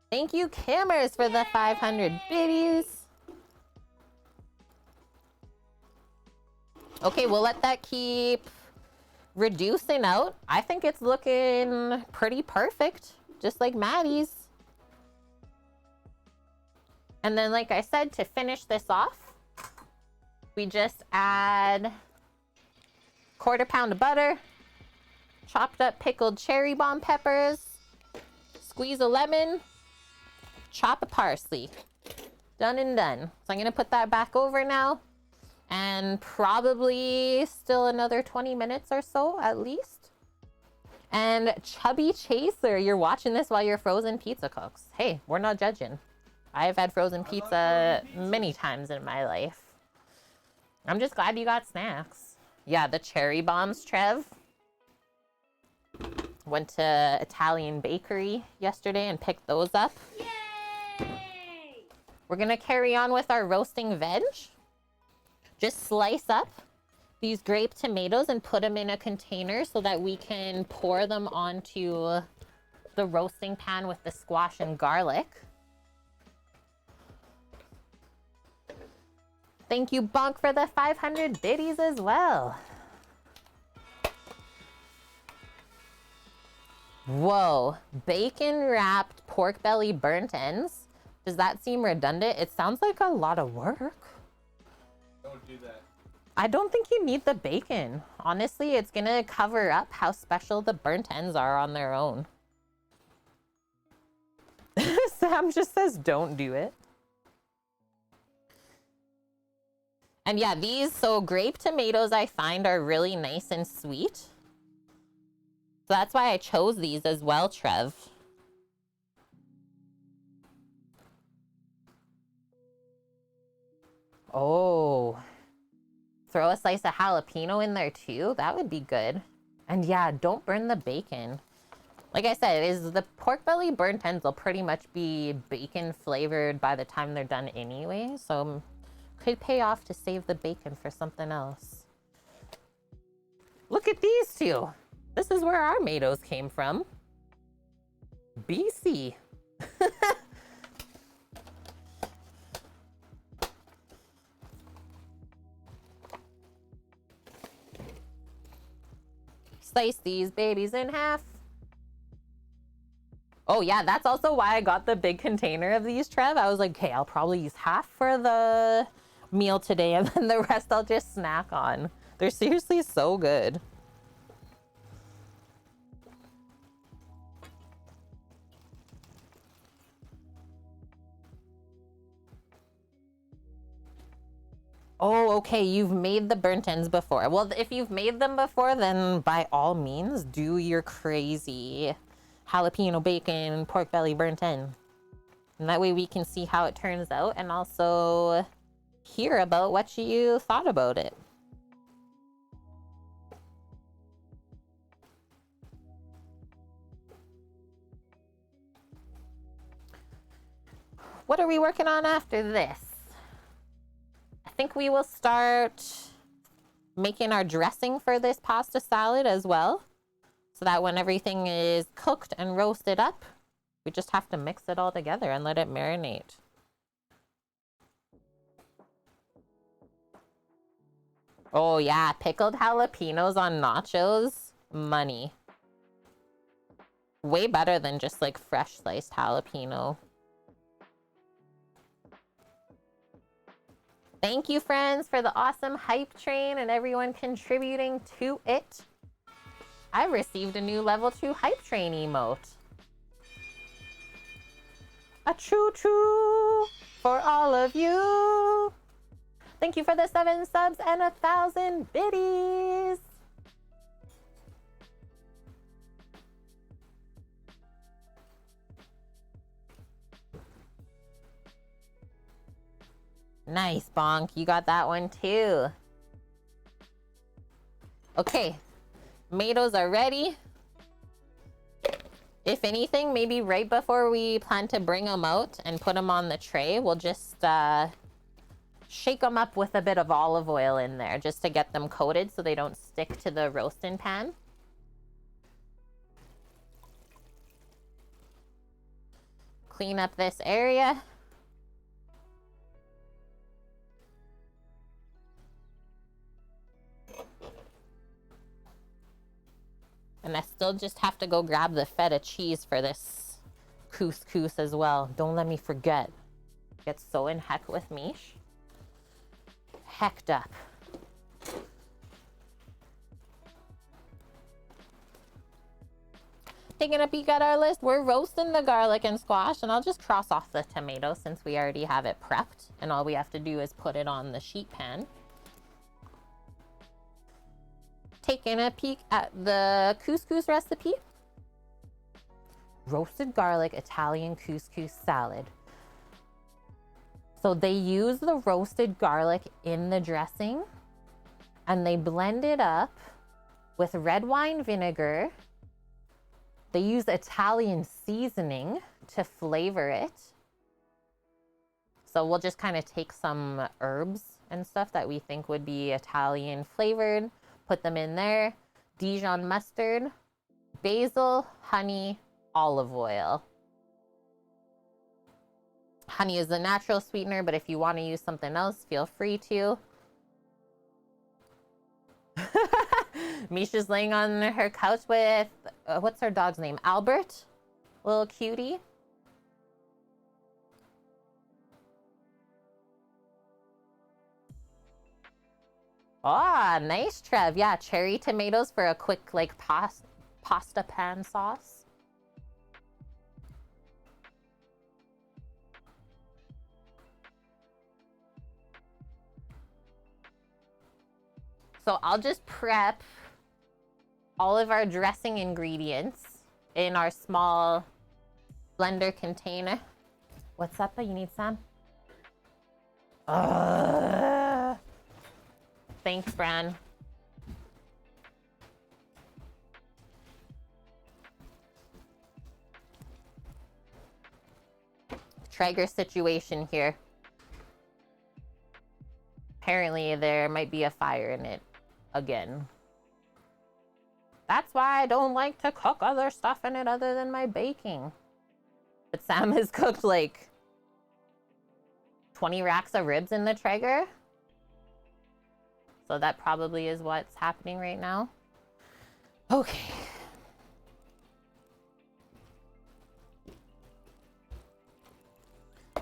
Thank you, Cammers, for the 500 biddies. Okay, we'll let that keep reducing out. I think it's looking pretty perfect, just like Maddie's. And then, like I said, to finish this off, we just add 1/4 pound of butter, chopped up pickled cherry bomb peppers, squeeze a lemon, chop a parsley. Done and done. So I'm gonna put that back over now, and probably still another 20 minutes or so at least. And Chubby Chaser, you're watching this while your frozen pizza cooks. Hey, we're not judging. I've had frozen pizza many times in my life. I'm just glad you got snacks. Yeah, the cherry bombs, Trev. Went to Italian bakery yesterday and picked those up. Yay! We're gonna carry on with our roasting veg. Just slice up these grape tomatoes and put them in a container so that we can pour them onto the roasting pan with the squash and garlic. Thank you, Bonk, for the 500 biddies as well. Whoa, bacon wrapped pork belly burnt ends. Does that seem redundant? It sounds like a lot of work. Don't do that. I don't think you need the bacon. Honestly, it's gonna cover up how special the burnt ends are on their own. Sam just says don't do it. And yeah, so grape tomatoes I find are really nice and sweet. So that's why I chose these as well, Trev. Oh. Throw a slice of jalapeno in there too. That would be good. And yeah, don't burn the bacon. Like I said, the pork belly burnt ends will pretty much be bacon flavored by the time they're done anyway. So could pay off to save the bacon for something else. Look at these two. This is where our tomatoes came from. BC. Slice these babies in half. Oh yeah, that's also why I got the big container of these, Trev. I was like, okay, I'll probably use half for the meal today and then the rest I'll just snack on. They're seriously so good. Oh, okay, you've made the burnt ends before. Well, if you've made them before, then by all means, do your crazy jalapeno bacon pork belly burnt end. And that way we can see how it turns out and also hear about what you thought about it. What are we working on after this? I think we will start making our dressing for this pasta salad as well. So that when everything is cooked and roasted up, we just have to mix it all together and let it marinate. Oh yeah, pickled jalapenos on nachos, money. Way better than just like fresh sliced jalapeno. Thank you, friends, for the awesome hype train and everyone contributing to it. I received a new level 2 hype train emote. A choo-choo for all of you. Thank you for the 7 subs and 1,000 biddies. Nice, Bonk. You got that one too. Okay. Tomatoes are ready. If anything, maybe right before we plan to bring them out and put them on the tray, we'll just shake them up with a bit of olive oil in there just to get them coated so they don't stick to the roasting pan. Clean up this area. And I still just have to go grab the feta cheese for this couscous as well. Don't let me forget. Get so in heck with me. Hecked up. Taking a peek at our list, we're roasting the garlic and squash, and I'll just cross off the tomato since we already have it prepped, and all we have to do is put it on the sheet pan. Taking a peek at the couscous recipe. Roasted garlic Italian couscous salad. So they use the roasted garlic in the dressing and they blend it up with red wine vinegar. They use Italian seasoning to flavor it. So we'll just kind of take some herbs and stuff that we think would be Italian flavored, put them in there. Dijon mustard, basil, honey, olive oil. Honey is a natural sweetener, but if you want to use something else, feel free to. Misha's laying on her couch with, what's her dog's name? Albert? Little cutie. Ah, nice, Trev. Yeah, cherry tomatoes for a quick, like, pasta pan sauce. So I'll just prep all of our dressing ingredients in our small blender container. What's up? You need some? Thanks, Bran. Traeger situation here. Apparently there might be a fire in it again. That's why I don't like to cook other stuff in it other than my baking. But Sam has cooked like 20 racks of ribs in the Traeger. So that probably is what's happening right now. Okay.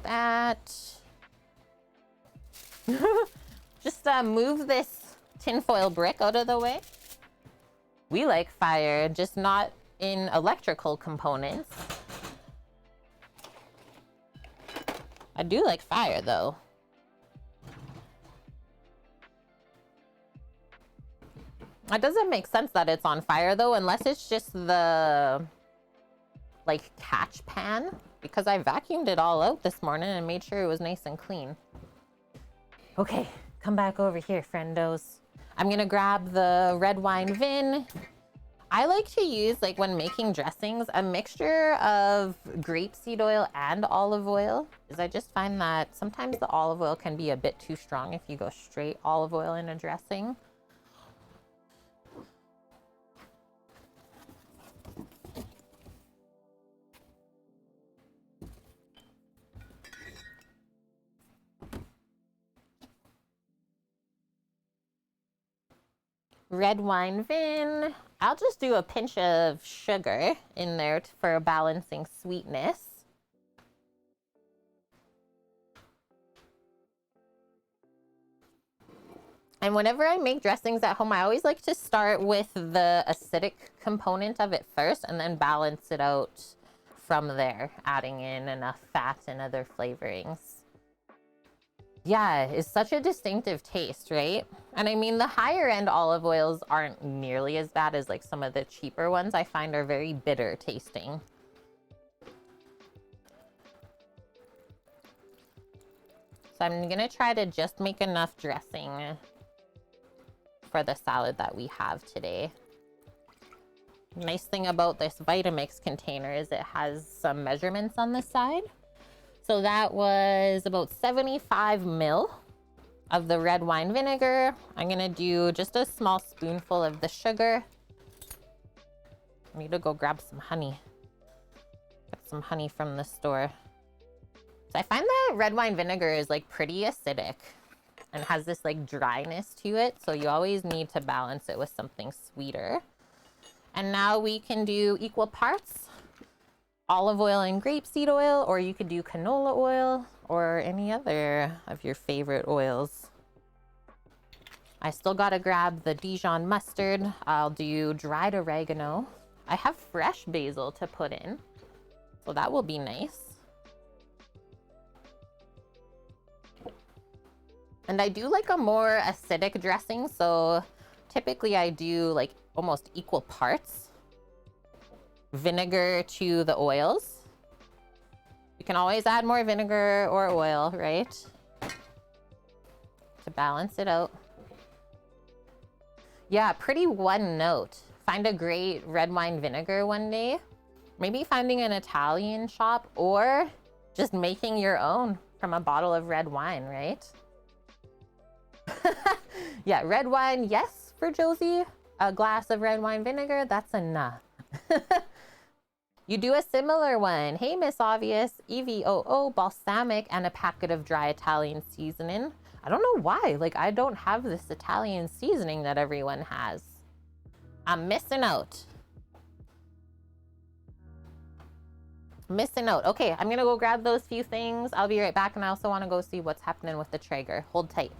That. Just move this tinfoil brick out of the way. We like fire, just not in electrical components. I do like fire though. It doesn't make sense that it's on fire though, unless it's just the like catch pan, because I vacuumed it all out this morning and made sure it was nice and clean. Okay, come back over here, friendos. I'm gonna grab the red wine vin. I like to use, like when making dressings, a mixture of grapeseed oil and olive oil, because I just find that sometimes the olive oil can be a bit too strong if you go straight olive oil in a dressing. Red wine vin. I'll just do a pinch of sugar in there for balancing sweetness. And whenever I make dressings at home, I always like to start with the acidic component of it first and then balance it out from there, adding in enough fat and other flavorings. Yeah, it's such a distinctive taste, right? And I mean, the higher end olive oils aren't nearly as bad as like some of the cheaper ones I find are very bitter tasting. So I'm gonna try to just make enough dressing for the salad that we have today. Nice thing about this Vitamix container is it has some measurements on the side. So that was about 75 ml of the red wine vinegar. I'm gonna do just a small spoonful of the sugar. I need to go grab some honey. Get some honey from the store. So I find that red wine vinegar is like pretty acidic and has this like dryness to it. So you always need to balance it with something sweeter. And now we can do equal parts olive oil and grapeseed oil, or you could do canola oil or any other of your favorite oils. I still gotta grab the Dijon mustard. I'll do dried oregano. I have fresh basil to put in, so that will be nice. And I do like a more acidic dressing, so typically I do like almost equal parts vinegar to the oils. You can always add more vinegar or oil, right? To balance it out. Yeah, pretty one note. Find a great red wine vinegar one day. Maybe finding an Italian shop or just making your own from a bottle of red wine, right? Yeah, red wine, yes, for Josie. A glass of red wine vinegar, that's enough. You do a similar one. Hey, Miss Obvious, EVOO, balsamic, and a packet of dry Italian seasoning. I don't know why. Like, I don't have this Italian seasoning that everyone has. I'm missing out. Missing out. Okay, I'm gonna go grab those few things. I'll be right back, and I also want to go see what's happening with the Traeger. Hold tight.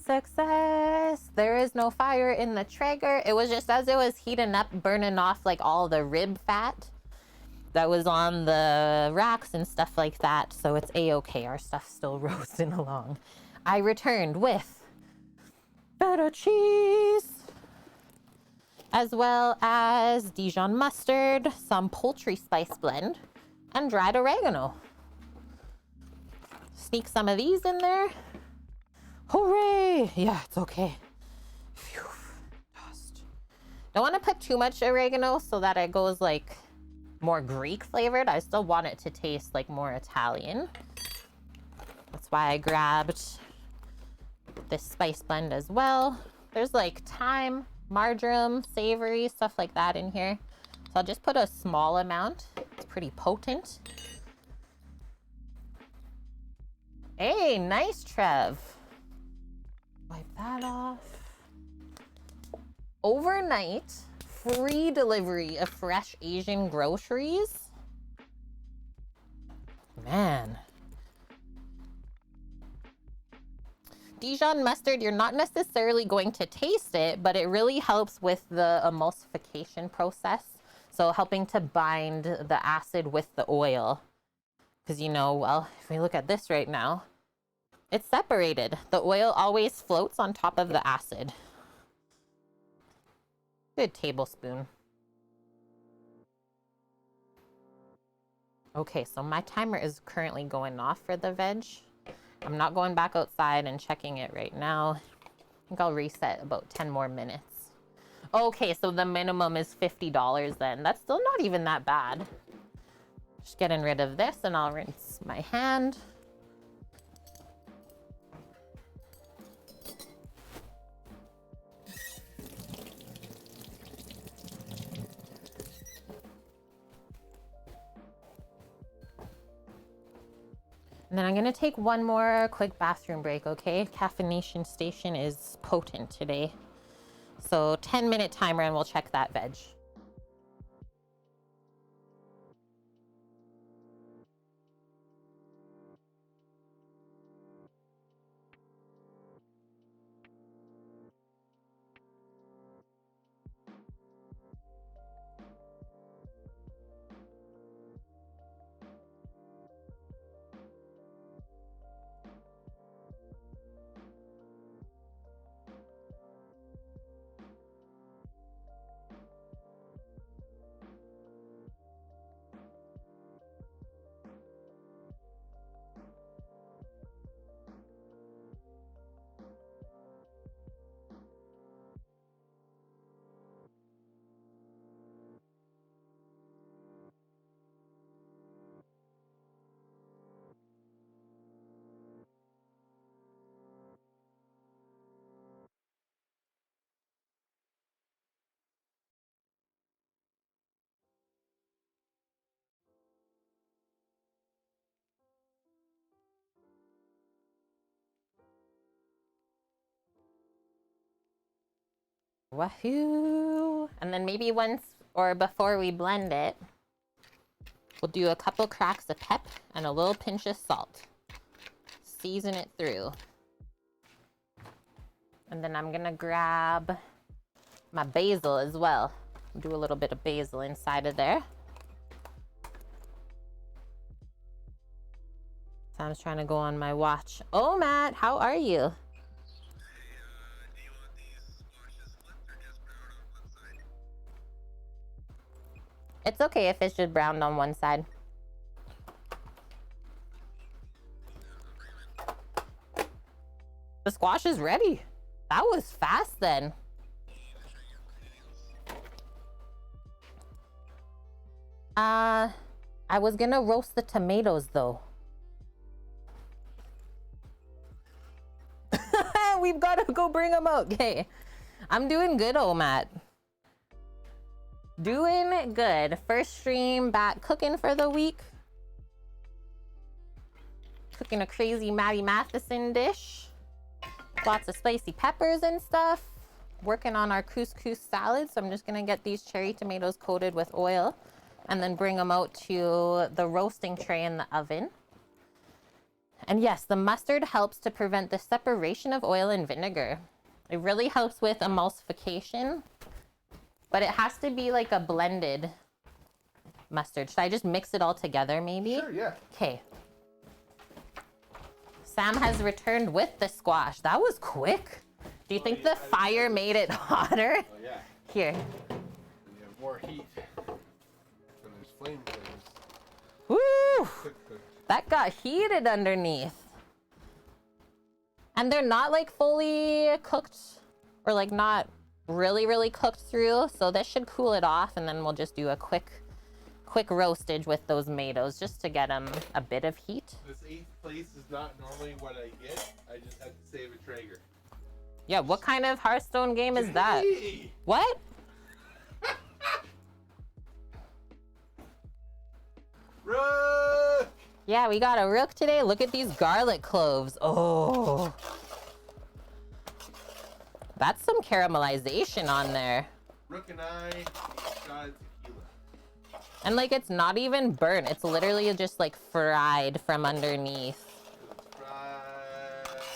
Success! There is no fire in the Traeger. It was just as it was heating up, burning off like all the rib fat that was on the racks and stuff like that. So it's a-okay. Our stuff's still roasting along. I returned with feta cheese, as well as Dijon mustard, some poultry spice blend, and dried oregano. Sneak some of these in there. Hooray! Yeah, it's okay. Phew. Dust. Don't want to put too much oregano so that it goes like more Greek flavored. I still want it to taste like more Italian. That's why I grabbed this spice blend as well. There's like thyme, marjoram, savory, stuff like that in here. So I'll just put a small amount. It's pretty potent. Hey, nice, Trev. Wipe that off. Overnight, free delivery of fresh Asian groceries. Man. Dijon mustard, you're not necessarily going to taste it, but it really helps with the emulsification process. So helping to bind the acid with the oil. Because, you know, well, if we look at this right now, it's separated. The oil always floats on top of the acid. Good tablespoon. Okay, so my timer is currently going off for the veg. I'm not going back outside and checking it right now. I think I'll reset about 10 more minutes. Okay, so the minimum is $50 then. That's still not even that bad. Just getting rid of this and I'll rinse my hand. And then I'm gonna take one more quick bathroom break, okay? Caffeination station is potent today. So 10-minute timer and we'll check that veg. Wahoo! And then maybe once or before we blend it, we'll do a couple cracks of pep and a little pinch of salt. Season it through. And then I'm gonna grab my basil as well. Do a little bit of basil inside of there. Sam's trying to go on my watch. Oh, Matt, how are you? It's okay if it's just browned on one side. The squash is ready. That was fast then. I was gonna roast the tomatoes though. We've gotta go bring them out. Okay. I'm doing good, oh Matt. Doing good. First stream back cooking for the week. Cooking a crazy Matty Matheson dish. Lots of spicy peppers and stuff. Working on our couscous salad. So I'm just gonna get these cherry tomatoes coated with oil and then bring them out to the roasting tray in the oven. And yes, the mustard helps to prevent the separation of oil and vinegar. It really helps with emulsification, but it has to be like a blended mustard. Should I just mix it all together maybe? Sure, yeah. Okay. Sam has returned with the squash. That was quick. Do you think the fire made it hotter? Oh, yeah. Here. When you have more heat, when there's flame things. Woo! That got heated underneath. And they're not like fully cooked or like not really cooked through. So this should cool it off, and then we'll just do a quick roastage with those tomatoes just to get them a bit of heat. This 8th place is not normally what I get. I just have to save a Traeger. Yeah, what kind of Hearthstone game is that? Hey! What? Rook! Yeah, we got a rook today. Look at these garlic cloves. Oh. That's some caramelization on there. Rook and I each shot of tequila. And like it's not even burnt. It's literally just like fried from underneath.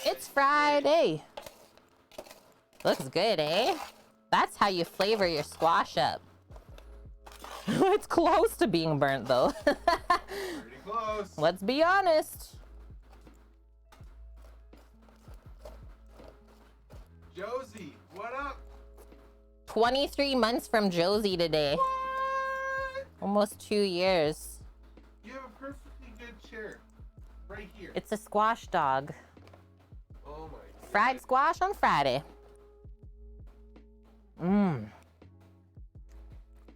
It's Friday. Looks good, eh? That's how you flavor your squash up. It's close to being burnt though. Pretty close. Let's be honest. Josie, what up? 23 months from Josie today. What? Almost 2 years. You have a perfectly good chair. Right here. It's a squash dog. Oh my god. Fried squash on Friday. Mmm.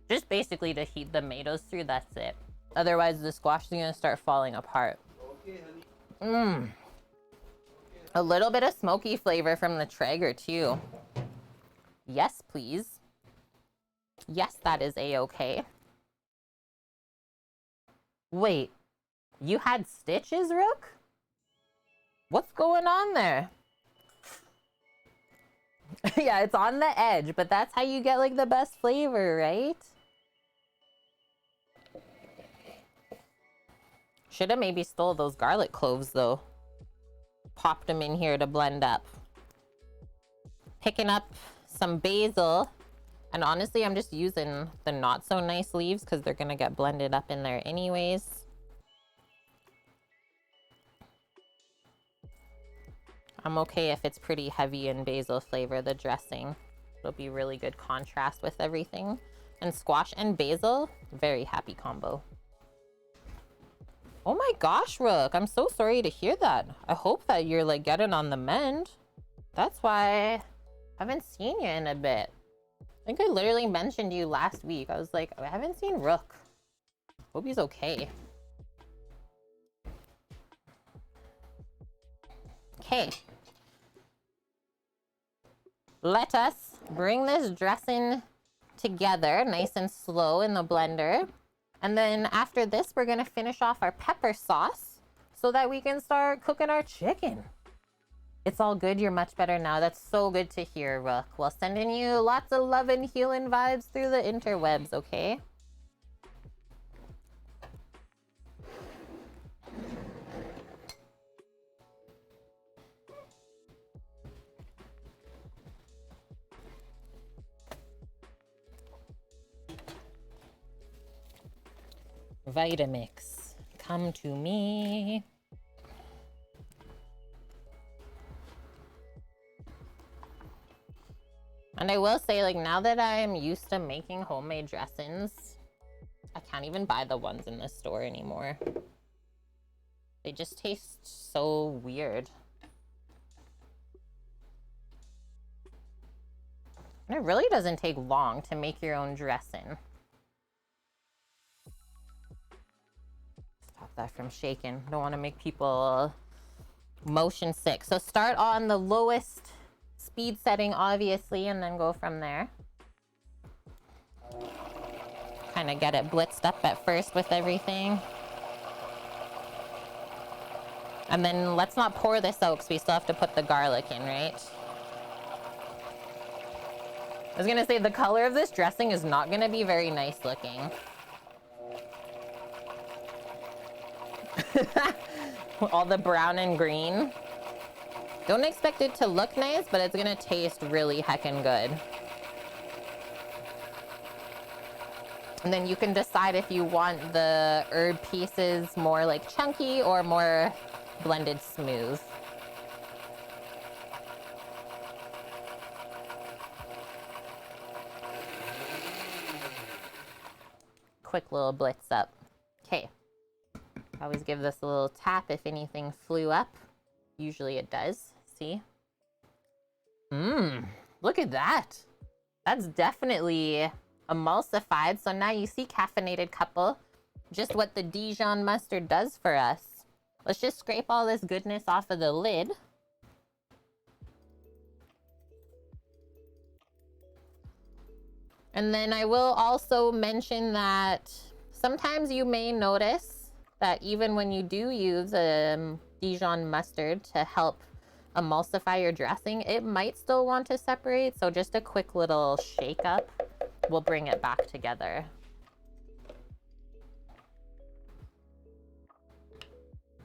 Just basically to heat the tomatoes through, that's it. Otherwise the squash is gonna start falling apart. Okay, honey. Mmm. A little bit of smoky flavor from the Traeger too. Yes, please. Yes, that is a-okay. Wait, you had stitches, Rook? What's going on there? Yeah, it's on the edge, but that's how you get like the best flavor, right? Should have maybe stole those garlic cloves though. Popped them in here to blend up. Picking up some basil. And honestly, I'm just using the not so nice leaves because they're gonna get blended up in there anyways. I'm okay if it's pretty heavy in basil flavor, the dressing. It'll be really good contrast with everything. And squash and basil, very happy combo. Oh my gosh, Rook, I'm so sorry to hear that. I hope that you're like getting on the mend. That's why I haven't seen you in a bit. I think I literally mentioned you last week. I was like, I haven't seen Rook. Hope he's okay. Okay. Let us bring this dressing together nice and slow in the blender. And then after this, we're gonna finish off our pepper sauce so that we can start cooking our chicken. It's all good, you're much better now. That's so good to hear, Rook. Well, sending you lots of love and healing vibes through the interwebs, okay? Vitamix, come to me. And I will say, like, now that I'm used to making homemade dressings, I can't even buy the ones in the store anymore. They just taste so weird. And it really doesn't take long to make your own dressing. Stop that from shaking. Don't want to make people motion sick. So start on the lowest speed setting, obviously, and then go from there. Kind of get it blitzed up at first with everything. And then let's not pour this out because we still have to put the garlic in, right? I was gonna say the color of this dressing is not gonna be very nice looking. All the brown and green. Don't expect it to look nice, but it's gonna taste really heckin' good. And then you can decide if you want the herb pieces more like chunky or more blended smooth. Quick little blitz up. Okay. Always give this a little tap if anything flew up. Usually it does. See? Look at that. That's definitely emulsified. So now you see, caffeinated couple, just what the Dijon mustard does for us. Let's just scrape all this goodness off of the lid. And then I will also mention that sometimes you may notice that even when you do use Dijon mustard to help emulsify your dressing, it might still want to separate. So just a quick little shake up will bring it back together.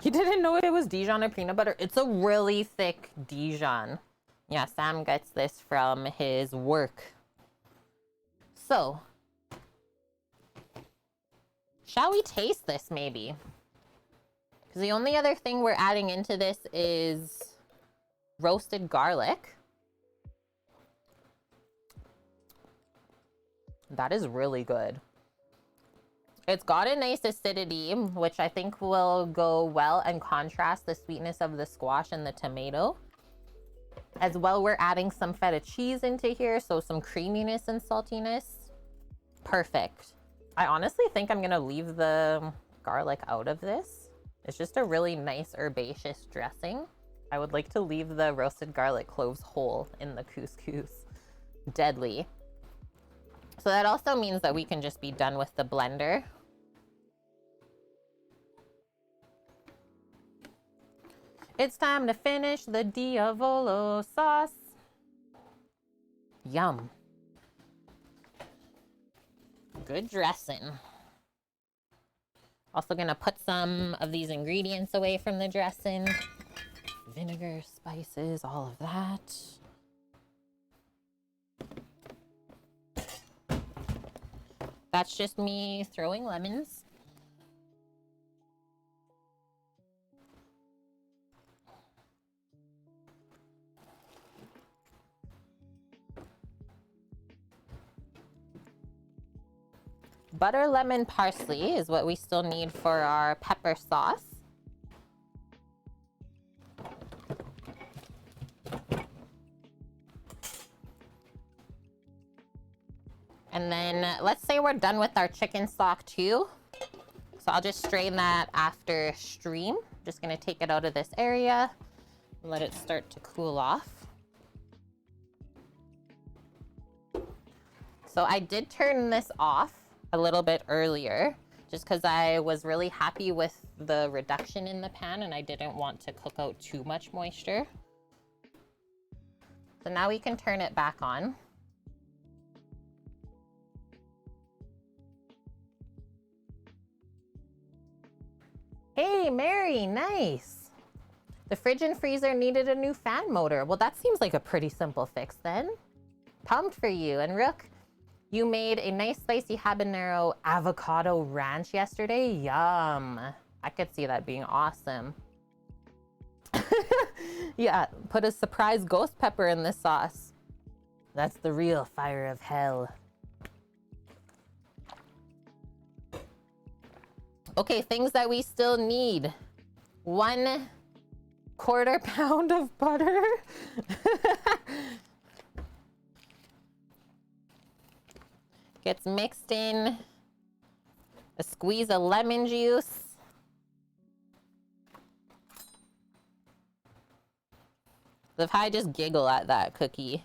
You didn't know it was Dijon or peanut butter? It's a really thick Dijon. Yeah, Sam gets this from his work. So, shall we taste this maybe? Because the only other thing we're adding into this is roasted garlic. That is really good. It's got a nice acidity, which I think will go well and contrast the sweetness of the squash and the tomato. As well, we're adding some feta cheese into here, so some creaminess and saltiness. Perfect. I honestly think I'm gonna leave the garlic out of this. It's just a really nice herbaceous dressing. I would like to leave the roasted garlic cloves whole in the couscous. Deadly. So that also means that we can just be done with the blender. It's time to finish the Diavolo sauce. Yum. Good dressing. Also gonna put some of these ingredients away from the dressing. Vinegar, spices, all of that. That's just me throwing lemons. Butter, lemon, parsley is what we still need for our pepper sauce. And then let's say we're done with our chicken stock too. So I'll just strain that after stream. Just gonna take it out of this area and let it start to cool off. So I did turn this off a little bit earlier just because I was really happy with the reduction in the pan and I didn't want to cook out too much moisture. So now we can turn it back on. Hey, Mary, nice. The fridge and freezer needed a new fan motor. Well, that seems like a pretty simple fix then. Pumped for you. And Rook, you made a nice spicy habanero avocado ranch yesterday. Yum. I could see that being awesome. Yeah, put a surprise ghost pepper in this sauce. That's the real fire of hell. Okay, things that we still need. 1/4 pound of butter. Gets mixed in. A squeeze of lemon juice. If I just giggle at that cookie.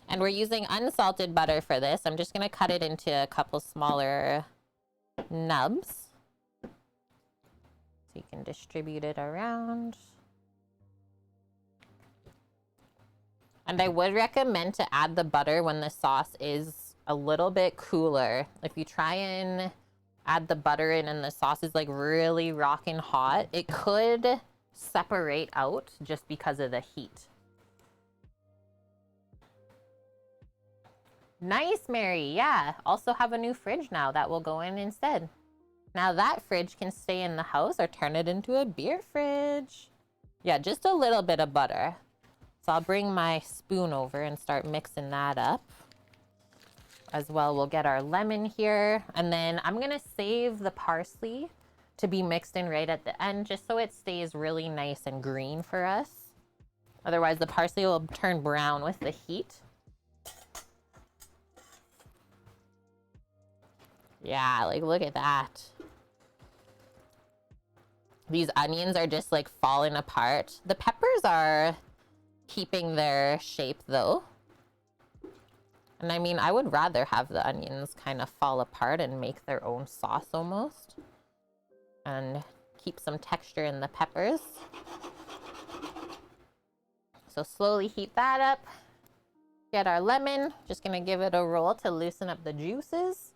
And we're using unsalted butter for this. I'm just gonna cut it into a couple smaller nubs. So you can distribute it around. And I would recommend to add the butter when the sauce is a little bit cooler. If you try and add the butter in and the sauce is like really rocking hot, it could separate out just because of the heat. Nice, Mary. Yeah, also have a new fridge now that will go in instead. Now that fridge can stay in the house or turn it into a beer fridge. Yeah, just a little bit of butter. So I'll bring my spoon over and start mixing that up. As well, we'll get our lemon here. And then I'm gonna save the parsley to be mixed in right at the end, just so it stays really nice and green for us. Otherwise, the parsley will turn brown with the heat. Yeah, like look at that. These onions are just like falling apart. The peppers are keeping their shape though. And I mean, I would rather have the onions kind of fall apart and make their own sauce almost. And keep some texture in the peppers. So slowly heat that up. Get our lemon. Just gonna give it a roll to loosen up the juices.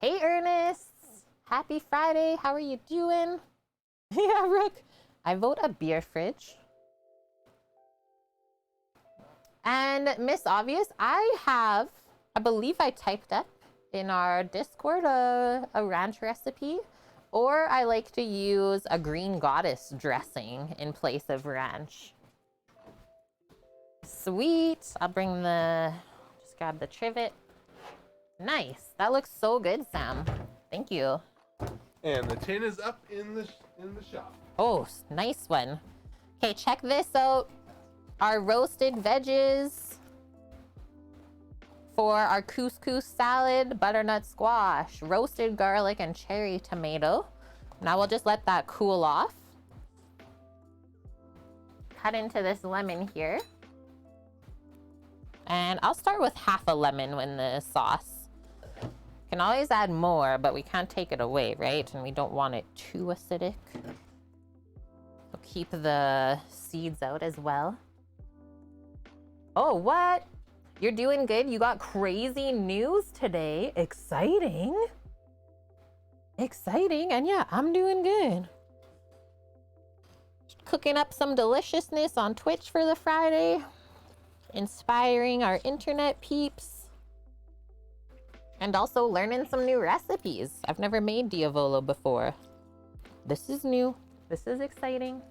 Hey Ernest, happy Friday. How are you doing? Yeah, Rook. I vote a beer fridge. And Miss Obvious, I believe I typed up in our Discord a ranch recipe, or I like to use a green goddess dressing in place of ranch. Sweet. I'll bring just grab the trivet. Nice. That looks so good, Sam. Thank you. And the tin is up in the shop. Oh, nice one. Okay, check this out. Our roasted veggies for our couscous salad, butternut squash, roasted garlic, and cherry tomato. Now we'll just let that cool off. Cut into this lemon here. And I'll start with half a lemon in the sauce. Can always add more, but we can't take it away, right? And we don't want it too acidic. So keep the seeds out as well. Oh, what? You're doing good? You got crazy news today. Exciting. Exciting. And yeah, I'm doing good. Cooking up some deliciousness on Twitch for the Friday. Inspiring our internet peeps. And also learning some new recipes. I've never made Diavolo before. This is new. This is exciting.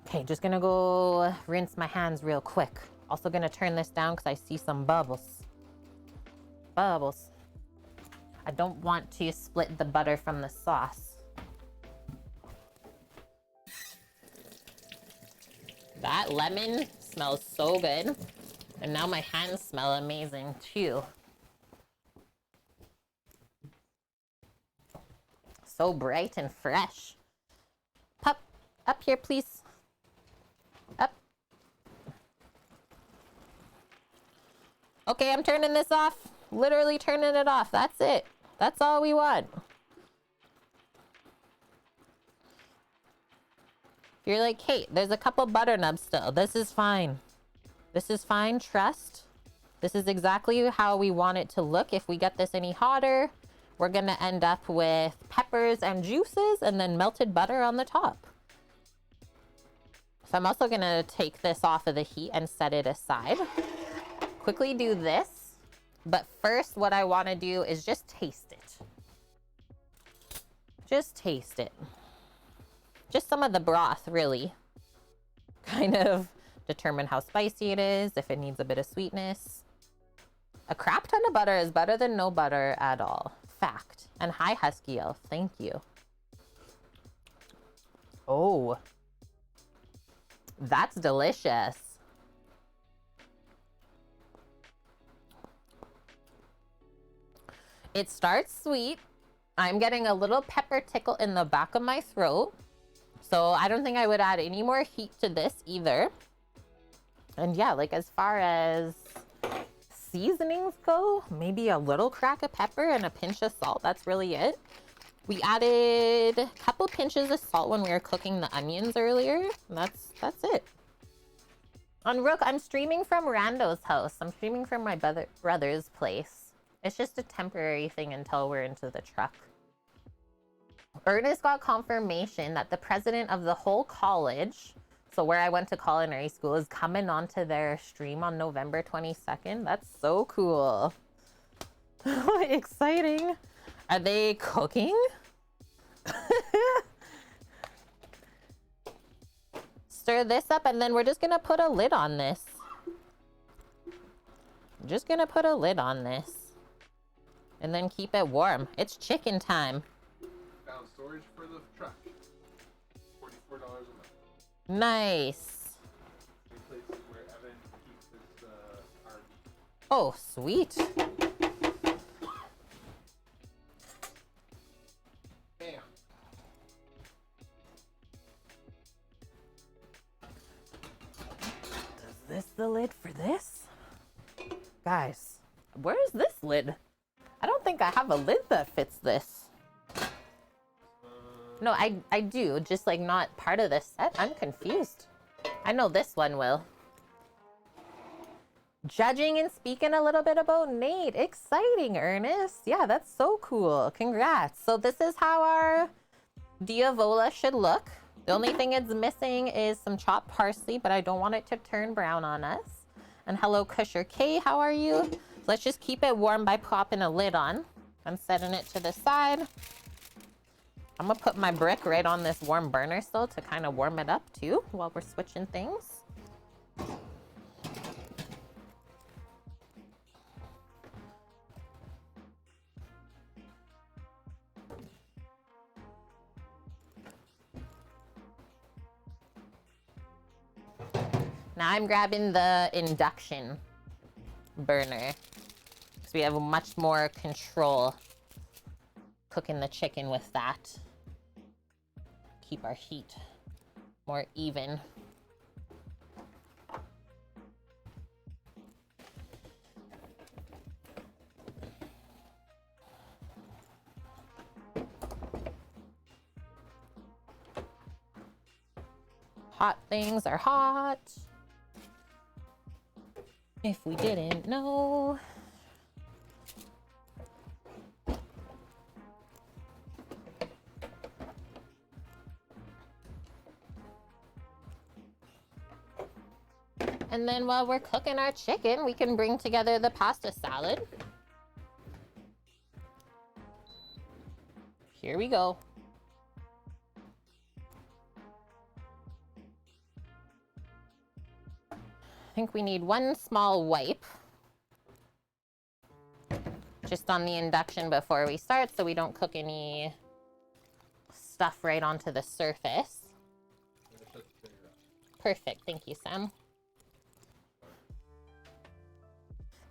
Okay, just gonna go rinse my hands real quick. Also gonna turn this down because I see some bubbles. Bubbles. I don't want to split the butter from the sauce. That lemon smells so good. And now my hands smell amazing too. So bright and fresh. Pup, up here please. Up. Okay, I'm turning this off. Literally turning it off. That's it. That's all we want. You're like, hey, there's a couple butter nubs still. This is fine. This is fine. Trust. This is exactly how we want it to look. If we get this any hotter, we're going to end up with peppers and juices and then melted butter on the top. So I'm also going to take this off of the heat and set it aside. Quickly do this. But first, what I want to do is just taste it. Just taste it. Just some of the broth, really. Kind of determine how spicy it is, if it needs a bit of sweetness. A crap ton of butter is better than no butter at all. Fact. And hi, Huskiel. Thank you. Oh. That's delicious. It starts sweet. I'm getting a little pepper tickle in the back of my throat. So I don't think I would add any more heat to this either. And yeah, like as far as seasonings go, maybe a little crack of pepper and a pinch of salt. That's really it. We added a couple pinches of salt when we were cooking the onions earlier. That's it. On Rook, I'm streaming from Rando's house. I'm streaming from my brother's place. It's just a temporary thing until we're into the truck. Ernest got confirmation that the president of the whole college, so where I went to culinary school, is coming onto their stream on November 22nd. That's so cool. Exciting. Are they cooking? Stir this up, and then we're just gonna put a lid on this. Just gonna put a lid on this. And then keep it warm. It's chicken time. Found storage for the truck. $44 a month. Nice. Same places where Evan keeps his RV. Oh, sweet. Bam. Is this the lid for this? Guys, where is this lid? I don't think I have a lid that fits this. No, I do, just like not part of this set. I'm confused. I know this one will. Judging and speaking a little bit about Nate. Exciting, Ernest. Yeah, that's so cool. Congrats. So this is how our Diavola should look. The only thing it's missing is some chopped parsley, but I don't want it to turn brown on us. And hello, Kusher K, how are you? So let's just keep it warm by popping a lid on. I'm setting it to the side. I'm gonna put my brick right on this warm burner still to kind of warm it up too while we're switching things. Now I'm grabbing the induction burner because we have much more control cooking the chicken with that. Keep our heat more even. Hot things are hot. If we didn't know. And then while we're cooking our chicken, we can bring together the pasta salad. Here we go. I think we need one small wipe just on the induction before we start so we don't cook any stuff right onto the surface. Perfect. Thank you, Sam.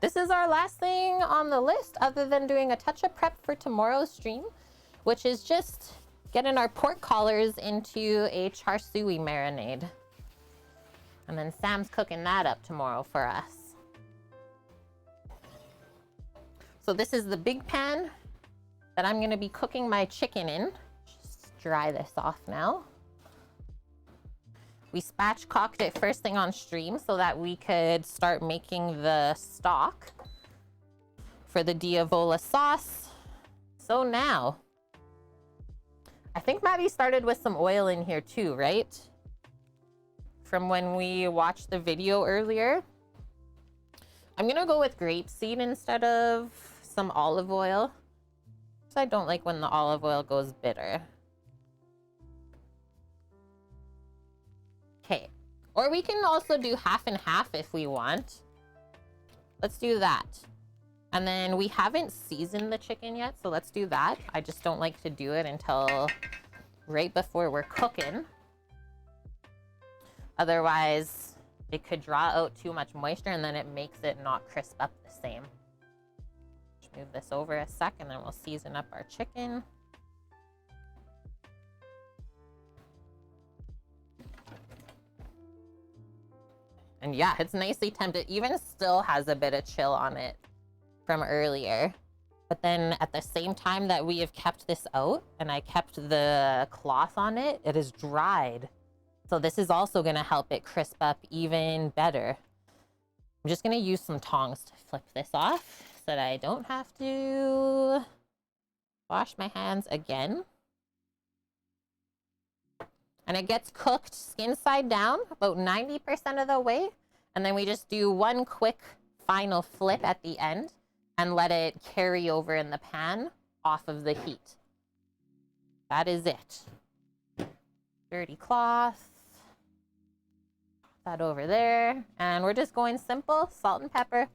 This is our last thing on the list other than doing a touch-up prep for tomorrow's stream, which is just getting our pork collars into a char siu marinade. And then Sam's cooking that up tomorrow for us. So this is the big pan that I'm gonna be cooking my chicken in. Just dry this off now. We spatchcocked it first thing on stream so that we could start making the stock for the Diavola sauce. So now, I think Matty started with some oil in here too, right? From when we watched the video earlier. I'm gonna go with grapeseed instead of some olive oil, because I don't like when the olive oil goes bitter. Okay, or we can also do half and half if we want. Let's do that. And then we haven't seasoned the chicken yet, so let's do that. I just don't like to do it until right before we're cooking. Otherwise, it could draw out too much moisture and then it makes it not crisp up the same. Just move this over a sec and then we'll season up our chicken. And yeah, it's nicely tempted. Even still has a bit of chill on it from earlier. But then at the same time that we have kept this out and I kept the cloth on it, it is dried. So this is also gonna help it crisp up even better. I'm just gonna use some tongs to flip this off so that I don't have to wash my hands again. And it gets cooked skin side down about 90% of the way. And then we just do one quick final flip at the end and let it carry over in the pan off of the heat. That is it. Dirty cloth. That over there. And we're just going simple, salt and pepper.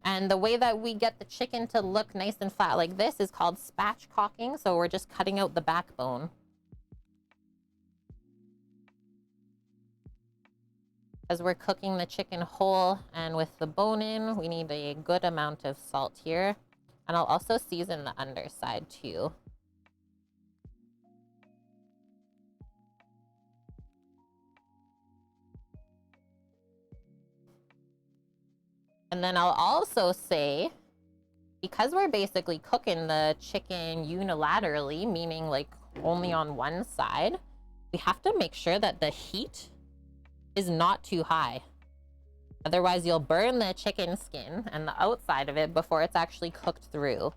And the way that we get the chicken to look nice and flat like this is called spatchcocking. So we're just cutting out the backbone. As we're cooking the chicken whole and with the bone in, we need a good amount of salt here. And I'll also season the underside too. And then I'll also say, because we're basically cooking the chicken unilaterally, meaning like only on one side, we have to make sure that the heat is not too high. Otherwise, you'll burn the chicken skin and the outside of it before it's actually cooked through.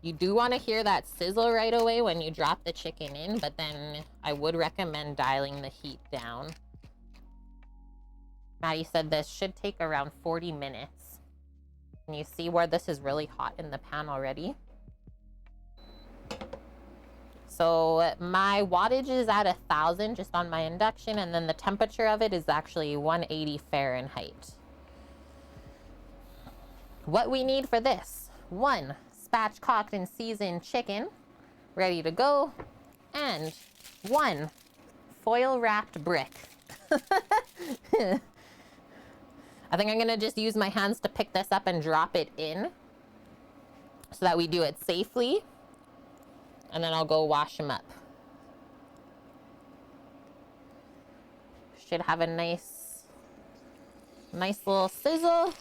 You do want to hear that sizzle right away when you drop the chicken in, but then I would recommend dialing the heat down. Maddie said this should take around 40 minutes. Can you see where this is really hot in the pan already? So my wattage is at 1,000 just on my induction, and then the temperature of it is actually 180 Fahrenheit. What we need for this: 1 spatchcocked and seasoned chicken, ready to go, and 1 foil wrapped brick. I think I'm gonna just use my hands to pick this up and drop it in so that we do it safely. And then I'll go wash them up. Should have a nice little sizzle.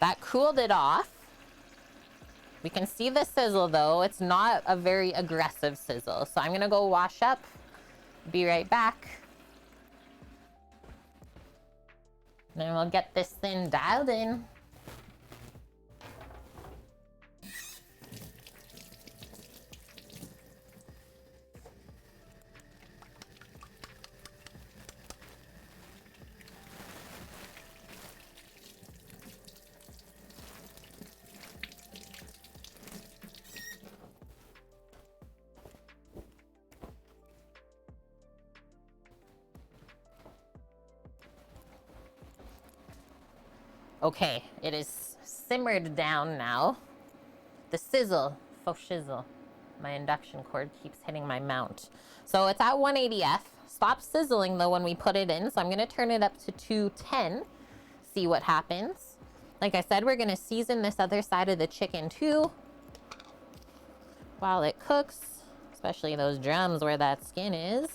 That cooled it off. We can see the sizzle though. It's not a very aggressive sizzle. So I'm gonna go wash up. Be right back. Then we'll get this thing dialed in. Okay, it is simmered down now. The sizzle, faux shizzle. My induction cord keeps hitting my mount. So it's at 180F. Stop sizzling though when we put it in. So I'm gonna turn it up to 210, see what happens. Like I said, we're gonna season this other side of the chicken too while it cooks, especially those drums where that skin is.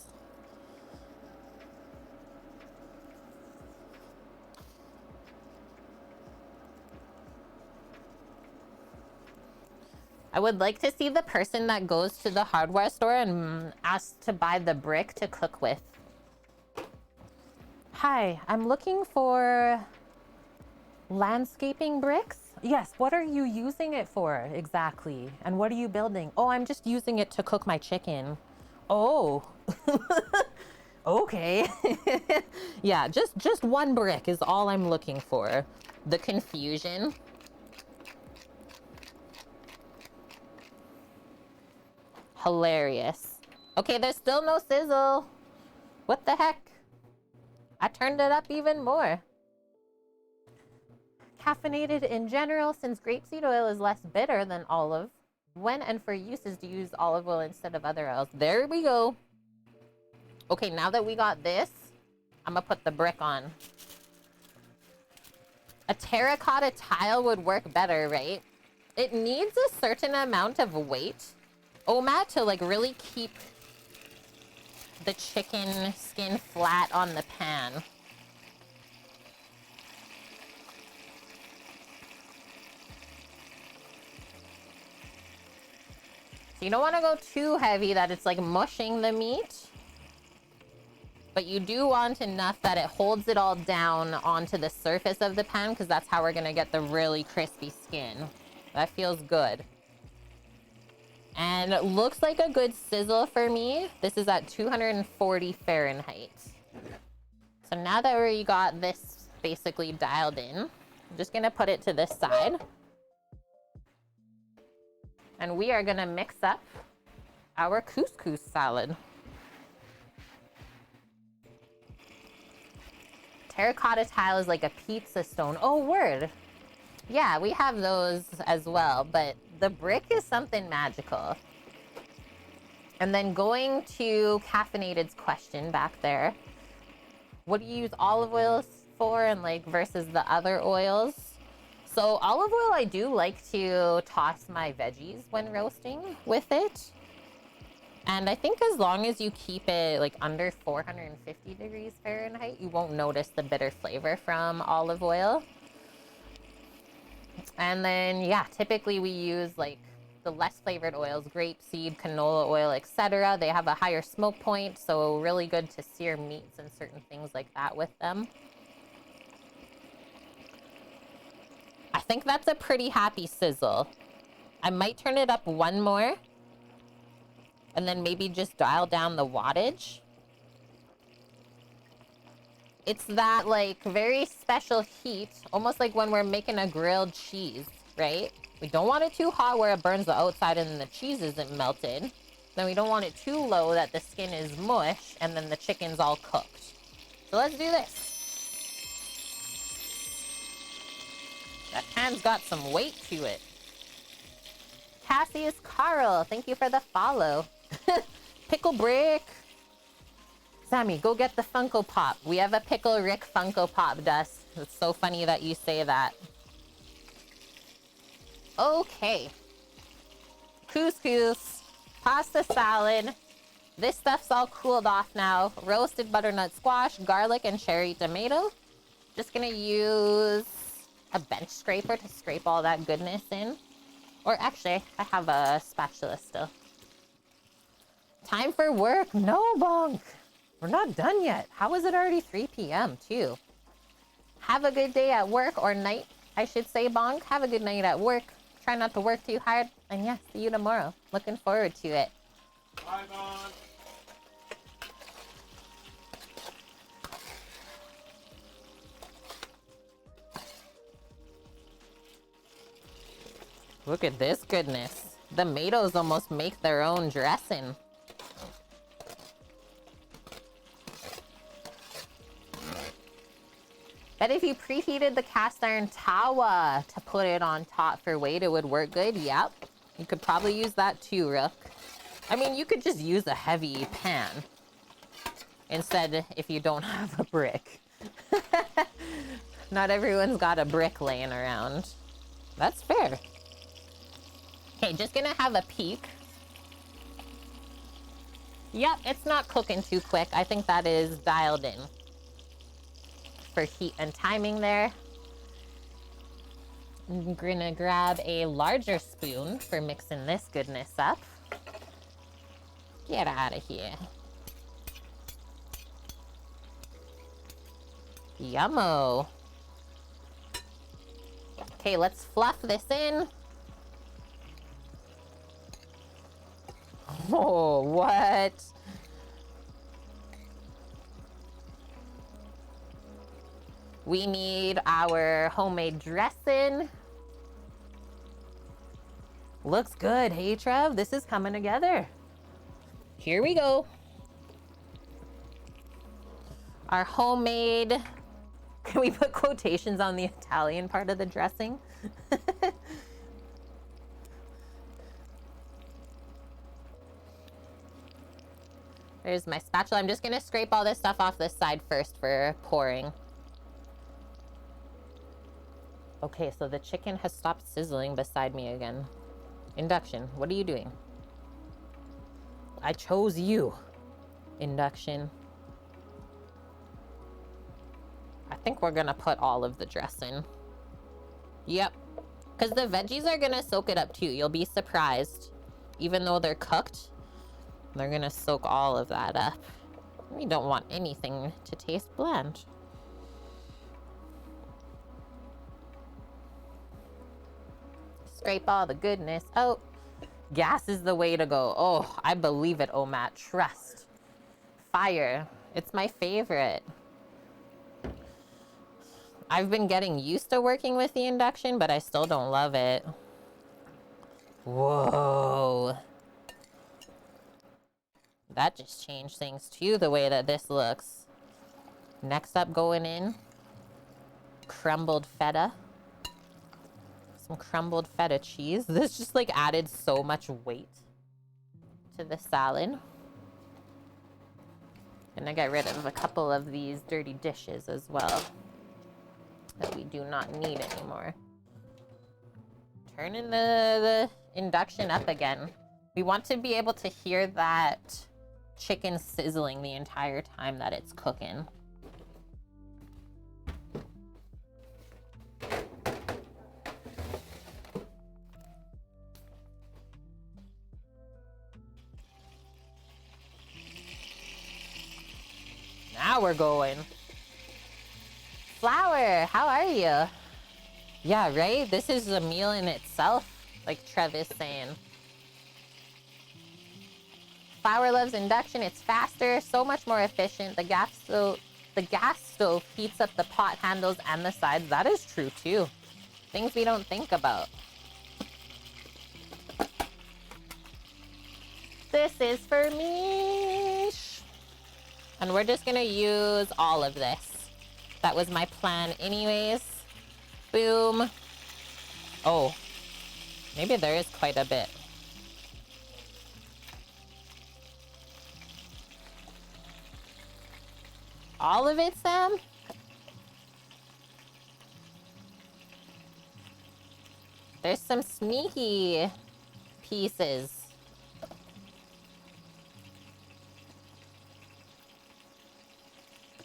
I would like to see the person that goes to the hardware store and asks to buy the brick to cook with. Hi, I'm looking for landscaping bricks. Yes, what are you using it for exactly? And what are you building? Oh, I'm just using it to cook my chicken. Oh, okay. Yeah, just one brick is all I'm looking for. The confusion. Hilarious. Okay, there's still no sizzle. What the heck? I turned it up even more. Caffeinated in general, since grapeseed oil is less bitter than olive. When and for uses to use olive oil instead of other oils. There we go. Okay, now that we got this, I'm gonna put the brick on. A terracotta tile would work better, right? It needs a certain amount of weight, Matt, to like really keep the chicken skin flat on the pan. So you don't want to go too heavy that it's like mushing the meat. But you do want enough that it holds it all down onto the surface of the pan, because that's how we're going to get the really crispy skin. That feels good. And it looks like a good sizzle for me. This is at 240 Fahrenheit. So now that we got this basically dialed in, I'm just going to put it to this side. And we are going to mix up our couscous salad. Terracotta tile is like a pizza stone. Oh, word. Yeah, we have those as well, but the brick is something magical. And then going to Caffeinated's question back there. What do you use olive oils for and like versus the other oils? So olive oil, I do like to toss my veggies when roasting with it. And I think as long as you keep it like under 450 degrees Fahrenheit, you won't notice the bitter flavor from olive oil. And then, yeah, typically we use like the less flavored oils, grapeseed, canola oil, etc. They have a higher smoke point, so really good to sear meats and certain things like that with them. I think that's a pretty happy sizzle. I might turn it up one more. And then maybe just dial down the wattage. It's that like very special heat, almost like when we're making a grilled cheese, right? We don't want it too hot where it burns the outside and the cheese isn't melted. Then we don't want it too low that the skin is mush and then the chicken's all cooked. So let's do this. That pan's got some weight to it. Cassius Carl, thank you for the follow. Pickle Brick. Sammy, go get the Funko Pop. We have a Pickle Rick Funko Pop, Dust. It's so funny that you say that. Okay. Couscous. Pasta salad. This stuff's all cooled off now. Roasted butternut squash, garlic, and cherry tomato. Just gonna use a bench scraper to scrape all that goodness in. Or actually, I have a spatula still. Time for work? No, Bonk. We're not done yet. How is it already 3 p.m. too? Have a good day at work, or night, I should say, Bonk. Have a good night at work. Try not to work too hard. And yeah, see you tomorrow. Looking forward to it. Bye, Bon. Look at this goodness. The tomatoes almost make their own dressing. Bet if you preheated the cast iron tawa to put it on top for weight, it would work good. Yep. You could probably use that too, Rook. I mean, you could just use a heavy pan instead if you don't have a brick. Not everyone's got a brick laying around. That's fair. Okay, just gonna have a peek. Yep, it's not cooking too quick. I think that is dialed in for heat and timing there. I'm gonna grab a larger spoon for mixing this goodness up. Get out of here. Yummo. Okay, let's fluff this in. Oh, what? We need our homemade dressing. Looks good, hey Trev? This is coming together. Here we go. Our homemade, can we put quotations on the Italian part of the dressing? There's my spatula. I'm just gonna scrape all this stuff off this side first for pouring. Okay, so the chicken has stopped sizzling beside me again. Induction, what are you doing? I chose you. Induction. I think we're gonna put all of the dressing. Yep. Because the veggies are gonna soak it up too. You'll be surprised. Even though they're cooked, they're gonna soak all of that up. We don't want anything to taste bland. Scrape all the goodness out. Gas is the way to go. Oh, I believe it, oh Matt. Trust. Fire. It's my favorite. I've been getting used to working with the induction, but I still don't love it. Whoa. That just changed things too, the way that this looks. Next up, going in, crumbled feta. Some crumbled feta cheese. This just like added so much weight to the salad. And I got rid of a couple of these dirty dishes as well that we do not need anymore. Turning the induction up again. We want to be able to hear that chicken sizzling the entire time that it's cooking. Now we're going. Flour, how are you? Yeah, right? This is a meal in itself, like Trev is saying. Flour loves induction. It's faster, so much more efficient. The gas stove heats up the pot handles and the sides. That is true too. Things we don't think about. This is for me. And we're just gonna use all of this. That was my plan anyways. Boom. Oh, maybe there is quite a bit. All of it, Sam? There's some sneaky pieces.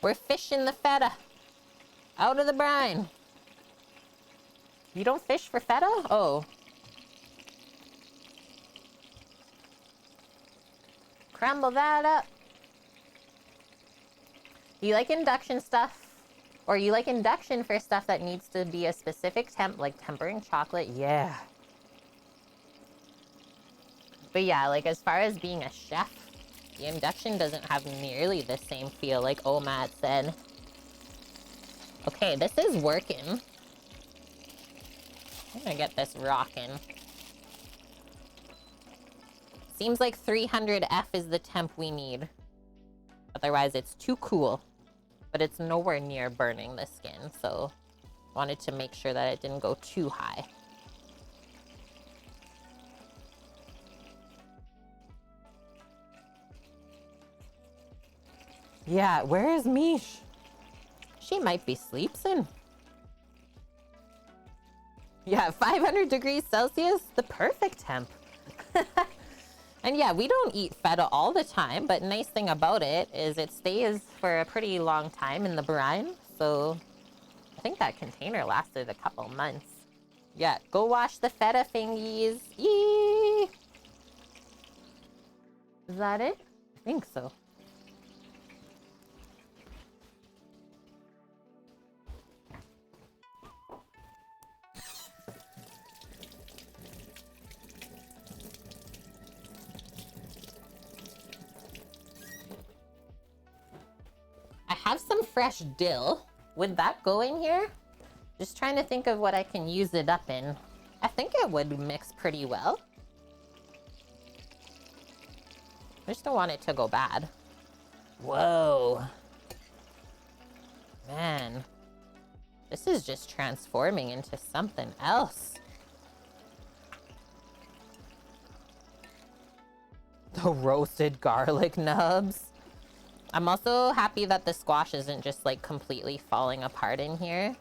We're fishing the feta out of the brine. You don't fish for feta? Oh. Crumble that up. You like induction stuff? Or you like induction for stuff that needs to be a specific temp, like tempering chocolate? Yeah. But yeah, like as far as being a chef, the induction doesn't have nearly the same feel, like Matt said. Okay, this is working. I'm gonna get this rocking. Seems like 300F is the temp we need. Otherwise, it's too cool. But it's nowhere near burning the skin, so wanted to make sure that it didn't go too high. Yeah, where is Mish? She might be sleeping. Yeah, 500 degrees Celsius, the perfect temp. And yeah, we don't eat feta all the time, but nice thing about it is it stays for a pretty long time in the brine. So I think that container lasted a couple months. Yeah, go wash the feta fingies. Yee! Is that it? I think so. I have some fresh dill. Would that go in here? Just trying to think of what I can use it up in. I think it would mix pretty well. I just don't want it to go bad. Whoa. Man. This is just transforming into something else. The roasted garlic nubs. I'm also happy that the squash isn't just like completely falling apart in here.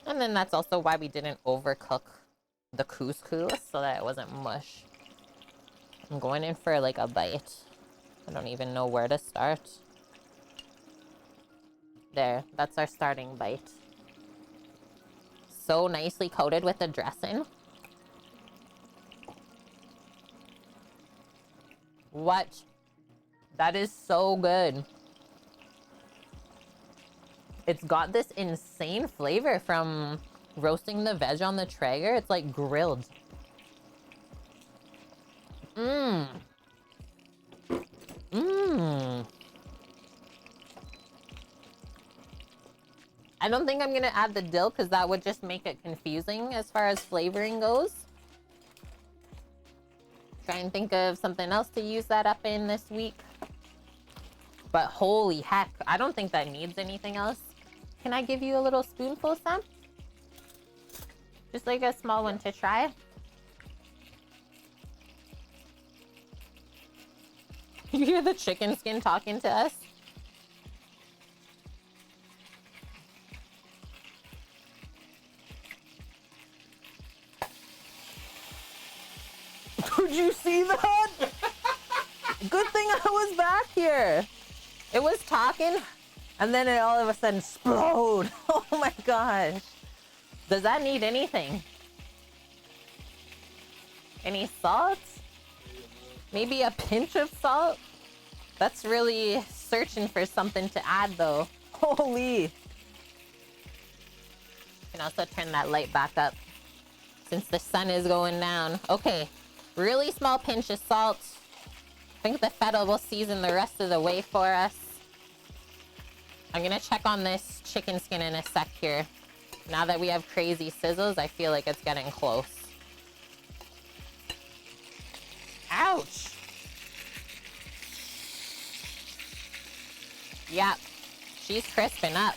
And then that's also why we didn't overcook the couscous so that it wasn't mush. I'm going in for like a bite. I don't even know where to start. There, that's our starting bite. So nicely coated with the dressing. What? That is so good. It's got this insane flavor from roasting the veg on the Traeger. It's like grilled. Mmm. Mmm. I don't think I'm gonna add the dill because that would just make it confusing as far as flavoring goes. Try and think of something else to use that up in this week. But holy heck, I don't think that needs anything else. Can I give you a little spoonful, Sam? Just like a small one to try. You hear the chicken skin talking to us? Did you see that? Good thing I was back here. It was talking, and then it all of a sudden exploded. Oh my gosh. Does that need anything? Any salt? Maybe a pinch of salt? That's really searching for something to add though. Holy. You can also turn that light back up since the sun is going down. Okay, really small pinch of salt. I think the feta will season the rest of the way for us. I'm gonna check on this chicken skin in a sec here. Now that we have crazy sizzles, I feel like it's getting close. Ouch! Yep, she's crisping up.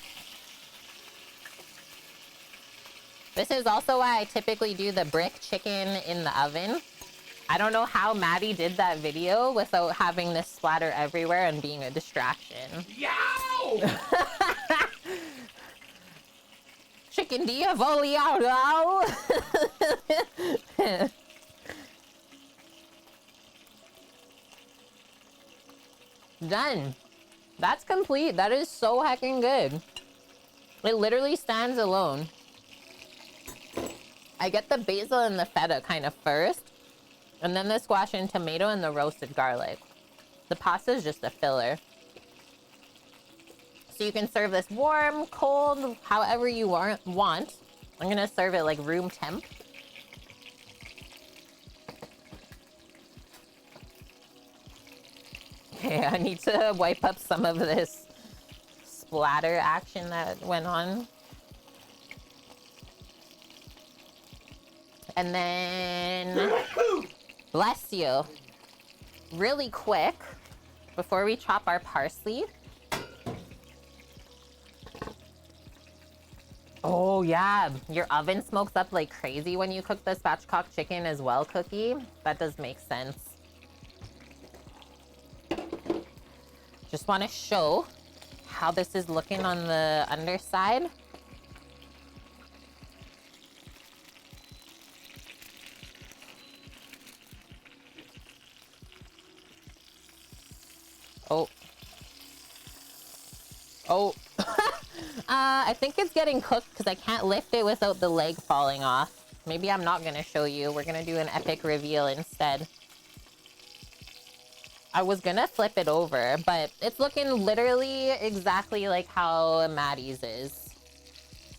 This is also why I typically do the brick chicken in the oven. I don't know how Maddie did that video without having this splatter everywhere and being a distraction. Yow! Chicken Diavolo! Done. That's complete. That is so heckin' good. It literally stands alone. I get the basil and the feta kind of first, and then the squash and tomato and the roasted garlic. The pasta is just a filler. So you can serve this warm, cold, however you want. I'm gonna serve it like room temp. Okay, I need to wipe up some of this splatter action that went on. And then, bless you, really quick, before we chop our parsley. Oh yeah, your oven smokes up like crazy when you cook the spatchcock chicken as well, Cookie. That does make sense. Just want to show how this is looking on the underside. Oh. Oh. I think it's getting cooked because I can't lift it without the leg falling off. Maybe I'm not going to show you. We're going to do an epic reveal instead. I was going to flip it over, but it's looking literally exactly like how Maddie's is.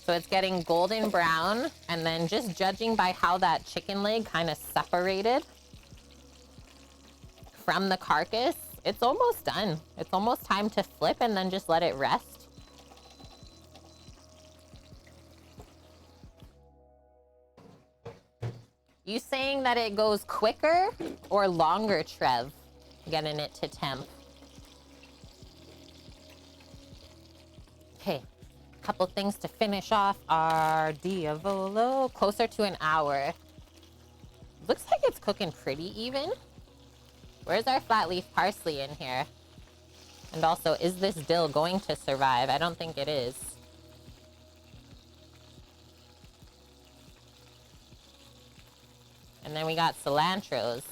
So it's getting golden brown, and then just judging by how that chicken leg kind of separated from the carcass, it's almost done. It's almost time to flip and then just let it rest. You saying that it goes quicker or longer, Trev, getting it to temp? Okay, a couple things to finish off our Diavolo. Closer to an hour. Looks like it's cooking pretty even. Where's our flat leaf parsley in here? And also, is this dill going to survive? I don't think it is. And then we got cilantros.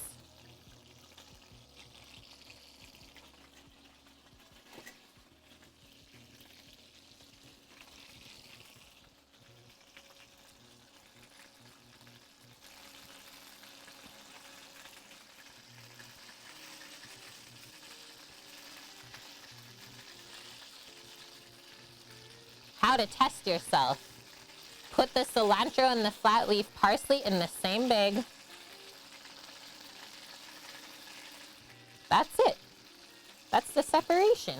How to test yourself. Put the cilantro and the flat leaf parsley in the same bag. That's it. That's the separation.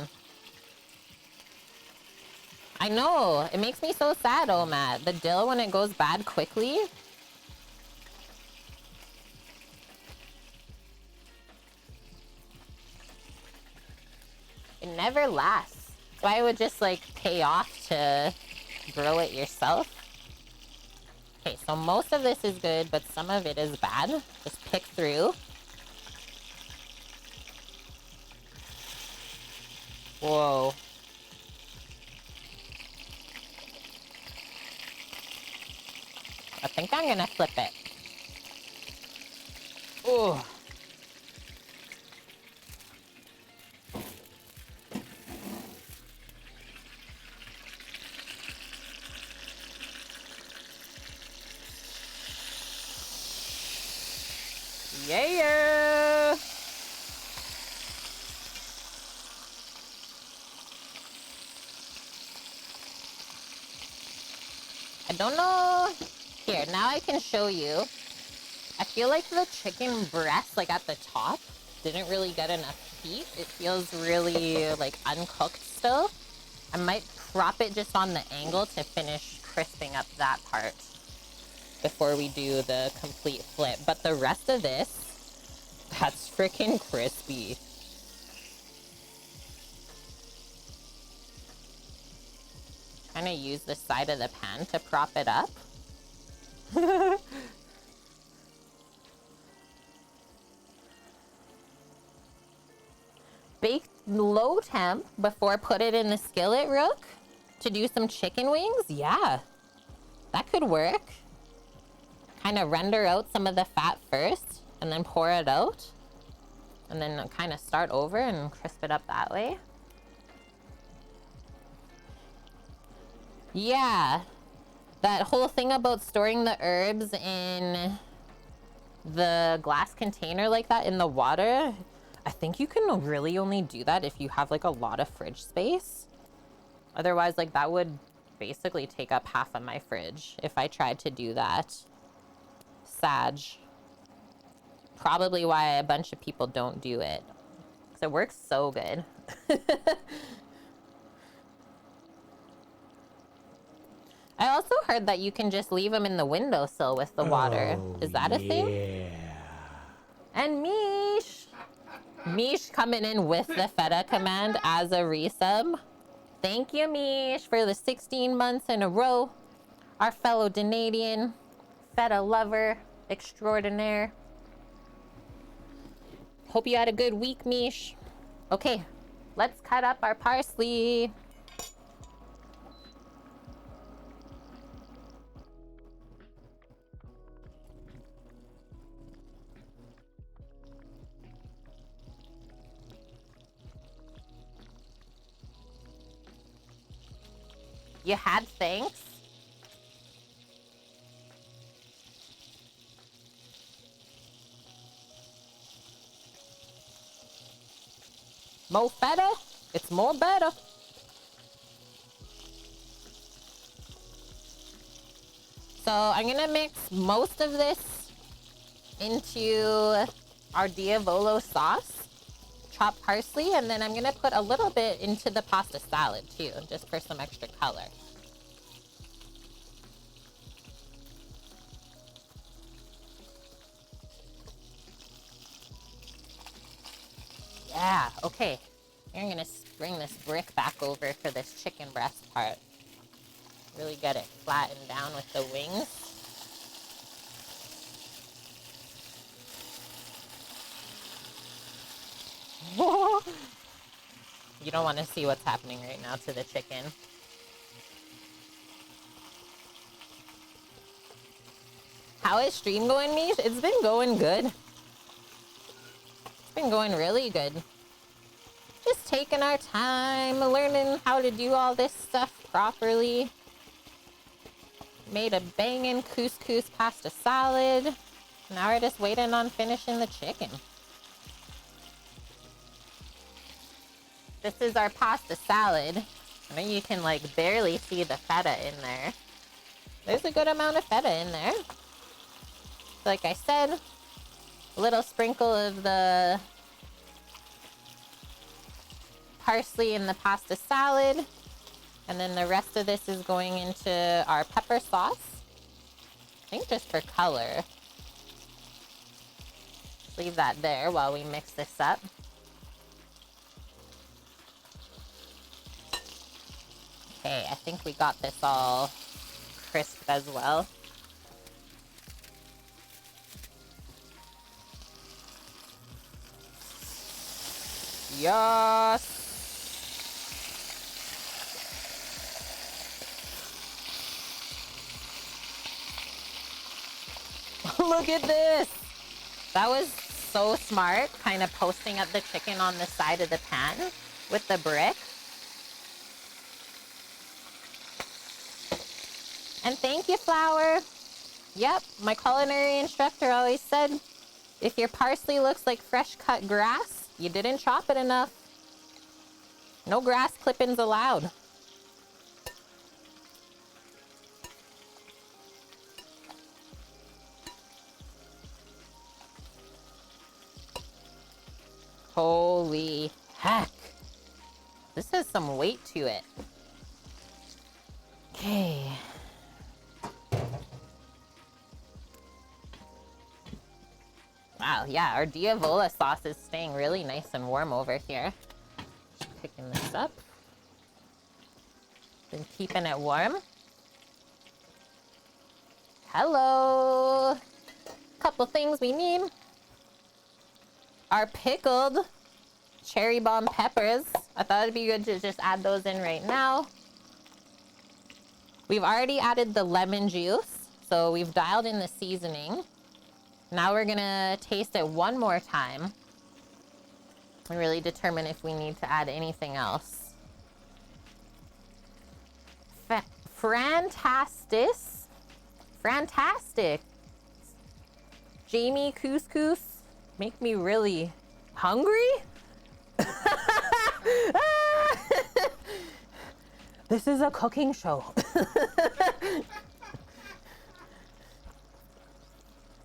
I know. It makes me so sad, oh Matt. The dill, when it goes bad quickly. It never lasts. So I would just like pay off to grow it yourself. Okay, so most of this is good, but some of it is bad. Just pick through. Whoa. I think I'm gonna flip it. Ooh. Yeah. I don't know. Here, now I can show you. I feel like the chicken breast, like at the top, didn't really get enough heat. It feels really like uncooked still. I might prop it just on the angle to finish crisping up that part before we do the complete flip. But the rest of this, that's freaking crispy. Kind of use the side of the pan to prop it up. Bake low temp before put it in the skillet, Rook, to do some chicken wings. Yeah, that could work. Kind of render out some of the fat first and then pour it out, and then kind of start over and crisp it up that way. Yeah, that whole thing about storing the herbs in the glass container like that in the water, I think you can really only do that if you have like a lot of fridge space. Otherwise, like that would basically take up half of my fridge if I tried to do that. Sag. Probably why a bunch of people don't do it. Because it works so good. I also heard that you can just leave them in the windowsill with the water. Is that a thing? Yeah. And Mish coming in with the feta command as a resub. Thank you, Mish, for the 16 months in a row. Our fellow Canadian feta lover extraordinaire. Hope you had a good week, Mish. Okay, let's cut up our parsley. You had thanks? More feta? It's more better. So I'm gonna mix most of this into our Diavolo sauce. Chopped parsley, and then I'm gonna put a little bit into the pasta salad too, just for some extra color. Yeah, okay. I'm gonna bring this brick back over for this chicken breast part. Really get it flattened down with the wings. You don't want to see what's happening right now to the chicken. How is stream going, Mish? It's been going good. It's been going really good. Just taking our time, learning how to do all this stuff properly. Made a bangin' couscous pasta salad. Now we're just waiting on finishing the chicken. This is our pasta salad. I know you can like barely see the feta in there. There's a good amount of feta in there. Like I said, a little sprinkle of the parsley in the pasta salad. And then the rest of this is going into our pepper sauce. I think just for color. Leave that there while we mix this up. Okay, I think we got this all crisp as well. Yes! Look at this! That was so smart, kind of posting up the chicken on the side of the pan with the brick. And thank you, Flour. Yep, my culinary instructor always said, if your parsley looks like fresh cut grass, you didn't chop it enough. No grass clippings allowed. Holy heck. This has some weight to it. Okay. Wow, yeah, our Diavola sauce is staying really nice and warm over here. Just picking this up. Been keeping it warm. Hello. Couple things we need. Our pickled cherry bomb peppers. I thought it'd be good to just add those in right now. We've already added the lemon juice, so we've dialed in the seasoning. Now we're gonna taste it one more time and really determine if we need to add anything else. Fantastic. Jamie Couscous make me really hungry. This is a cooking show.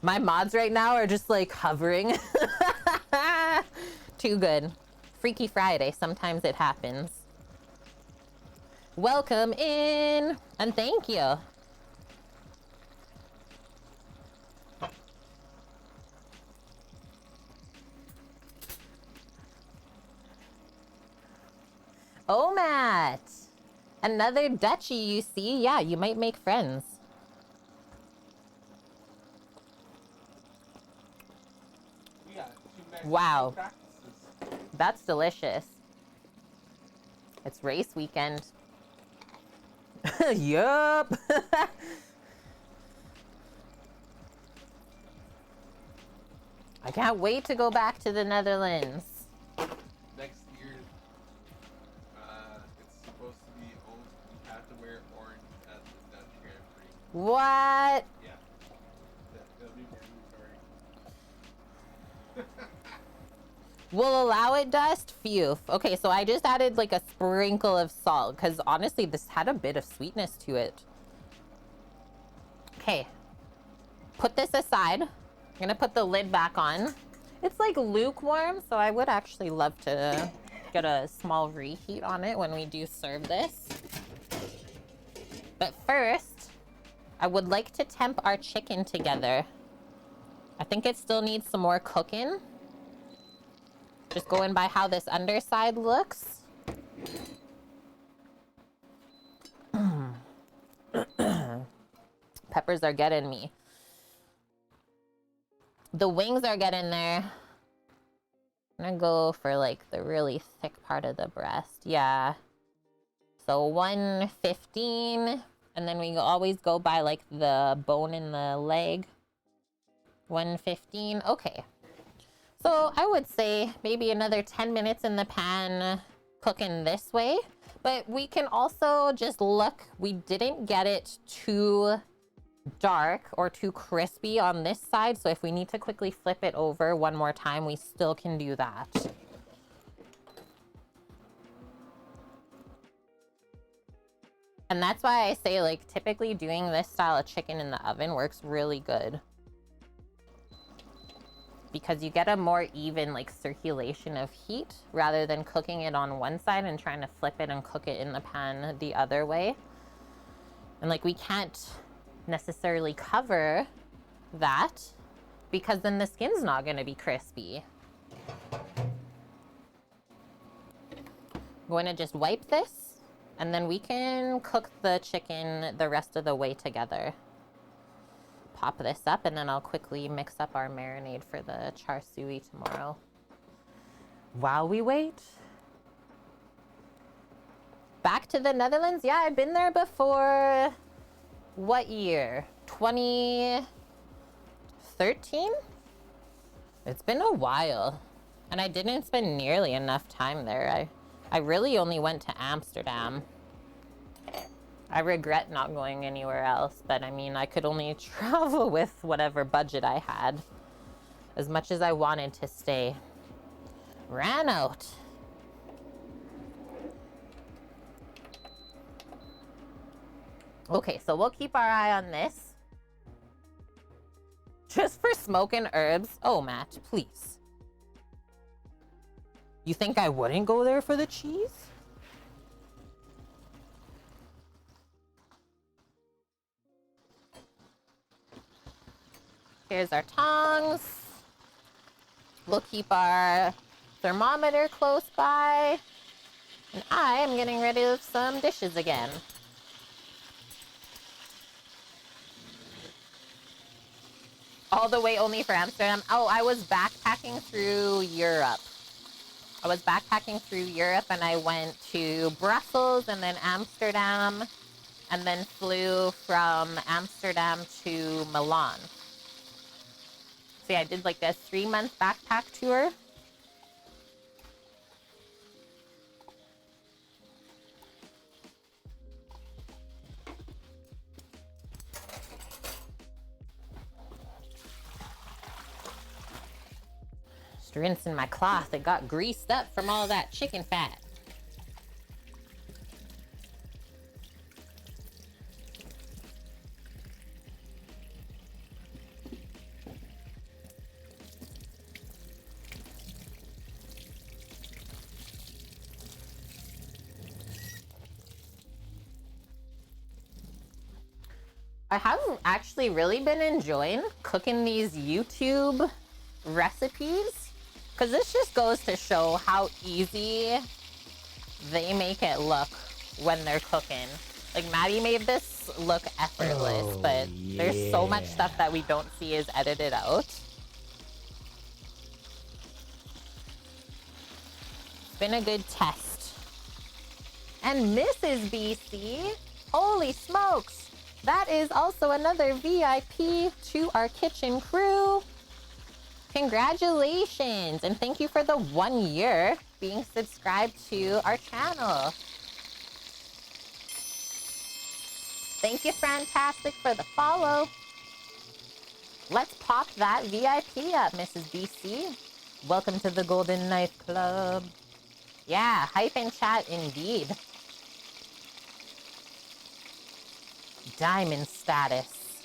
My mods right now are just like hovering. Too good. Freaky Friday, sometimes it happens. Welcome in, and thank you. Oh, Matt. Another Dutchie, you see? Yeah, you might make friends. Wow. That's delicious. It's race weekend. Yup. I can't wait to go back to the Netherlands. Next year, it's supposed to be old. You have to wear orange at the Dutch Grand Prix. What? Yeah. That'll be mandatory. We'll allow it, Dust? Phew. Okay, so I just added like a sprinkle of salt because honestly, this had a bit of sweetness to it. Okay. Put this aside. I'm gonna put the lid back on. It's like lukewarm, so I would actually love to get a small reheat on it when we do serve this. But first, I would like to temp our chicken together. I think it still needs some more cooking. Just going by how this underside looks. Peppers are getting me. The wings are getting there. I'm gonna go for like the really thick part of the breast. Yeah. So 115. And then we always go by like the bone in the leg. 1:15. Okay. So I would say maybe another 10 minutes in the pan cooking this way. But we can also just look. We didn't get it too dark or too crispy on this side. So if we need to quickly flip it over one more time, we still can do that. And that's why I say, like, typically doing this style of chicken in the oven works really good. Because you get a more even, like, circulation of heat rather than cooking it on one side and trying to flip it and cook it in the pan the other way. And, like, we can't necessarily cover that because then the skin's not going to be crispy. I'm going to just wipe this, and then we can cook the chicken the rest of the way together. Pop this up, and then I'll quickly mix up our marinade for the char siu tomorrow. While we wait. Back to the Netherlands? Yeah, I've been there before. What year? 2013? It's been a while. And I didn't spend nearly enough time there. I really only went to Amsterdam. I regret not going anywhere else, but I mean, I could only travel with whatever budget I had. As much as I wanted to stay. Ran out. Okay, so we'll keep our eye on this. Just for smoke and herbs. Oh, Matt, please. You think I wouldn't go there for the cheese? Here's our tongs. We'll keep our thermometer close by. And I am getting rid of some dishes again. All the way only for Amsterdam. Oh, I was backpacking through Europe. And I went to Brussels and then Amsterdam and then flew from Amsterdam to Milan. So yeah, I did like a 3-month backpack tour. Just rinsing my cloth. It got greased up from all that chicken fat. I have actually really been enjoying cooking these YouTube recipes because this just goes to show how easy they make it look when they're cooking. Like Maddie made this look effortless, but there's so much stuff that we don't see is edited out. It's been a good test. And Mrs. BC, holy smokes! That is also another VIP to our kitchen crew. Congratulations, and thank you for the 1 year being subscribed to our channel. Thank you, Fantastic, for the follow. Let's pop that VIP up, Mrs. BC. Welcome to the Golden Knife Club. Yeah, hype and chat indeed. Diamond status.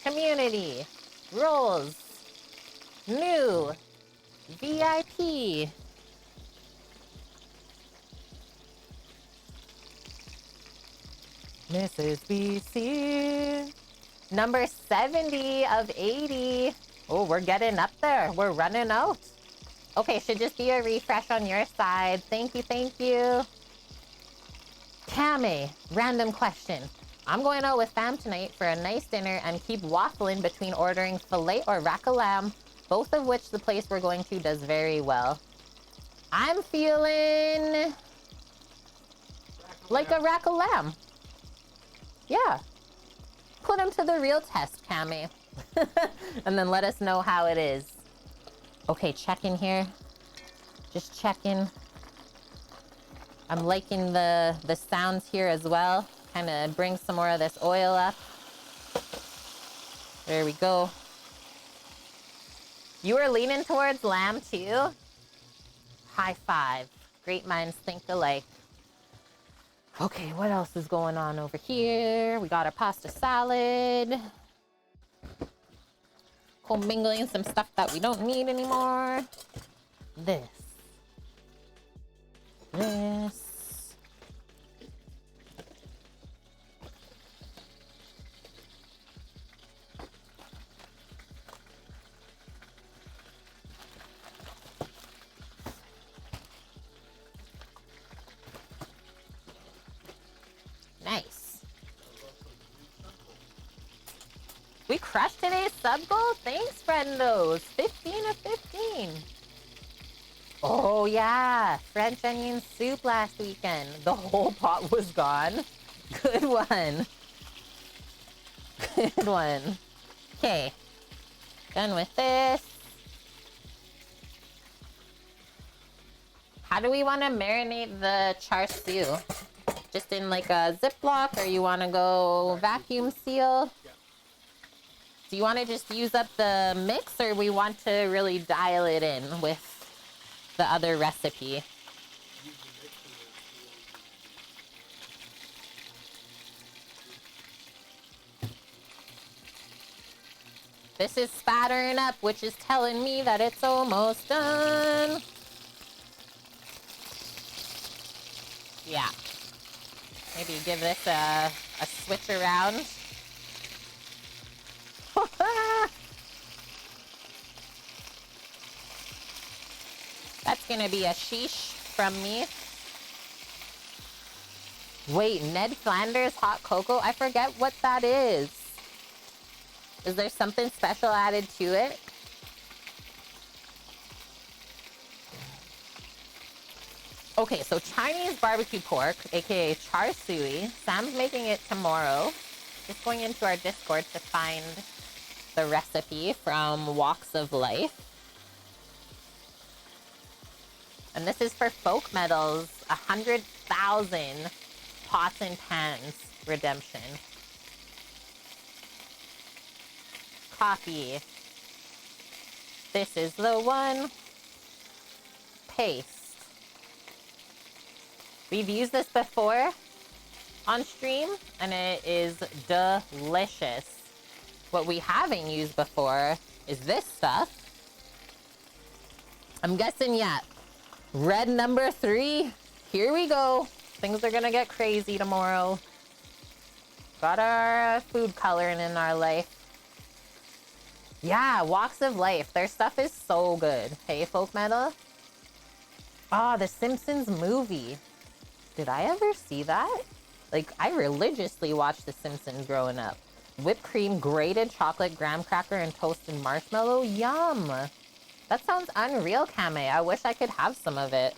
Community. Roles. New. VIP. Mrs. BC. Number 70 of 80. Oh, we're getting up there. We're running out. Okay, should just be a refresh on your side. Thank you, thank you. Kame, random question. I'm going out with fam tonight for a nice dinner and keep waffling between ordering filet or rack of lamb, both of which the place we're going to does very well. I'm feeling like a rack of lamb. Yeah. Put them to the real test, Cammy. And then let us know how it is. Okay, check in here. Just checking. I'm liking the sounds here as well. Kind of bring some more of this oil up. There we go. You were leaning towards lamb too? High five. Great minds think alike. Okay, what else is going on over here? We got our pasta salad. Commingling some stuff that we don't need anymore. This. Nice. We crushed today's sub goal? Thanks, friendos. 15 of 15. Oh, yeah. French onion soup last weekend. The whole pot was gone. Good one. Good one. Okay. Done with this. How do we want to marinate the char siu? Just in like a Ziploc, or you want to go vacuum seal? Do you want to just use up the mix, or we want to really dial it in with the other recipe? This is spattering up, which is telling me that it's almost done. Yeah. Maybe give this a switch around. That's gonna be a sheesh from me. Wait, Ned Flanders hot cocoa? I forget what that is. Is there something special added to it? Okay, so Chinese barbecue pork, aka char siu. Sam's making it tomorrow. Just going into our Discord to find the recipe from Walks of Life. And this is for Folk Metal's 100,000 pots and pans redemption. Copy. This is the one. Paste. We've used this before on stream, and it is delicious. What we haven't used before is this stuff. I'm guessing, yeah. Red number 3. Here we go. Things are gonna get crazy tomorrow. Got our food coloring in our life. Yeah, Walks of Life. Their stuff is so good. Hey, Folk Metal. Ah, the Simpsons movie. Did I ever see that? Like, I religiously watched The Simpsons growing up. Whipped cream, grated chocolate, graham cracker, and toasted marshmallow. Yum. That sounds unreal, Kame. I wish I could have some of it.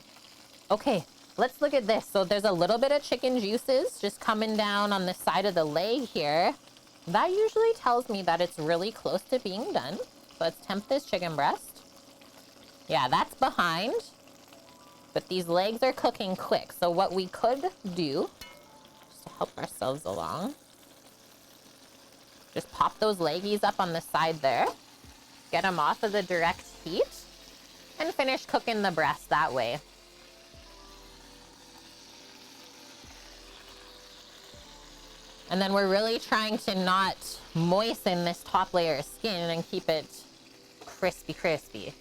Okay, let's look at this. So there's a little bit of chicken juices just coming down on the side of the leg here. That usually tells me that it's really close to being done. So let's temp this chicken breast. Yeah, that's behind. But these legs are cooking quick. So what we could do, just to help ourselves along, just pop those leggies up on the side there. Get them off of the direct heat. And finish cooking the breast that way. And then we're really trying to not moisten this top layer of skin and keep it crispy, crispy.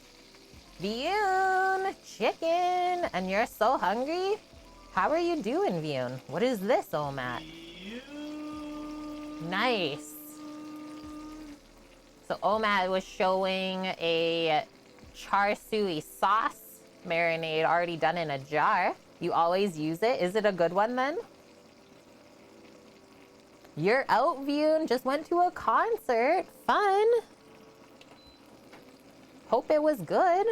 Vioon, chicken, and you're so hungry? How are you doing, Vioon? What is this, Omat? Nice. So Omat was showing a char siu sauce marinade already done in a jar. You always use it. Is it a good one then? You're out, Vioon. Just went to a concert. Fun. Hope it was good.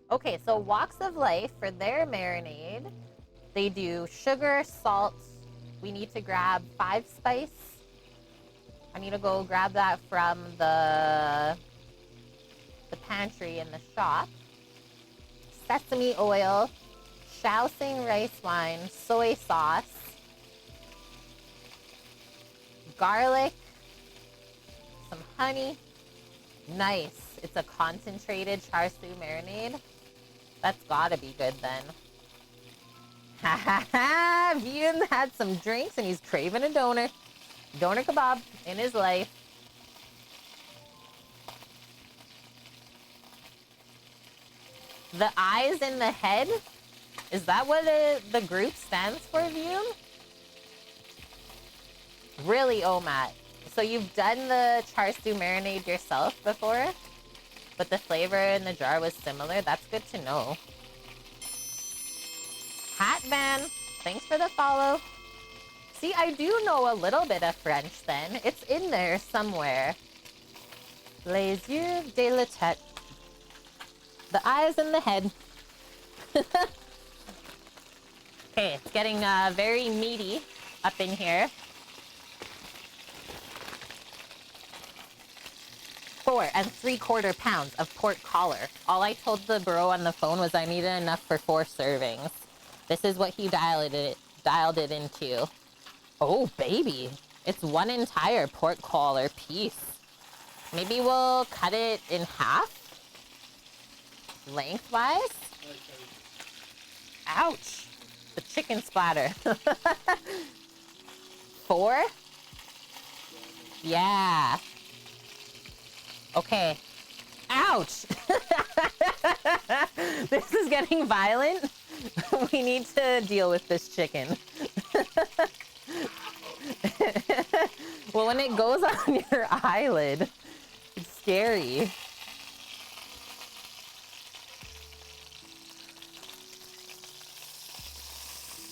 Okay, so Walks of Life, for their marinade, they do sugar, salt, we need to grab 5 spice. I need to go grab that from the pantry in the shop. Sesame oil, Shaoxing rice wine, soy sauce, garlic, some honey. Nice. It's a concentrated char siu marinade. That's gotta be good then. Ha ha ha! Vian had some drinks and he's craving a doner. Doner kebab in his life. The eyes in the head? Is that what the group stands for, Vian? Really, Matt? So you've done the char siu marinade yourself before? But the flavor in the jar was similar? That's good to know. Hatman, thanks for the follow. See, I do know a little bit of French then. It's in there somewhere. Les yeux de la tête. The eyes and the head. Okay, it's getting very meaty up in here. 4 3/4 pounds of pork collar. All I told the bro on the phone was I needed enough for 4 servings. This is what he dialed it into. Oh, baby. It's 1 entire pork collar piece. Maybe we'll cut it in half? Lengthwise? Ouch. The chicken splatter. 4? Yeah. Okay. Ouch! This is getting violent. We need to deal with this chicken. Well, when it goes on your eyelid, it's scary.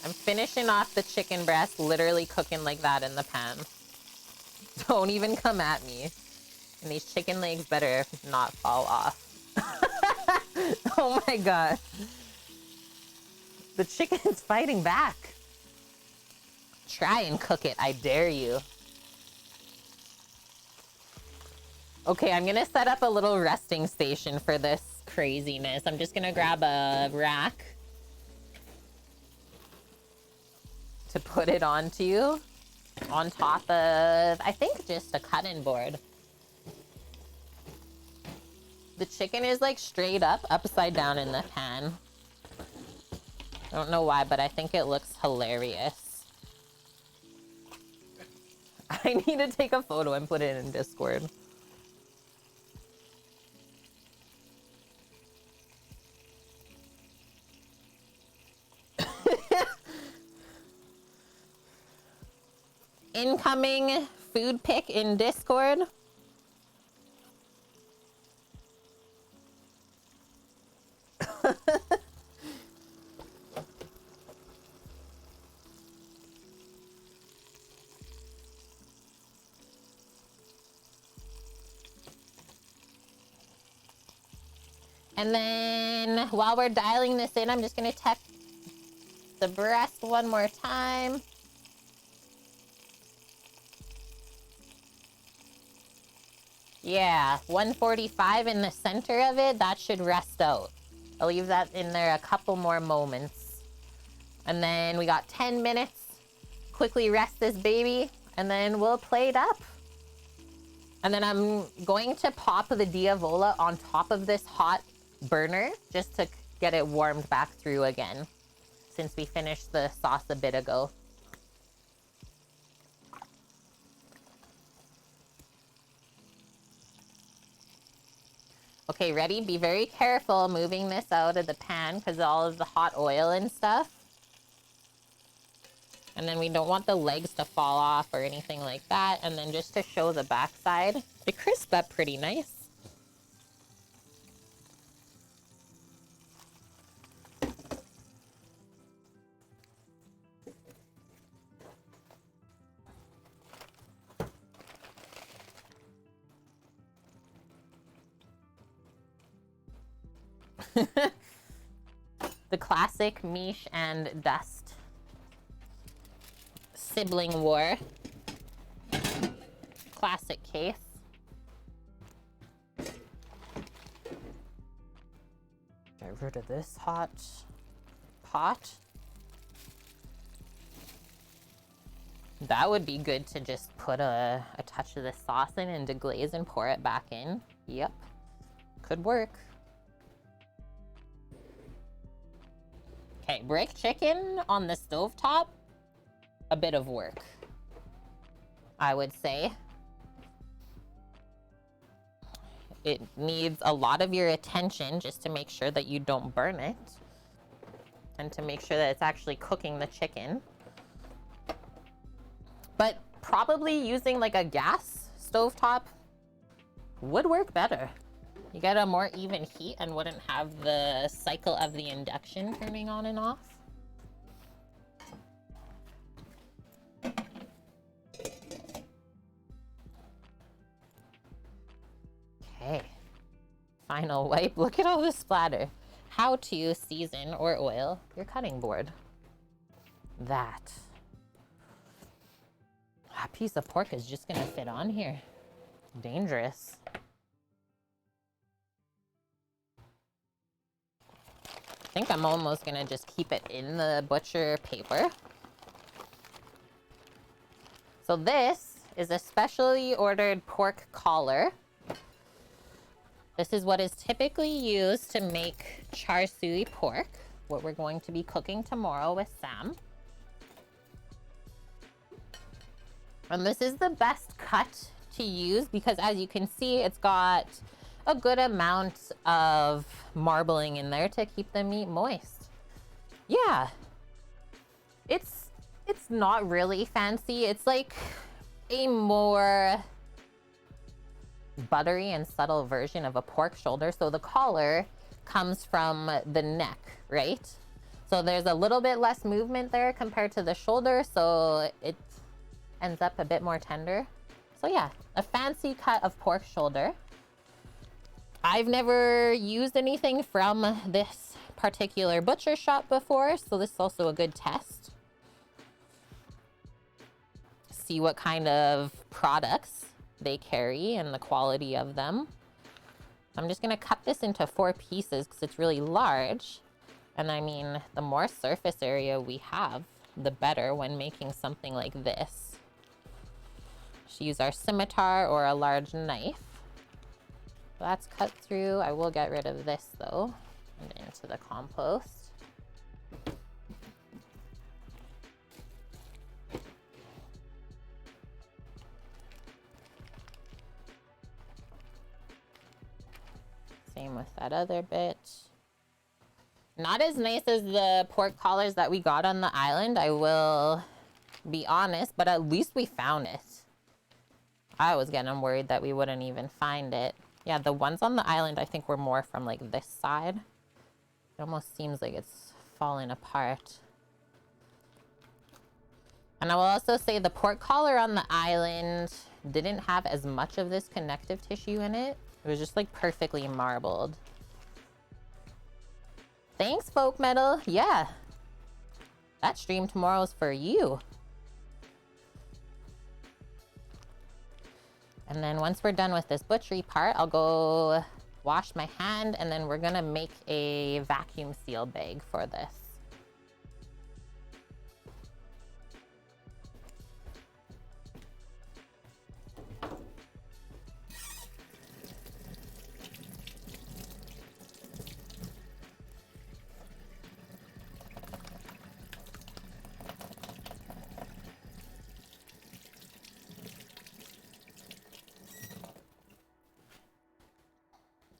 I'm finishing off the chicken breast, literally cooking like that in the pan. Don't even come at me. And these chicken legs better not fall off. Oh my god. The chicken's fighting back. Try and cook it, I dare you. Okay, I'm gonna set up a little resting station for this craziness. I'm just gonna grab a rack to put it onto, on top of, I think, just a cutting board. The chicken is like straight up, upside down in the pan. I don't know why, but I think it looks hilarious. I need to take a photo and put it in Discord. Incoming food pic in Discord. And then while we're dialing this in, I'm just gonna tap the breast one more time. Yeah, 145 in the center of it, that should rest out. I'll leave that in there a couple more moments. And then we got 10 minutes. Quickly rest this baby, and then we'll plate up. And then I'm going to pop the Diavola on top of this hot burner just to get it warmed back through again, since we finished the sauce a bit ago. Okay, ready? Be very careful moving this out of the pan because all of the hot oil and stuff. And then we don't want the legs to fall off or anything like that. And then just to show the backside, it crisped up pretty nice. The classic miche and dust sibling war. Classic case. Get rid of this hot pot. That would be good to just put a touch of the sauce in and deglaze and pour it back in. Yep, could work. Okay, brick chicken on the stovetop, a bit of work, I would say. It needs a lot of your attention just to make sure that you don't burn it and to make sure that it's actually cooking the chicken. But probably using like a gas stovetop would work better. You get a more even heat and wouldn't have the cycle of the induction turning on and off. Okay, final wipe. Look at all the splatter. How to season or oil your cutting board. That piece of pork is just gonna fit on here. Dangerous. I think I'm almost gonna just keep it in the butcher paper. So this is a specially ordered pork collar. This is what is typically used to make char siu pork, what we're going to be cooking tomorrow with Sam. And this is the best cut to use because, as you can see, it's got a good amount of marbling in there to keep the meat moist. Yeah, it's not really fancy. It's like a more buttery and subtle version of a pork shoulder. So the collar comes from the neck, right? So there's a little bit less movement there compared to the shoulder, so it ends up a bit more tender. So yeah, a fancy cut of pork shoulder. I've never used anything from this particular butcher shop before, so this is also a good test. See what kind of products they carry and the quality of them. I'm just gonna cut this into 4 pieces because it's really large. And I mean, the more surface area we have, the better when making something like this. Just use our scimitar or a large knife. That's cut through. I will get rid of this though, and into the compost. Same with that other bit. Not as nice as the pork collars that we got on the island, I will be honest, but at least we found it. I was getting worried that we wouldn't even find it. Yeah, the ones on the island I think were more from like this side. It almost seems like it's falling apart. And I will also say the pork collar on the island didn't have as much of this connective tissue in it. It was just like perfectly marbled. Thanks, Folk Metal. Yeah. That stream tomorrow is for you. And then once we're done with this butchery part, I'll go wash my hand, and then we're gonna make a vacuum seal bag for this.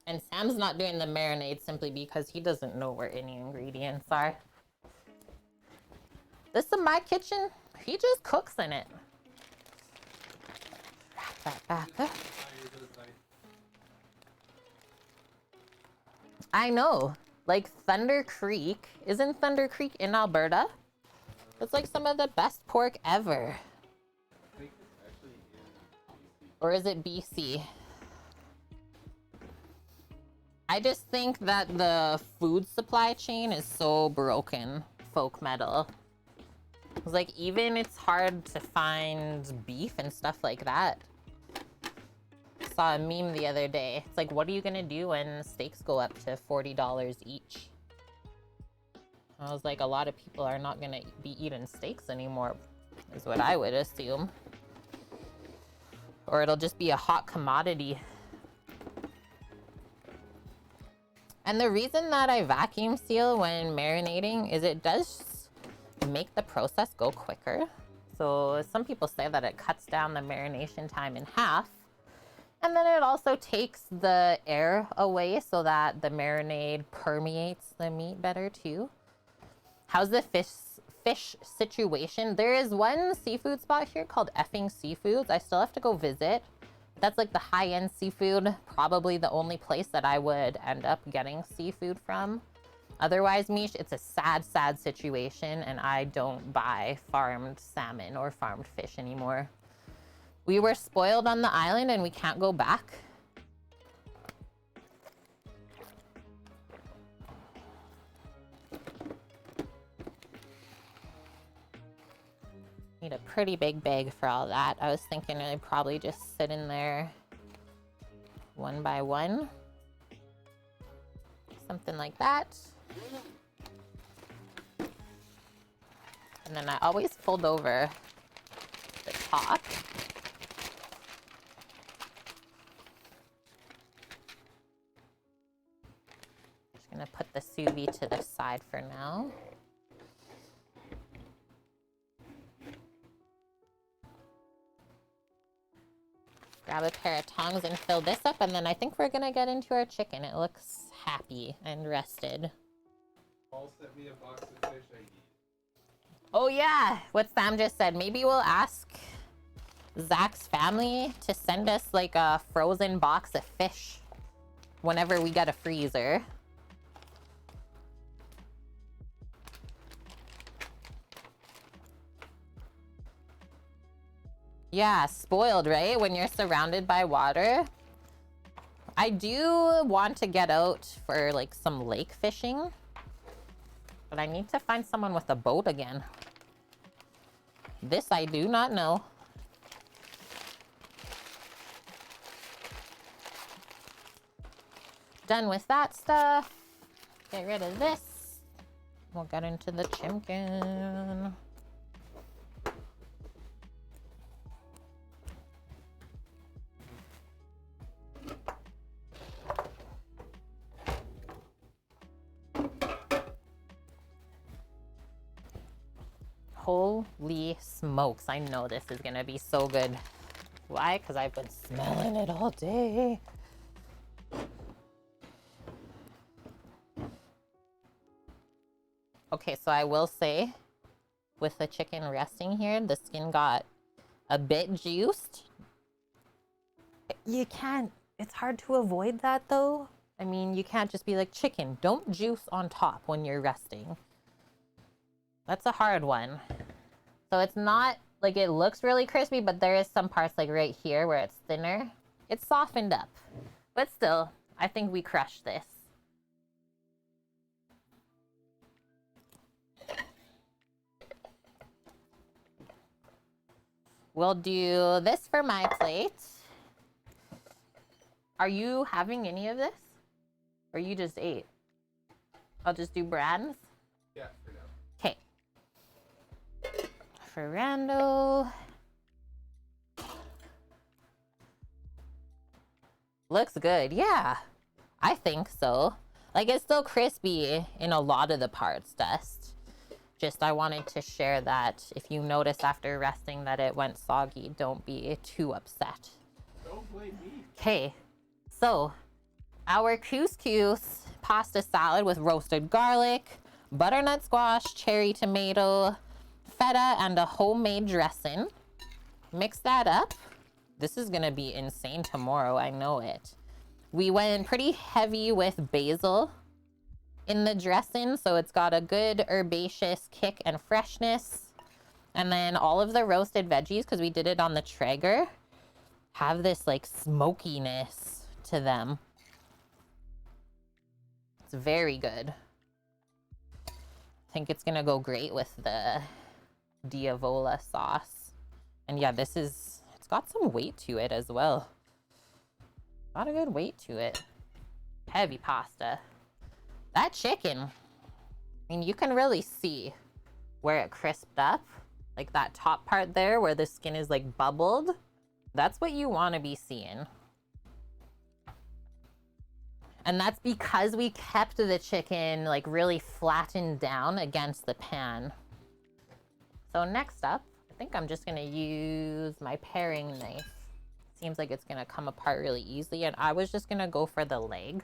And Sam's not doing the marinade simply because he doesn't know where any ingredients are. This is my kitchen. He just cooks in it. Wrap that back up. I know. Like Thunder Creek. Isn't Thunder Creek in Alberta? It's like some of the best pork ever. Or is it BC? I just think that the food supply chain is so broken, Folk Metal. It's like, even it's hard to find beef and stuff like that. Saw a meme the other day. It's like, what are you gonna do when steaks go up to $40 each? I was like, a lot of people are not gonna be eating steaks anymore, is what I would assume. Or it'll just be a hot commodity. And the reason that I vacuum seal when marinating is it does make the process go quicker. So some people say that it cuts down the marination time in half. And then it also takes the air away so that the marinade permeates the meat better too. How's the fish situation? There is one seafood spot here called Effing Seafoods. I still have to go visit. That's like the high-end seafood, probably the only place that I would end up getting seafood from. Otherwise, Mish, it's a sad, sad situation, and I don't buy farmed salmon or farmed fish anymore. We were spoiled on the island and we can't go back. Need a pretty big bag for all that. I was thinking I'd probably just sit in there one by one. Something like that. And then I always fold over the top. Just gonna put the sous vide to the side for now. Grab a pair of tongs and fill this up, and then I think we're gonna get into our chicken. It looks happy and rested. Paul sent me a box of fish I eat. Oh yeah, what Sam just said. Maybe we'll ask Zach's family to send us like a frozen box of fish whenever we get a freezer. Yeah, spoiled, right? When you're surrounded by water. I do want to get out for like some lake fishing, but I need to find someone with a boat again. This I do not know. Done with that stuff. Get rid of this. We'll get into the chicken. Holy smokes, I know this is gonna be so good. Why? Because I've been smelling it all day. Okay, so I will say, with the chicken resting here, the skin got a bit juiced. You can't, it's hard to avoid that though. I mean, you can't just be like, chicken, don't juice on top when you're resting. That's a hard one. So it's not like it looks really crispy, but there is some parts like right here where it's thinner. It's softened up, but still, I think we crushed this. We'll do this for my plate. Are you having any of this? Or you just ate? I'll just do Brad's. Yeah, for now. Okay. For Rando. Looks good. Yeah, I think so. Like, it's still crispy in a lot of the parts, Dust. Just I wanted to share that if you notice after resting that it went soggy, don't be too upset. Don't blame me. Okay, so our couscous pasta salad with roasted garlic, butternut squash, cherry tomato, feta, and a homemade dressing. Mix that up. This is gonna be insane tomorrow, I know it. We went pretty heavy with basil in the dressing, so it's got a good herbaceous kick and freshness. And then all of the roasted veggies, because we did it on the Traeger, have this like smokiness to them. It's very good. I think it's gonna go great with the Diavola sauce. And yeah, it's got some weight to it as well. Got a good weight to it. Heavy pasta. That chicken, I mean, you can really see where it crisped up. Like that top part there where the skin is like bubbled. That's what you want to be seeing. And that's because we kept the chicken like really flattened down against the pan. So next up, I think I'm just gonna use my paring knife. Seems like it's gonna come apart really easily, and I was just gonna go for the leg.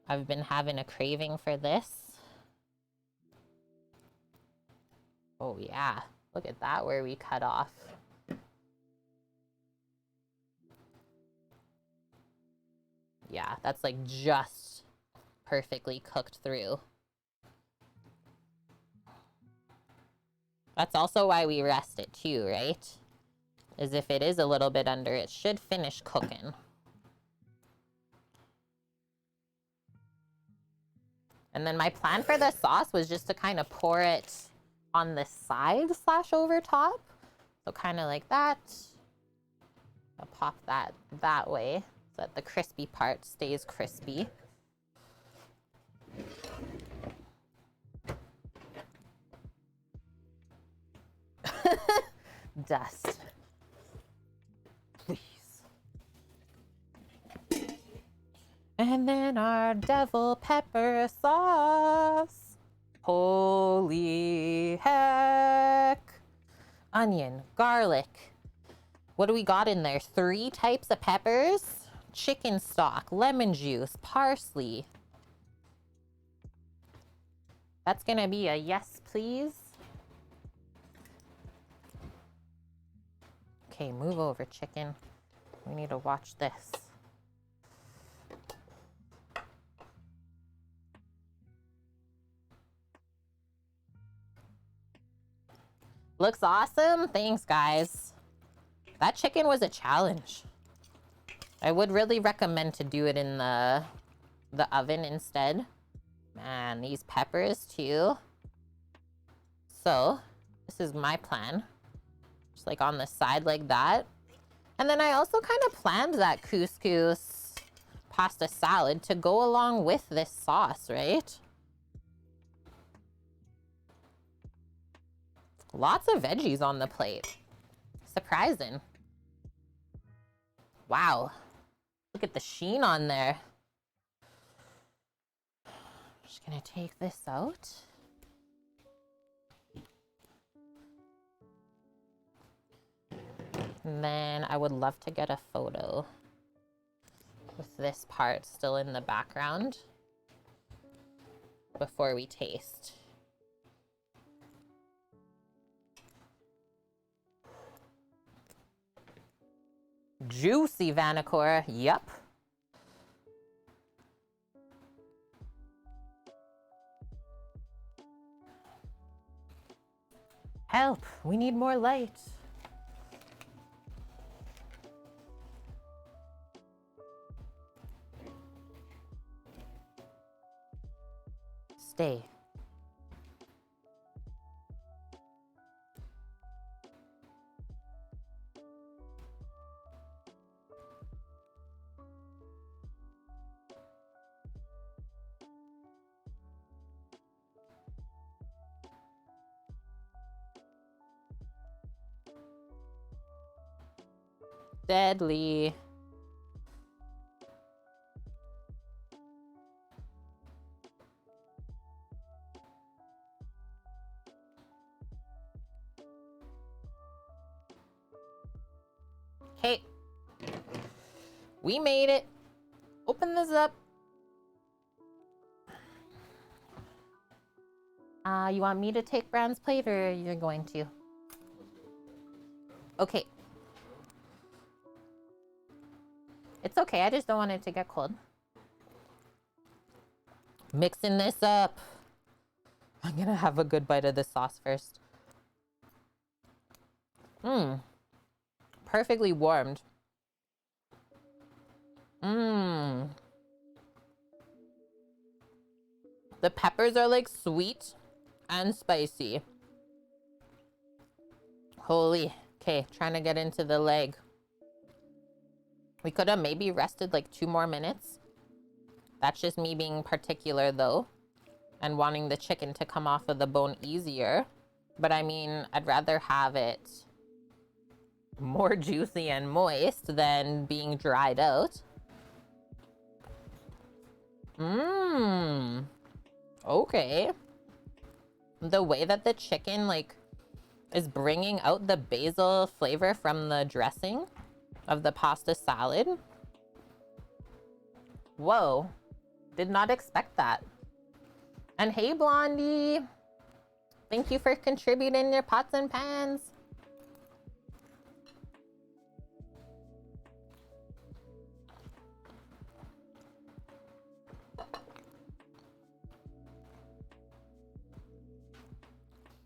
I've been having a craving for this. Oh yeah, look at that where we cut off. Yeah, that's like just perfectly cooked through. That's also why we rest it too, right? Is if it is a little bit under, it should finish cooking. And then my plan for the sauce was just to kind of pour it on the side / over top. So kind of like that. I'll pop that way so that the crispy part stays crispy. Dust. Please. And then our devil pepper sauce. Holy heck. Onion, garlic. What do we got in there? 3 types of peppers. Chicken stock, lemon juice, parsley. That's gonna be a yes, please. Okay, move over, chicken. We need to watch this. Looks awesome. Thanks, guys. That chicken was a challenge. I would really recommend to do it in the oven instead. Man, these peppers too. So, this is my plan. Just like on the side like that. And then I also kind of planned that couscous pasta salad to go along with this sauce, right? Lots of veggies on the plate. Surprising. Wow. Look at the sheen on there. Just gonna take this out. And then I would love to get a photo with this part still in the background before we taste. Juicy Vanacore, yep. Help, we need more light. Stay. Deadly. Okay. We made it. Open this up. You want me to take Brown's plate or you're going to? Okay. It's okay, I just don't want it to get cold. Mixing this up. I'm gonna have a good bite of the sauce first. Perfectly warmed. The peppers are like sweet and spicy. Holy. Okay, trying to get into the leg. We could have maybe rested like 2 more minutes. That's just me being particular though, and wanting the chicken to come off of the bone easier. But I mean, I'd rather have it more juicy and moist than being dried out. Okay. The way that the chicken like is bringing out the basil flavor from the dressing of the pasta salad. Whoa. Did not expect that. And hey, Blondie. Thank you for contributing your pots and pans.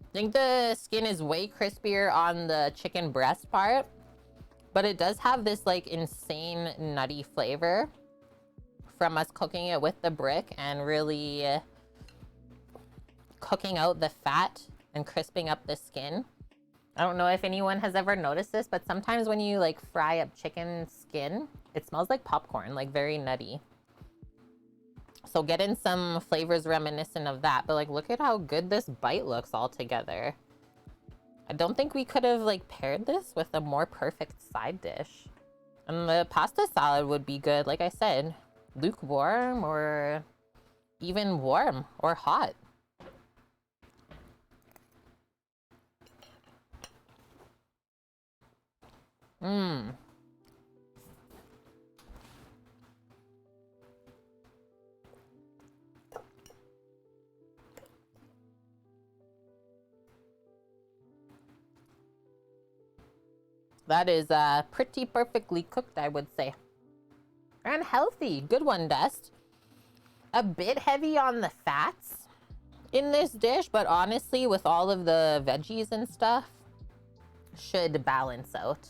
I think the skin is way crispier on the chicken breast part, but it does have this like insane nutty flavor from us cooking it with the brick and really cooking out the fat and crisping up the skin. I don't know if anyone has ever noticed this, but sometimes when you like fry up chicken skin, it smells like popcorn, like very nutty. So get in some flavors reminiscent of that, but like look at how good this bite looks all together. I don't think we could have like paired this with a more perfect side dish. And the pasta salad would be good, like I said, lukewarm or even warm or hot. That is pretty perfectly cooked, I would say. And healthy. Good one, Dust. A bit heavy on the fats in this dish, but honestly, with all of the veggies and stuff, should balance out.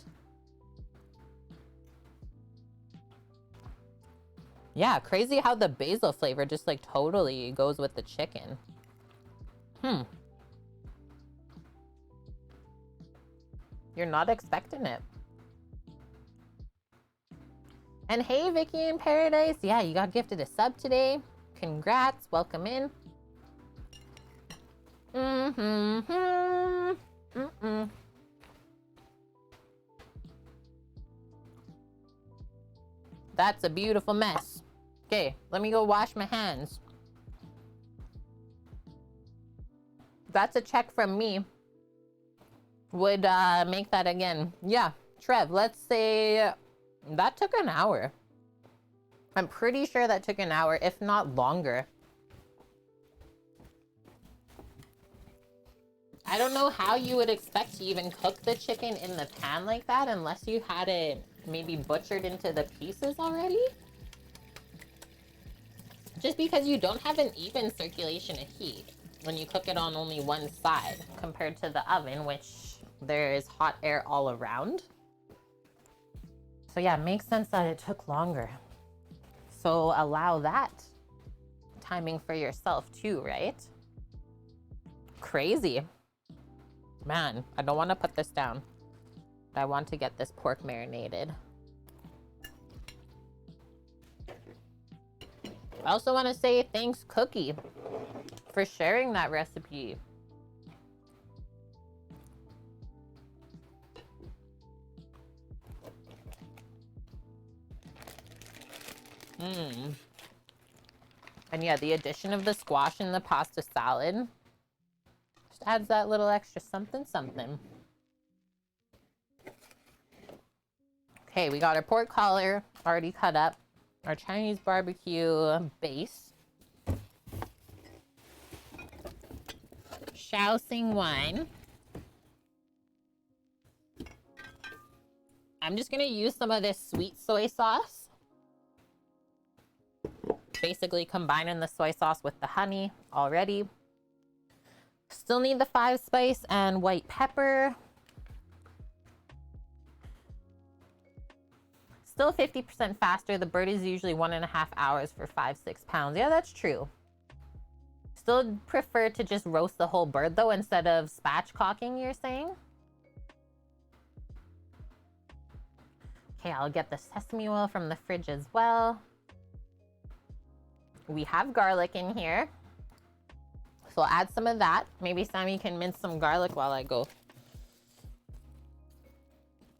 Yeah, crazy how the basil flavor just like totally goes with the chicken. You're not expecting it. And hey, Vicky in Paradise. Yeah, you got gifted a sub today. Congrats. Welcome in. That's a beautiful mess. Okay, let me go wash my hands. That's a check from me. Would make that again. Yeah, Trev, let's say that took an hour. I'm pretty sure that took an hour, if not longer. I don't know how you would expect to even cook the chicken in the pan like that unless you had it maybe butchered into the pieces already. Just because you don't have an even circulation of heat when you cook it on only one side compared to the oven, which there is hot air all around. So yeah, it makes sense that it took longer. So allow that timing for yourself too, right? Crazy. Man, I don't want to put this down. I want to get this pork marinated. I also want to say thanks, Cookie, for sharing that recipe. And yeah, the addition of the squash in the pasta salad just adds that little extra something something. Okay, we got our pork collar already cut up, our Chinese barbecue base, Shaoxing wine. I'm just gonna use some of this sweet soy sauce. Basically combining the soy sauce with the honey already. Still need the 5 spice and white pepper. Still 50% faster. The bird is usually 1.5 hours for 5-6 pounds. Yeah, that's true. Still prefer to just roast the whole bird though instead of spatchcocking, you're saying? Okay, I'll get the sesame oil from the fridge as well. We have garlic in here. So I'll add some of that. Maybe Sammy can mince some garlic while I go.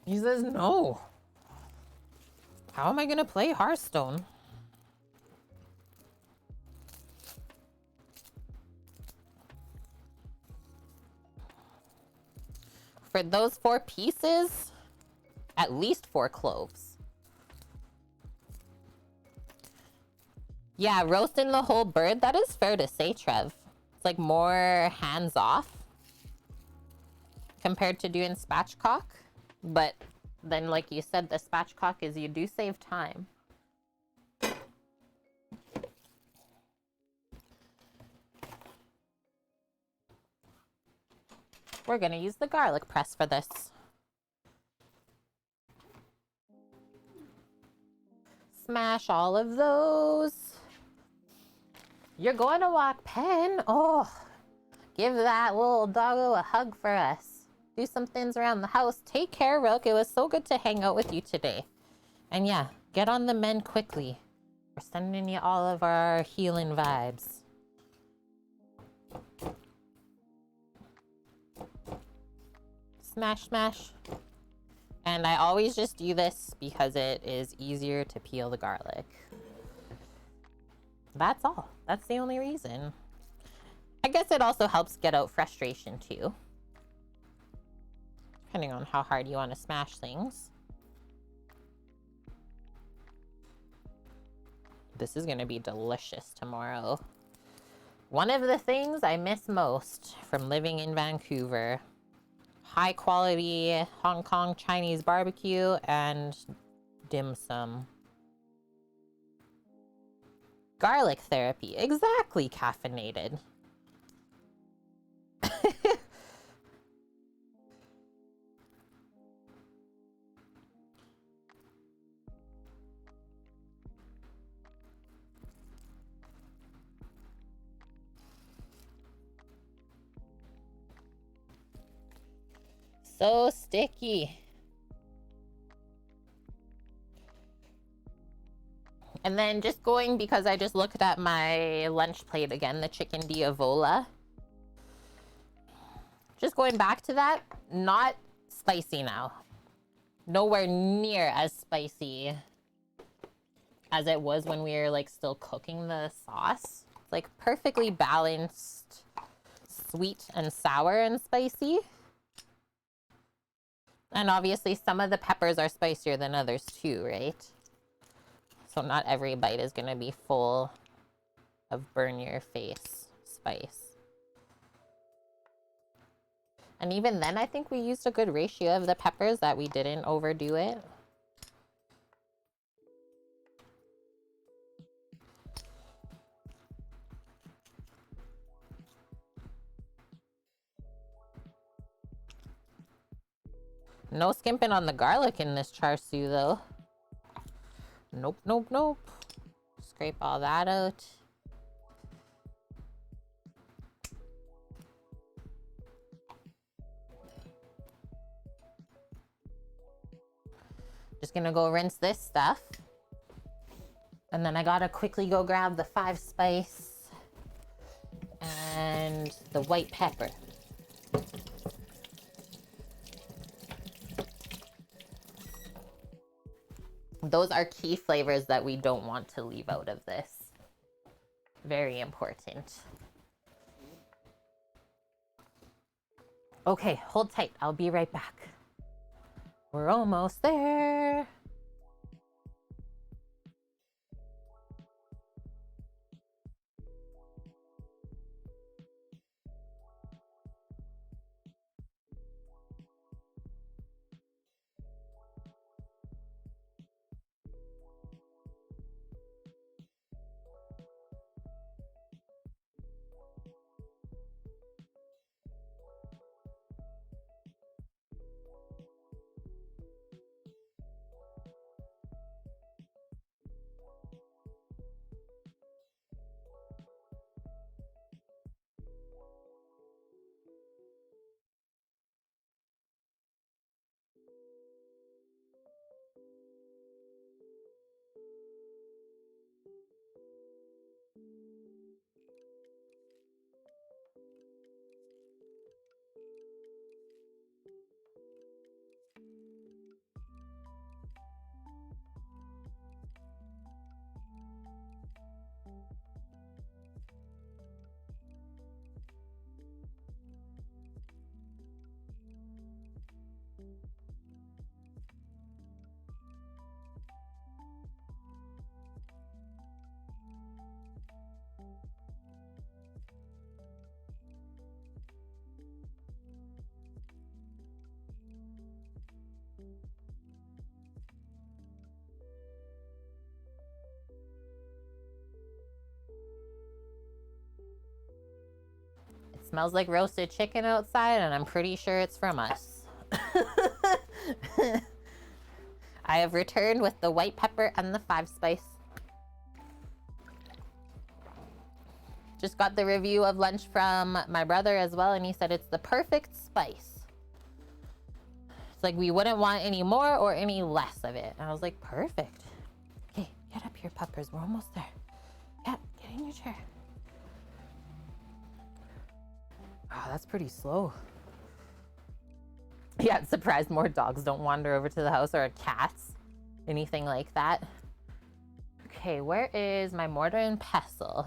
He says no. How am I gonna play Hearthstone? For those 4 pieces, at least 4 cloves. Yeah, roasting the whole bird, that is fair to say, Trev. It's like more hands-off compared to doing spatchcock. But then, like you said, the spatchcock is you do save time. We're gonna use the garlic press for this. Smash all of those. You're going to walk, Pen. Oh, give that little doggo a hug for us. Do some things around the house. Take care, Rook. It was so good to hang out with you today. And yeah, get on the mend quickly. We're sending you all of our healing vibes. Smash, smash. And I always just do this because it is easier to peel the garlic. That's all. That's the only reason. I guess it also helps get out frustration too. Depending on how hard you want to smash things. This is going to be delicious tomorrow. One of the things I miss most from living in Vancouver. High quality Hong Kong Chinese barbecue and dim sum. Garlic therapy. Exactly, caffeinated. So sticky. And then just going, because I just looked at my lunch plate again, the Chicken Diavolo. Just going back to that, not spicy now. Nowhere near as spicy as it was when we were like still cooking the sauce. It's like perfectly balanced, sweet and sour and spicy. And obviously some of the peppers are spicier than others too, right? So not every bite is gonna be full of burn your face spice. And even then, I think we used a good ratio of the peppers, that we didn't overdo it. No skimping on the garlic in this char siu though. Nope, nope, nope. Scrape all that out. Just gonna go rinse this stuff. And then I gotta quickly go grab the 5 spice and the white pepper. Those are key flavors that we don't want to leave out of this. Very important. Okay, hold tight. I'll be right back. We're almost there. Smells like roasted chicken outside, and I'm pretty sure it's from us. I have returned with the white pepper and the 5 spice. Just got the review of lunch from my brother as well, and he said it's the perfect spice. It's like we wouldn't want any more or any less of it. And I was like, perfect. Okay, get up here, puppers. We're almost there. Yeah, get in your chair. Oh, that's pretty slow. Yeah, surprised more dogs don't wander over to the house, or cats, anything like that. Okay, where is my mortar and pestle?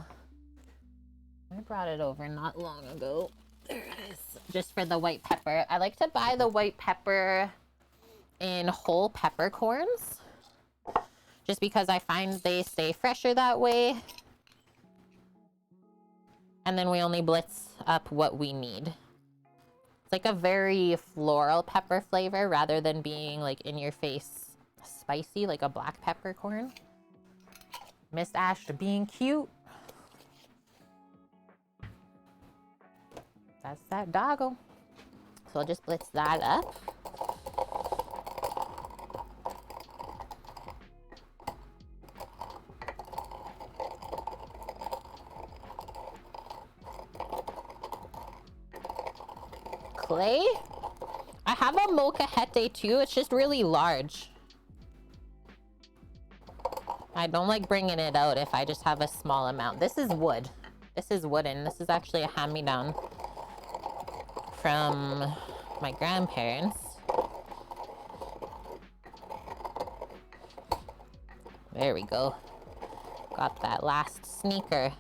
I brought it over not long ago. There it is. Just for the white pepper. I like to buy the white pepper in whole peppercorns, just because I find they stay fresher that way. And then we only blitz up what we need. It's like a very floral pepper flavor rather than being like in your face spicy like a black peppercorn. Miss Ash being cute. That's that doggo. So I'll just blitz that up. Clay? I have a molcajete too. It's just really large. I don't like bringing it out if I just have a small amount. This is wood. This is wooden. This is actually a hand-me-down from my grandparents. There we go. Got that last sneaker.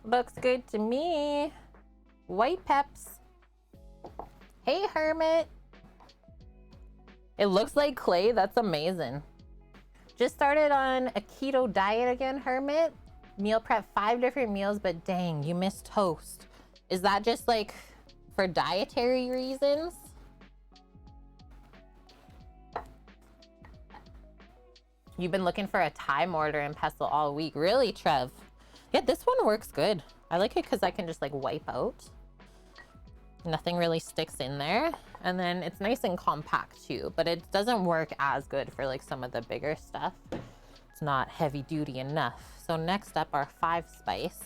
Looks good to me. White peps. Hey, Hermit. It looks like clay. That's amazing. Just started on a keto diet again, Hermit. Meal prep 5 different meals, but dang, you missed toast. Is that just like for dietary reasons? You've been looking for a Thai mortar and pestle all week. Really, Trev? Yeah, this one works good. I like it because I can just like wipe out. Nothing really sticks in there. And then it's nice and compact too, but it doesn't work as good for like some of the bigger stuff. It's not heavy duty enough. So next up, our 5 spice.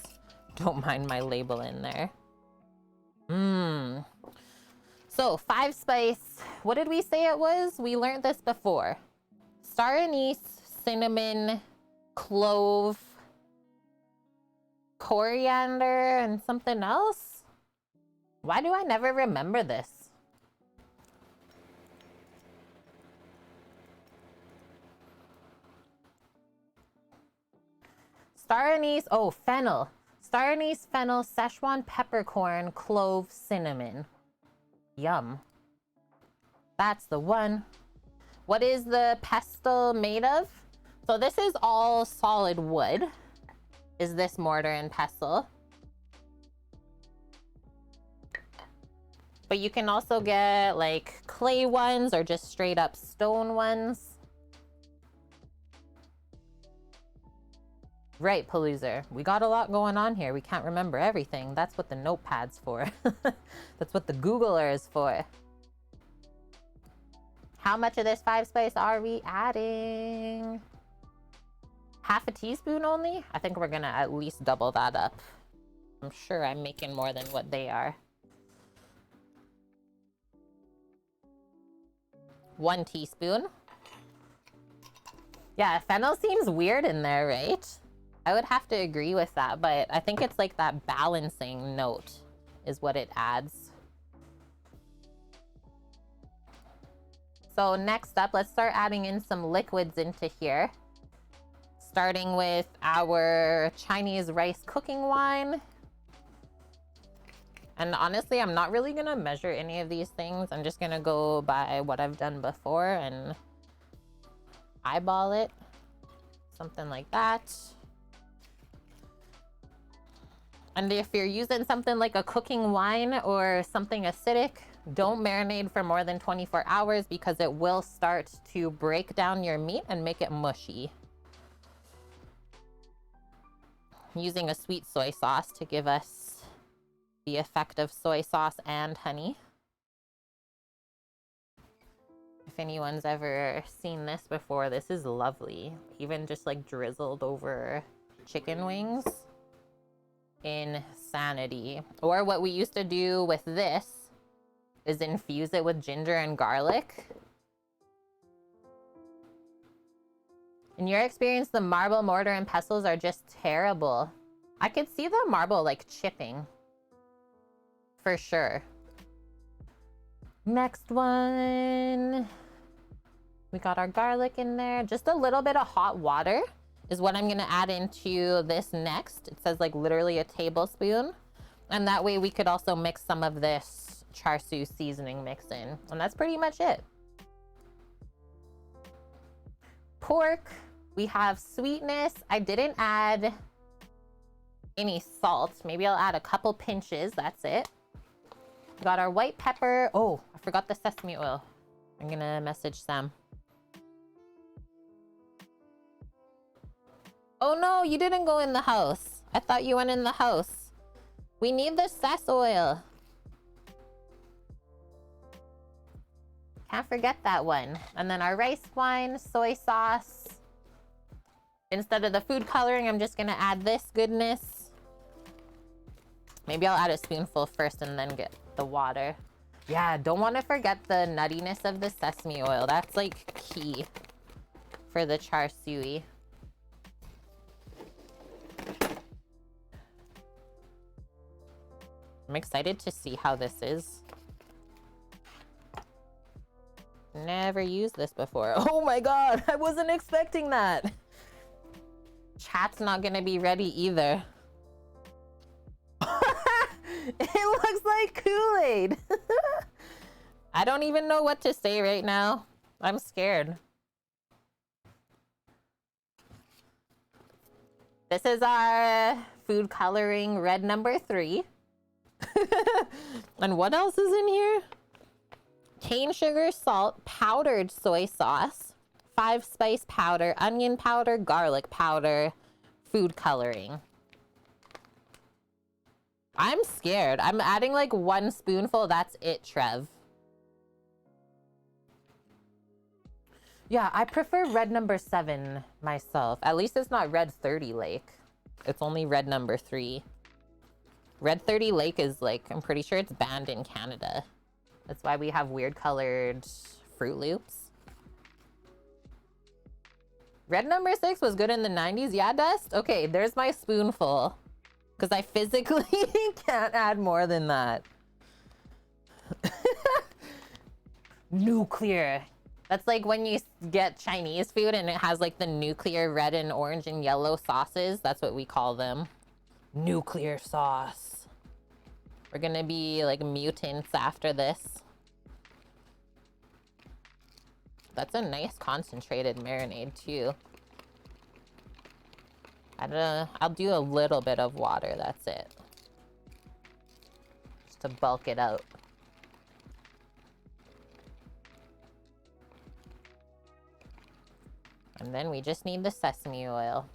Don't mind my label in there. So 5 spice, what did we say it was? We learned this before. Star anise, cinnamon, clove, coriander, and something else. Why do I never remember this? Star anise, oh, fennel. Star anise, fennel, Szechuan peppercorn, clove, cinnamon. Yum. That's the one. What is the pestle made of? So this is all solid wood. Is this mortar and pestle? But you can also get like clay ones or just straight up stone ones. Right, Paloozer. We got a lot going on here. We can't remember everything. That's what the notepad's for. That's what the Googler is for. How much of this 5 spice are we adding? Half a teaspoon only? I think we're gonna at least double that up. I'm sure I'm making more than what they are. 1 teaspoon. Yeah, fennel seems weird in there, right? I would have to agree with that, but I think it's like that balancing note is what it adds. So next up, let's start adding in some liquids into here. Starting with our Chinese rice cooking wine. And honestly, I'm not really gonna measure any of these things. I'm just gonna go by what I've done before and eyeball it. Something like that. And if you're using something like a cooking wine or something acidic, don't marinate for more than 24 hours because it will start to break down your meat and make it mushy. I'm using a sweet soy sauce to give us the effect of soy sauce and honey. If anyone's ever seen this before, this is lovely. Even just like drizzled over chicken wings. Insanity. Or what we used to do with this is infuse it with ginger and garlic. In your experience, the marble, mortar, and pestles are just terrible. I could see the marble like chipping. For sure. Next one. We got our garlic in there. Just a little bit of hot water is what I'm gonna add into this next. It says like literally a tablespoon. And that way we could also mix some of this char siu seasoning mix in. And that's pretty much it. Pork, we have sweetness. I didn't add any salt. Maybe I'll add a couple pinches, that's it. Got our white pepper. Oh, I forgot the sesame oil. I'm gonna message Sam. Oh no, you didn't go in the house. I thought you went in the house. We need the sess oil. Can't forget that one. And then our rice wine, soy sauce. Instead of the food coloring, I'm just gonna add this goodness. Maybe I'll add a spoonful first and then get the water. Yeah, don't want to forget the nuttiness of the sesame oil. That's like key for the char siu. I'm excited to see how this is. Never used this before. Oh my god, I wasn't expecting that. Chat's not gonna be ready either. It looks like Kool-Aid. I don't even know what to say right now. I'm scared. This is our food coloring red number 3. And what else is in here? Cane sugar, salt, powdered soy sauce, 5-spice powder, onion powder, garlic powder, food coloring. I'm scared. I'm adding like 1 spoonful. That's it, Trev. Yeah, I prefer red number 7 myself. At least it's not red 30 Lake. It's only red number 3. Red 30 Lake is like, I'm pretty sure it's banned in Canada. That's why we have weird colored Fruit Loops. Red number 6 was good in the 90s. Yeah, Dust? Okay, there's my spoonful. Because I physically can't add more than that. Nuclear. That's like when you get Chinese food and it has like the nuclear red and orange and yellow sauces. That's what we call them. Nuclear sauce. We're gonna be like mutants after this. That's a nice concentrated marinade too. I'll do a little bit of water, that's it. Just to bulk it out. And then we just need the sesame oil.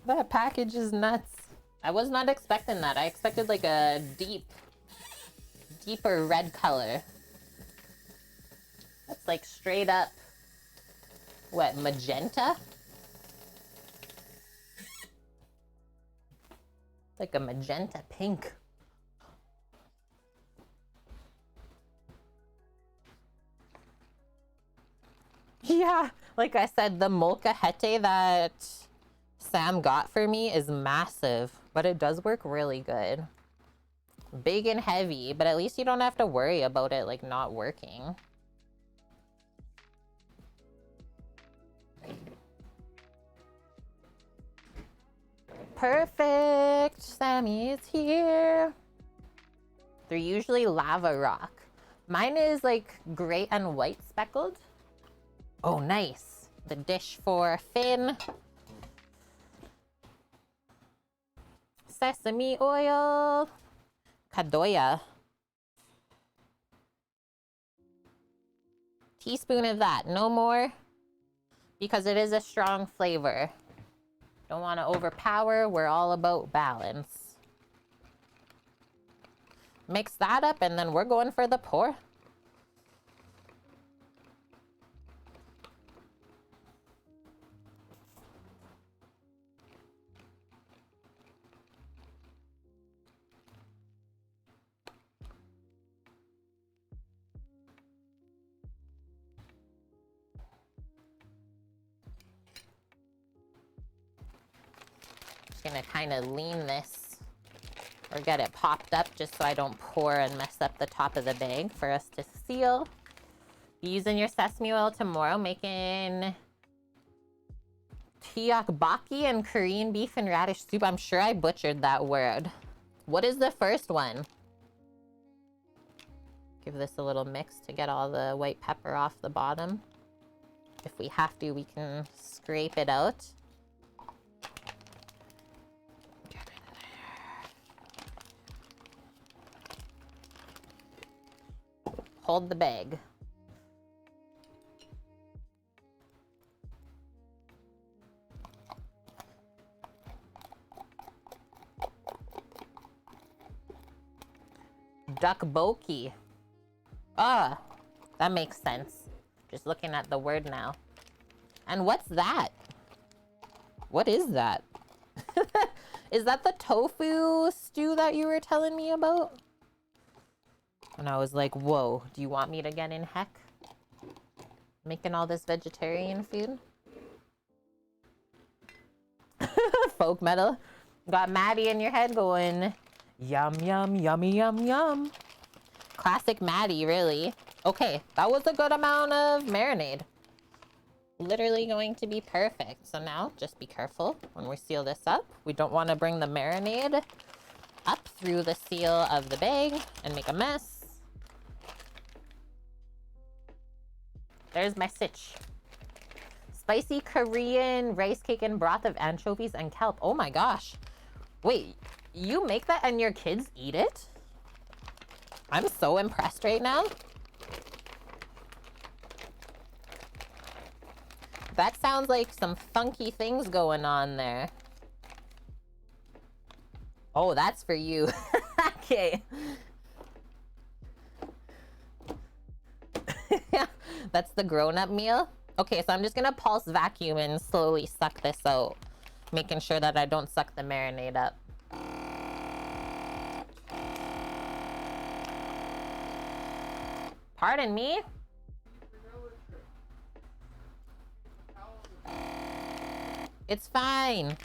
That package is nuts. I was not expecting that. I expected like a deeper red color. That's like straight up, what, magenta? It's like a magenta pink. Yeah, like I said, the molcajete that Sam got for me is massive, but it does work really good. Big and heavy, but at least you don't have to worry about it like not working. Perfect, Sammy is here. They're usually lava rock. Mine is like gray and white speckled. Oh, nice. The dish for Finn. Sesame oil. Kadoya. Teaspoon of that, no more. Because it is a strong flavor. Don't want to overpower. We're all about balance. Mix that up and then we're going for the pour. Gonna kind of lean this or get it popped up just so I don't pour and mess up the top of the bag for us to seal. Be using your sesame oil tomorrow, making tteokbokki and Korean beef and radish soup. I'm sure I butchered that word. What is the first one? Give this a little mix to get all the white pepper off the bottom. If we have to, we can scrape it out. Hold the bag. Tteokbokki. Ah, that makes sense. Just looking at the word now. And what's that? What is that? Is that the tofu stew that you were telling me about? And I was like, whoa, do you want me to get in heck? Making all this vegetarian food? Folk metal. Got Matty in your head going, yum, yum, yummy, yum, yum. Classic Matty, really. Okay, that was a good amount of marinade. Literally going to be perfect. So now, just be careful when we seal this up. We don't want to bring the marinade up through the seal of the bag and make a mess. There's my sitch. Spicy Korean rice cake and broth of anchovies and kelp. Oh my gosh. Wait, you make that and your kids eat it? I'm so impressed right now. That sounds like some funky things going on there. Oh, that's for you. Okay. That's the grown-up meal. Okay, so I'm just gonna pulse vacuum and slowly suck this out, making sure that I don't suck the marinade up. Pardon me? It's fine.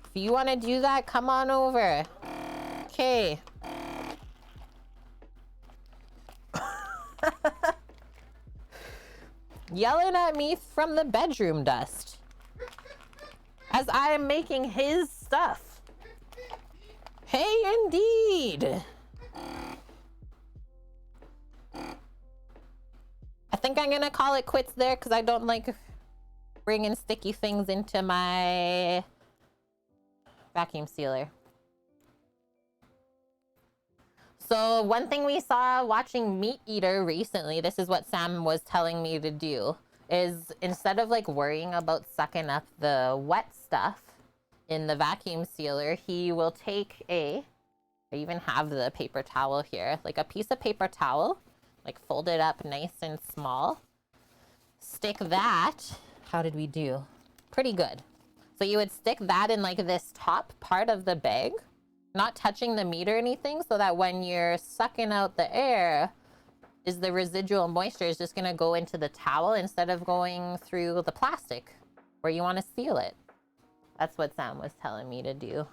If you want to do that, come on over. Okay. Yelling at me from the bedroom dust as I am making his stuff. Hey, indeed. I think I'm gonna call it quits there because I don't like bringing sticky things into my vacuum sealer. So one thing we saw watching Meat Eater recently, this is what Sam was telling me to do, is instead of like worrying about sucking up the wet stuff in the vacuum sealer, he will take I even have the paper towel here, like a piece of paper towel, like fold it up nice and small, stick that, how did we do? Pretty good. So you would stick that in like this top part of the bag, not touching the meat or anything, so that when you're sucking out the air, is the residual moisture is just gonna go into the towel instead of going through the plastic where you want to seal it. That's what Sam was telling me to do,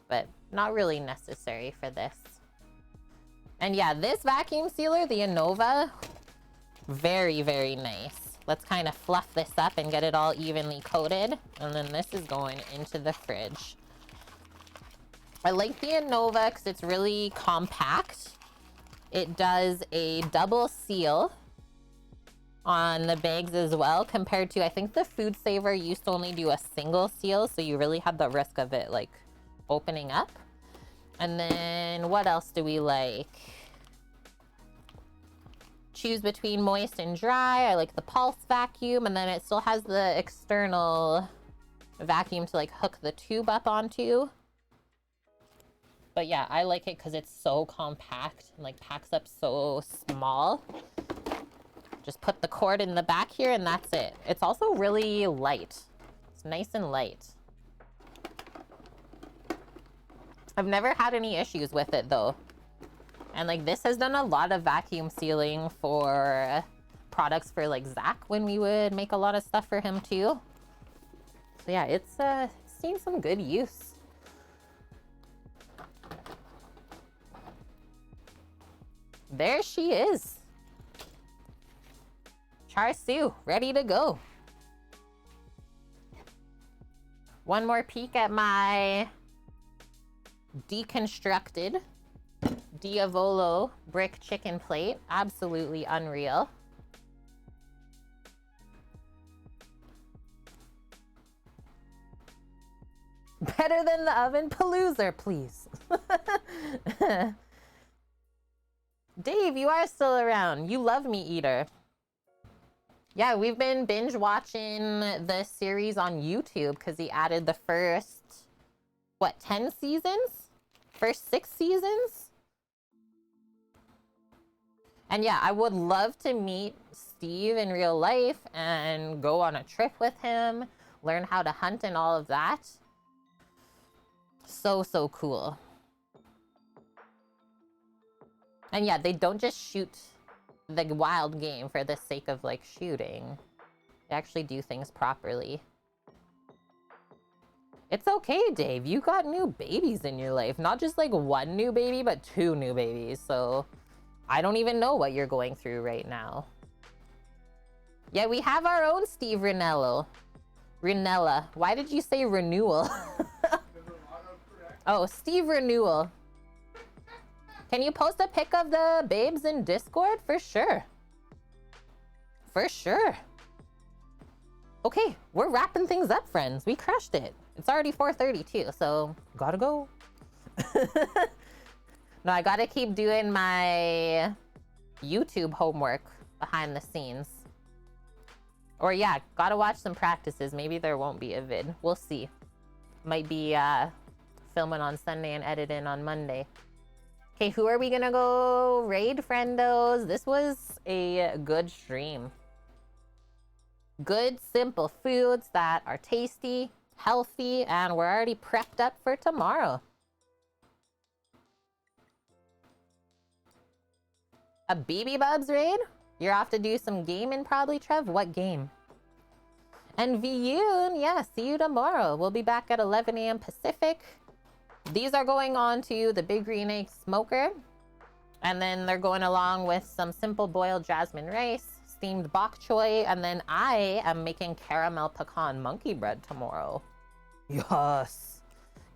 but not really necessary for this. And yeah, this vacuum sealer, the Innova, very, very nice. Let's kind of fluff this up and get it all evenly coated. And then this is going into the fridge. I like the Innova because it's really compact. It does a double seal. on the bags as well, compared to, I think the Food Saver used to only do a single seal, so you really had the risk of it like opening up. And then what else do we like? Choose between moist and dry. I like the pulse vacuum, and then it still has the external vacuum to like hook the tube up onto. But yeah, I like it because it's so compact and like packs up so small. Just put the cord in the back here and that's it. It's also really light. It's nice and light. I've never had any issues with it though. And like this has done a lot of vacuum sealing for products for like Zach when we would make a lot of stuff for him too. So yeah, it's seen some good use. There she is. Char Siu, ready to go. One more peek at my deconstructed Diavolo brick chicken plate. Absolutely unreal. Better than the oven palooza, please. Dave, you are still around. You love me, eater. Yeah, we've been binge watching the series on YouTube because he added the first, what, 10 seasons? First 6 seasons? And yeah, I would love to meet Steve in real life and go on a trip with him, learn how to hunt and all of that. So, so cool. And yeah, they don't just shoot the wild game for the sake of like shooting. They actually do things properly. It's okay, Dave. You got new babies in your life. Not just like one new baby, but 2 new babies. So I don't even know what you're going through right now. Yeah, we have our own Steve Rinella. Why did you say renewal? Oh, Steve Renewal. Can you post a pic of the babes in Discord? For sure. For sure. Okay, we're wrapping things up, friends. We crushed it. It's already 4:30 too, so gotta go. No, I gotta keep doing my YouTube homework behind the scenes. Or yeah, gotta watch some practices. Maybe there won't be a vid. We'll see. Might be filming on Sunday and editing on Monday. Okay, who are we gonna go raid, friendos? This was a good stream. Good, simple foods that are tasty, healthy, and we're already prepped up for tomorrow. A BB Bubs raid? You're off to do some gaming probably, Trev? What game? And Viyun, yeah, see you tomorrow. We'll be back at 11 a.m. Pacific. These are going on to the Big Green Egg Smoker. And then they're going along with some simple boiled jasmine rice, steamed bok choy, and then I am making caramel pecan monkey bread tomorrow. Yes.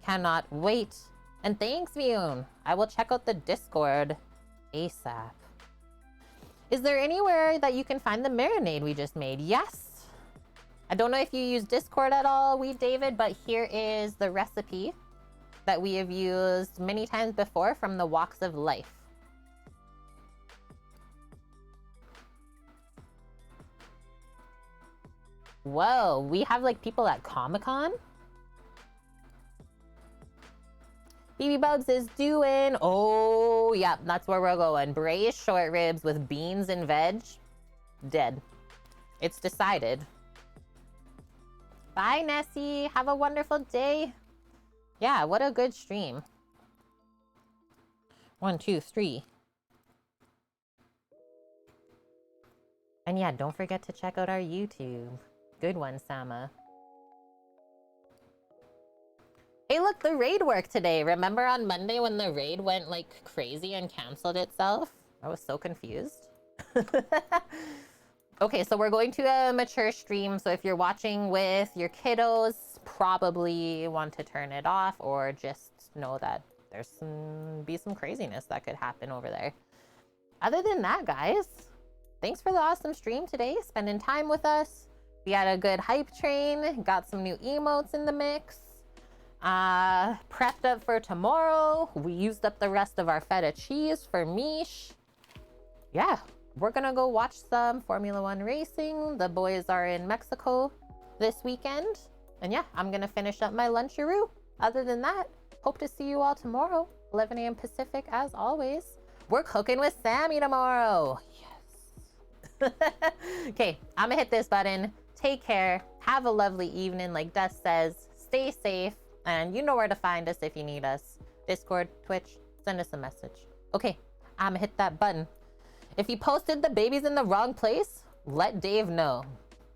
Cannot wait. And thanks, Viyun. I will check out the Discord ASAP. Is there anywhere that you can find the marinade we just made? Yes. I don't know if you use Discord at all, David, but here is the recipe that we have used many times before from the Walks of Life. Whoa, we have like people at Comic-Con? BB Bubs is doing, oh yeah, that's where we're going. Braised short ribs with beans and veg. Dead. It's decided. Bye, Nessie. Have a wonderful day. Yeah, what a good stream. 1, 2, 3. And yeah, don't forget to check out our YouTube. Good one, Sama. Hey, look, the raid worked today. Remember on Monday when the raid went like crazy and canceled itself? I was so confused. Okay, so we're going to a mature stream. So if you're watching with your kiddos, probably want to turn it off or just know that there's some craziness that could happen over there. Other than that, guys, thanks for the awesome stream today, spending time with us. We had a good hype train, got some new emotes in the mix. Prepped up for tomorrow. We used up the rest of our feta cheese for Mish. Yeah, we're gonna go watch some Formula One racing. The boys are in Mexico this weekend. And yeah, I'm gonna finish up my luncharoo. Other than that, hope to see you all tomorrow, 11 a.m. Pacific, as always. We're cooking with Sammy tomorrow. Yes. Okay, I'm gonna hit this button. Take care. Have a lovely evening, like Dust says. Stay safe. And you know where to find us if you need us. Discord, Twitch, send us a message. Okay, I'm gonna hit that button. If you posted the babies in the wrong place, let Dave know.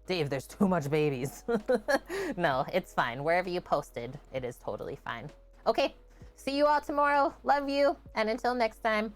Dave, there's too much babies. No, it's fine. Wherever you posted, it is totally fine. Okay, see you all tomorrow. Love you. And until next time,